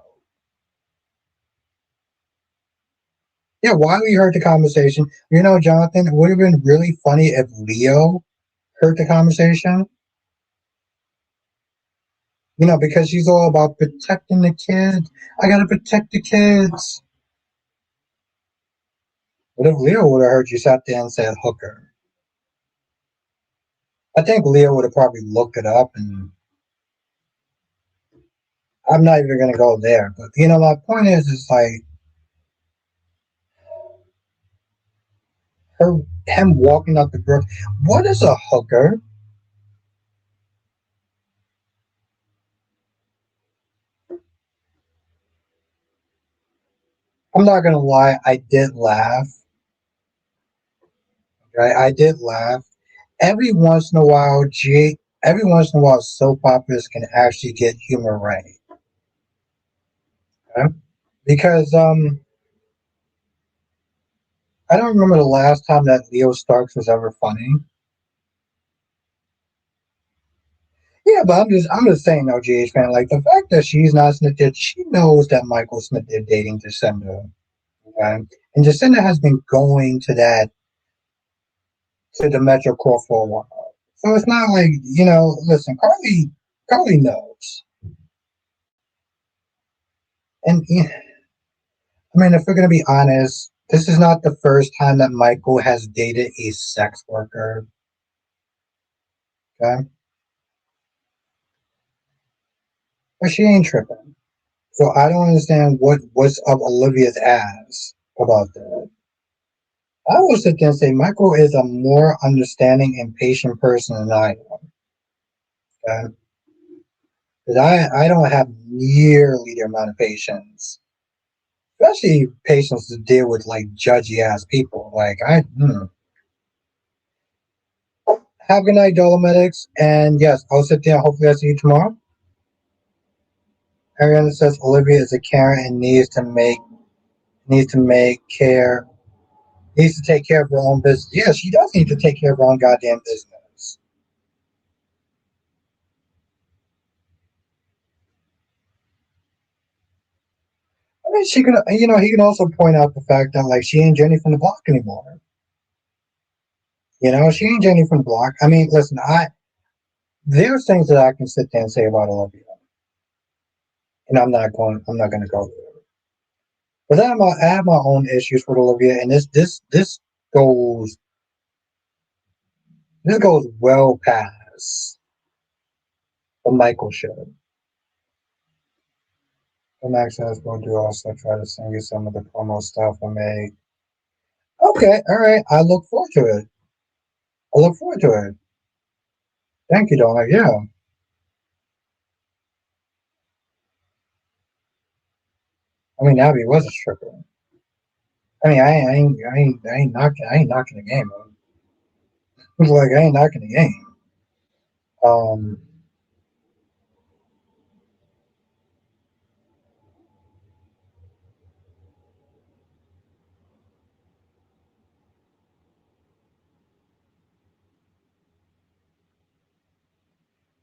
Yeah, Wiley heard the conversation. Jonathan, it would have been really funny if Leo heard the conversation. Because she's all about protecting the kids. I gotta protect the kids. What if Leo would have heard you sat there and said hooker? I think Leo would have probably looked it up, and I'm not even gonna go there. But my point is like her him walking up the brook. What is a hooker? I'm not gonna lie, I did laugh. Right, I did laugh. Every once in a while, soap operas can actually get humor right. Okay? Because I don't remember the last time that Leo Starks was ever funny. Yeah, but I'm just saying though, GH fan, like the fact that she's not snitched, she knows that Michael Smith is dating Jacinda. Okay? And Jacinda has been going to the Metro Court for a while. So it's not like, listen, Carly knows. And yeah, I mean, if we're gonna be honest, this is not the first time that Michael has dated a sex worker. Okay, but she ain't tripping. So I don't understand what's up Olivia's ass about that. I will sit there and say Michael is a more understanding and patient person than I am. Okay? Because I don't have nearly the amount of patience, especially patience to deal with like judgy ass people. Like have a good night, Dolomedics, and yes, I'll sit there. Hopefully, I see you tomorrow. Ariana says Olivia is a Karen and needs to make care needs to take care of her own business. Yeah, she does need to take care of her own goddamn business. I mean, she can, he can also point out the fact that like she ain't Jenny from the block anymore. She ain't Jenny from the block. I mean, listen, there's things that I can sit there and say about Olivia, and I'm not going to go there. But I have my own issues with Olivia, and goes this goes well past the Michael show. The Max says we'll do also try to send you some of the promo stuff I made. Okay, all right. I look forward to it. I look forward to it. Thank you, Donna. Yeah. I mean, Abby was a stripper. I mean, I ain't knocking the game. Like, I ain't knocking the game. Um,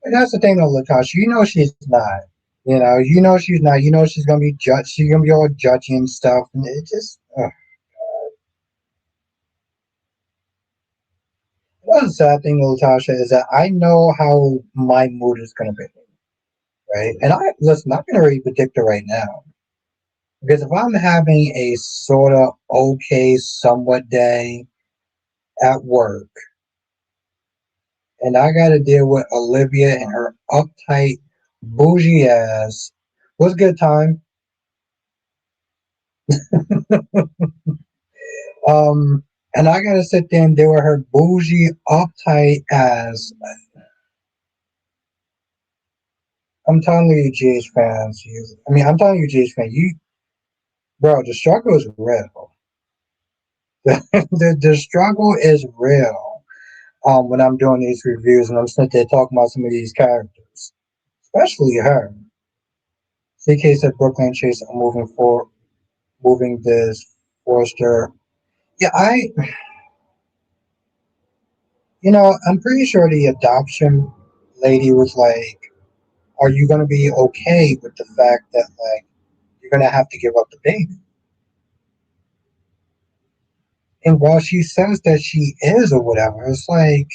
but that's the thing, though, Latasha. You know she's not. You know she's not. You know she's gonna be judged. She's gonna be all judgy and stuff, and it just. The sad thing, Latasha, is that I know how my mood is gonna be, right? And I can already predict it right now. Because if I'm having a sort of okay, somewhat day at work, and I got to deal with Olivia and her uptight, bougie ass, what's good time? And I got to sit there and deal with her bougie, uptight ass. I'm telling you, GH fans. I'm telling you, GH fans. Bro, the struggle is real. The struggle is real. When I'm doing these reviews and I'm sitting there talking about some of these characters, especially her. CK said Brooklyn Chase are moving this Forrester. Yeah, I'm pretty sure the adoption lady was like, "Are you gonna be okay with the fact that like you're gonna have to give up the baby?" And while she says that she is or whatever, it's like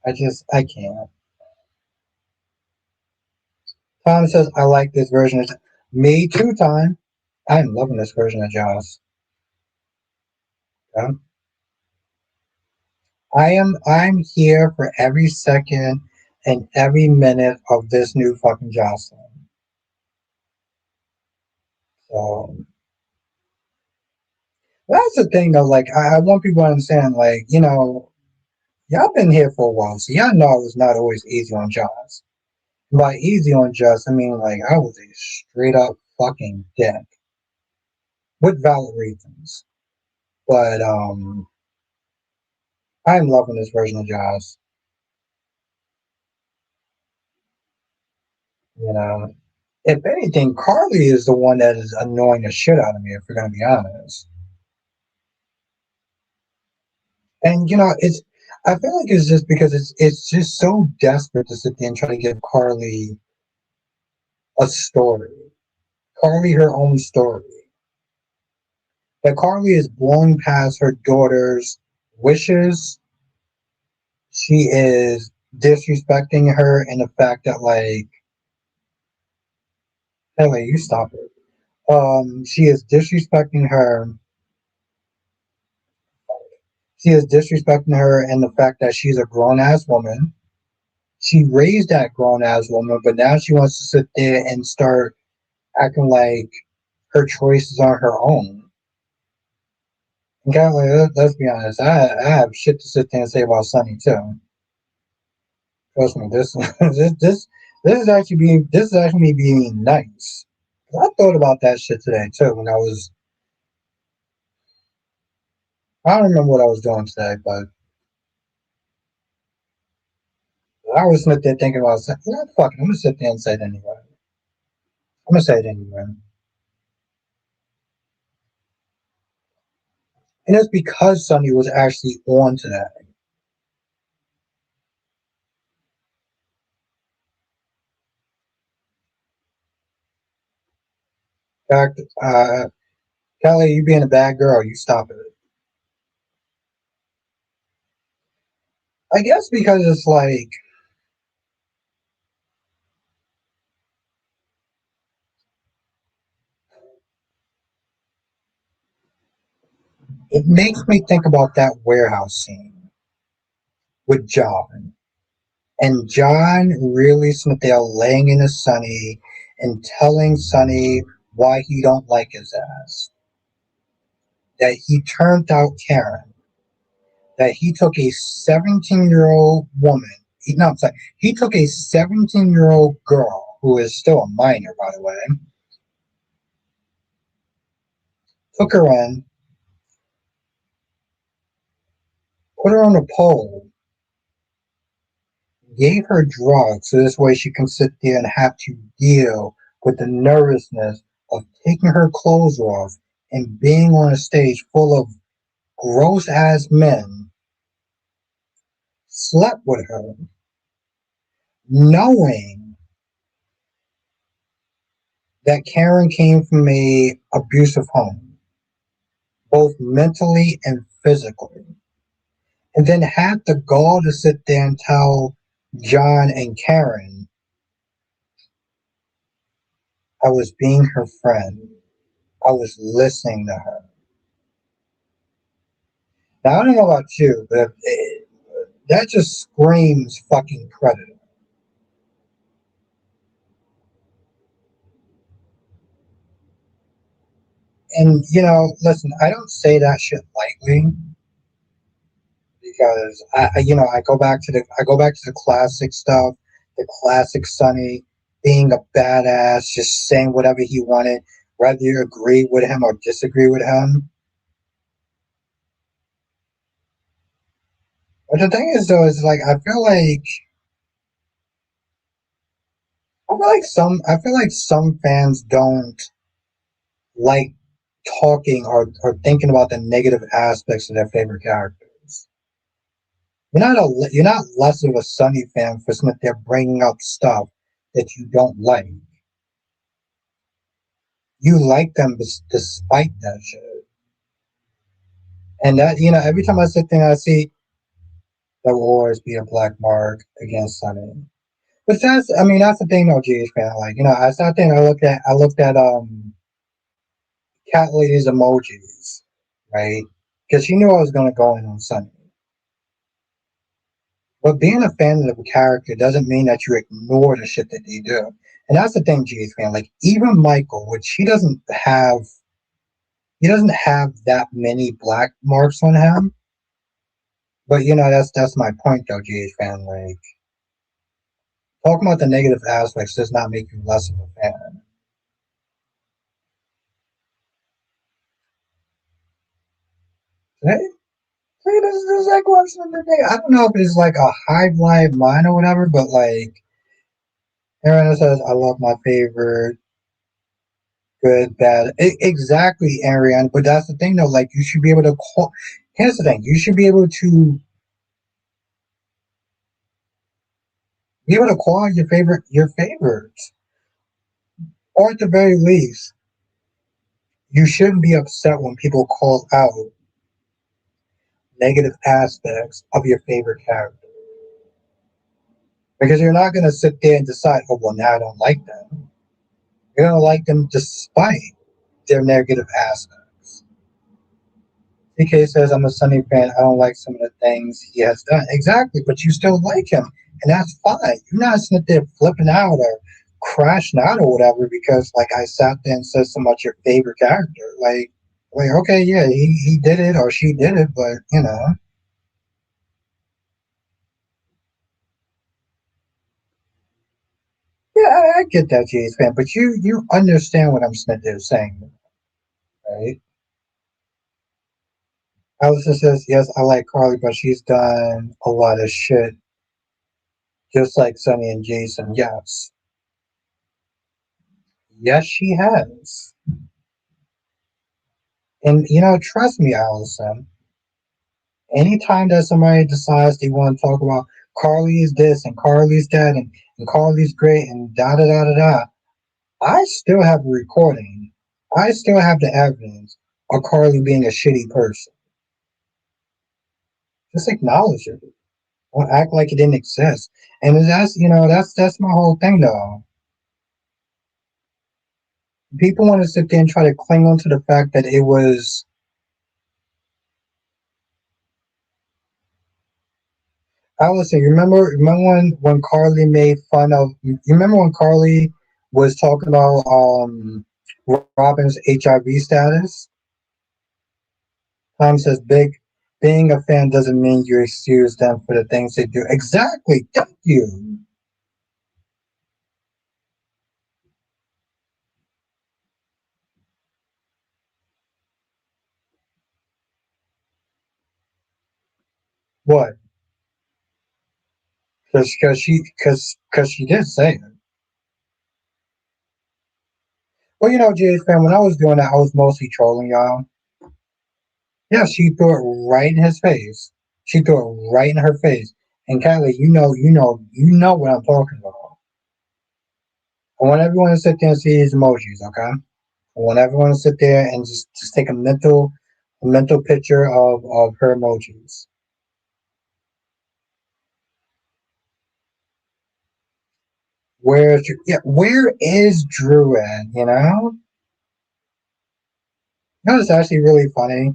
I can't. Tom says I like this version. Me too, time. I'm loving this version of Joss. Yeah. I'm here for every second and every minute of this new fucking Josslyn. So that's the thing though, like I want people to understand, like, y'all been here for a while, so y'all know it was not always easy on Joss. By easy on Joss, I mean like I was a straight up fucking dick. With valid reasons. But I'm loving this version of Joss. You know. If anything, Carly is the one that is annoying the shit out of me, if we're gonna be honest. And it's I feel like it's just because it's just so desperate to sit there and try to give Carly a story. Carly her own story. That Carly is blowing past her daughter's wishes. She is disrespecting her in the fact that like Ellie, you stop it. She is disrespecting her. She is disrespecting her and the fact that she's a grown ass woman. She raised that grown ass woman, but now she wants to sit there and start acting like her choices are her own. Okay, like, let's be honest. I have shit to sit there and say about Sonny too. Trust me, this this is actually me being nice. I thought about that shit today too when I don't remember what I was doing today, but I was sitting there thinking about saying, you know, fuck it, I'm gonna sit there and say it anyway. I'm gonna say it anyway. And it's because Sonny was actually on today. In fact, Kelly, you being a bad girl, you stop it. I guess because it's like it makes me think about that warehouse scene with John. And John really sitting there laying into Sonny and telling Sonny why he don't like his ass. That he turned out Karen. That he took a 17-year-old woman. No, I'm sorry. He took a 17-year-old girl, who is still a minor, by the way, took her in, put her on a pole, gave her drugs so this way she can sit there and have to deal with the nervousness of taking her clothes off and being on a stage full of gross ass men, slept with her, knowing that Karen came from a abusive home, both mentally and physically, and then had the gall to sit there and tell John and Karen, I was being her friend. I was listening to her. Now, I don't know about you, but that just screams fucking predator. And, you know, listen, I don't say that shit lightly because you know, I go back to the classic stuff, the classic Sonny being a badass, just saying whatever he wanted, whether you agree with him or disagree with him. But the thing is, though, is like I feel like some fans don't like talking or thinking about the negative aspects of their favorite characters. You're not less of a Sunny fan for something they're bringing up stuff that you don't like. You like them despite that shit, and that, you know, every time I sit there and I see there will always be a black mark against Sunny. But that's the thing though, GH fan. Like, you know, I sat there and I looked at Cat Lady's emojis, right? Because she knew I was gonna go in on Sunny. But being a fan of a character doesn't mean that you ignore the shit that they do. And that's the thing, GH fan. Like, even Michael, which he doesn't have that many black marks on him. But you know, that's my point though, GH fan. Like, talking about the negative aspects does not make you less of a fan. Hey, hey, this is like question of the day. I don't know if it's like a high live mine or whatever, but like Aaron says, I love my favorite, good, bad. Exactly, Ariane. But that's the thing, though. Like, you should be able to call. Here's the thing: you should be able to call out your favorites, or at the very least, you shouldn't be upset when people call out negative aspects of your favorite character, because you're not going to sit there and decide, oh well, now I don't like them. You're gonna like them despite their negative aspects. CK says, I'm a Sonny fan. I don't like some of the things he has done. Exactly, but you still like him. And that's fine. You're not sitting there flipping out or crashing out or whatever because, like, I sat there and said so much your favorite character. Like, okay, yeah, he did it or she did it, but, you know. Yeah, I get that, Jays fan, but you understand what I'm sitting there saying, right? Allison says, yes, I like Carly, but she's done a lot of shit, just like Sonny and Jason. Yes. Yes, she has. And, trust me, Allison, anytime that somebody decides they want to talk about Carly is this and Carly's that and Carly's great and da da da da da, I still have a recording. I still have the evidence of Carly being a shitty person. Just acknowledge it. Don't act like it didn't exist. And that's my whole thing though. People want to sit there and try to cling on to the fact that it was. Allison, you remember when Carly made fun of you remember when Carly was talking about Robin's HIV status? Tom says being a fan doesn't mean you excuse them for the things they do. Exactly. Thank you. What? Because she did say it. Well, Jay's fan, when I was doing that, I was mostly trolling y'all. Yeah, she threw it right in his face. She threw it right in her face. And Kylie, you know what I'm talking about. I want everyone to sit there and see these emojis, okay? I want everyone to sit there and just take a mental picture of her emojis. Where is Drew at? It's actually really funny.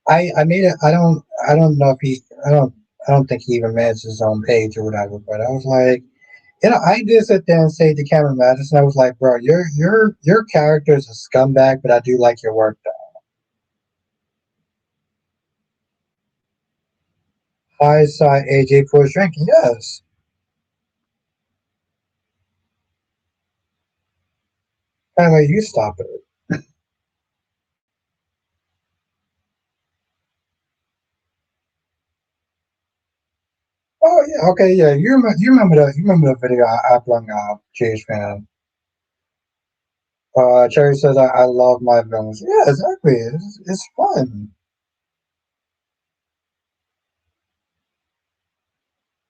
I made it. I don't know if I don't think he even managed his own page or whatever. But I was like, I did sit there and say to Cameron Madison, I was like, bro, your character is a scumbag, but I do like your work though. I saw AJ for drinking. Yes, kind of like you stop it. Oh yeah, okay, yeah. You remember the video I brought up, Jay's fan. Cherry says I love my villains. Yeah, exactly. It's fun.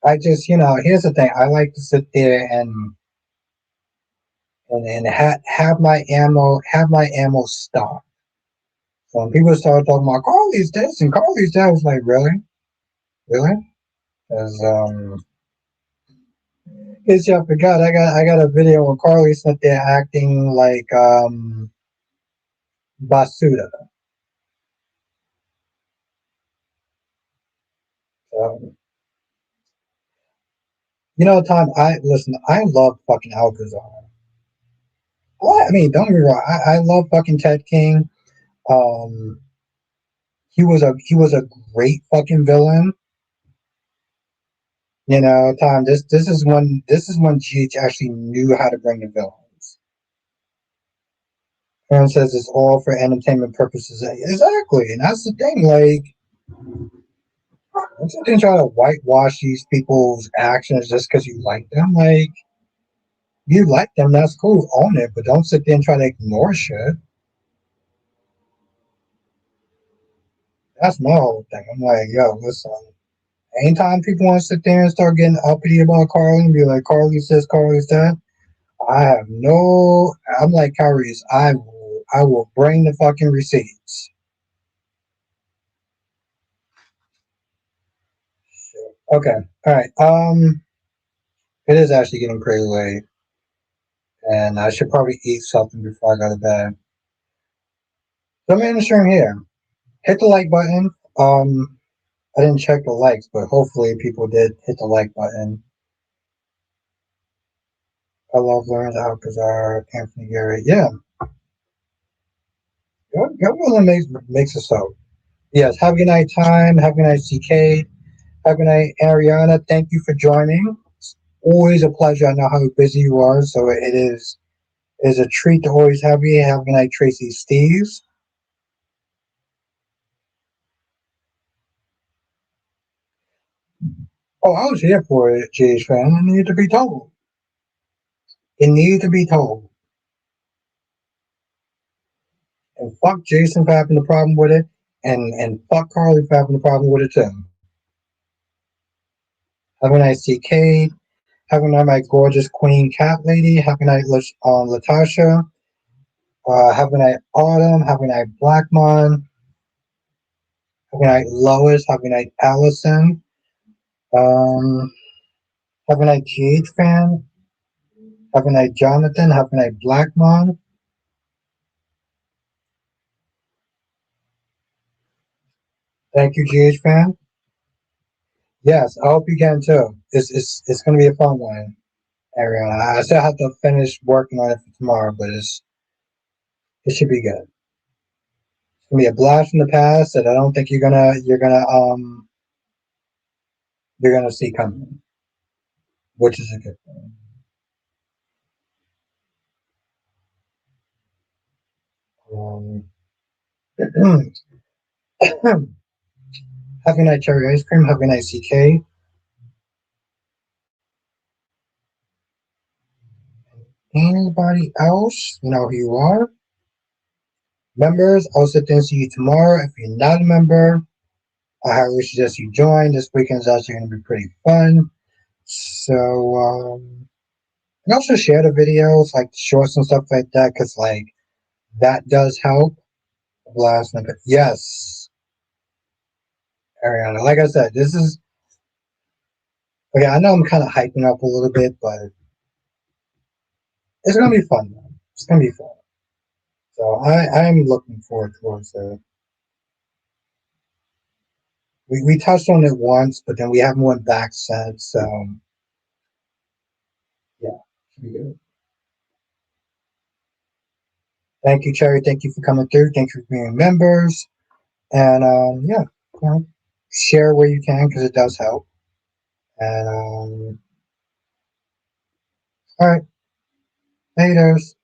I just here's the thing. I like to sit there and have my ammo stocked. So when people start talking about Carly's this and Carly's that, I was like, really, really? Because it's I forgot. I got a video where Carly sat there acting like Basuda. So, Tom. I listen. I love fucking Alcazar. I mean, don't get me wrong. I love fucking Ted King. Um, he was a great fucking villain. Tom. This is when GH actually knew how to bring the villains. Aaron says it's all for entertainment purposes. Exactly, and that's the thing. Like, don't sit there and try to whitewash these people's actions just because you like them. Like, you like them, that's cool, own it, but don't sit there and try to ignore shit. That's my whole thing. I'm like, yo, listen. Anytime people want to sit there and start getting uppity about Carly and be like, Carly says, Carly's that, I have no. I'm like Kyrie's. I will bring the fucking receipts. Okay, all right. It is actually getting pretty late. And I should probably eat something before I go to bed. So I'm answering here. Hit the like button. I didn't check the likes, but hopefully people did hit the like button. I love learning how bizarre Anthony Gary. Yeah, God really makes us so. Yes, have a good night, time. Have a good night, CK. Have a good night, Ariana. Thank you for joining. It's always a pleasure. I know how busy you are, so it is a treat to always have you. Have a good night, Tracy Steves. Oh, I was here for it, GH fan. It needed to be told. It needed to be told. And fuck Jason for having a problem with it. And fuck Carly for having a problem with it too. Have a nice CK. Have a night, my gorgeous queen cat lady. Have a night, Latasha. Have a night, Autumn. Have a night, Blackmon. Have a night, Lois. Have a night, Allison. Um, have a night, GH fan. Have a night, Jonathan. Have a night, Blackmon. Thank you, GH fan. Yes, I hope you can too. It's gonna be a fun one, Ariana. I still have to finish working on it for tomorrow, but it should be good. It's gonna be a blast from the past that I don't think you're gonna see coming, which is a good thing. Have a night, cherry ice cream. Have a night, CK. Anybody else? You know who you are. Members, I'll sit there and see you tomorrow. If you're not a member, I highly suggest you join. This weekend is actually going to be pretty fun. So, and also share the videos, like the shorts and stuff like that, because like that does help. Blast number, yes, Ariana. Like I said, this is okay. I know I'm kind of hyping up a little bit, but it's gonna be fun. Though. It's gonna be fun. So I'm looking forward towards it. We touched on it once, but then we haven't went back since. So yeah, should be good. Thank you, Cherry. Thank you for coming through. Thank you for being members. And yeah, you know, share where you can because it does help. And all right, haters.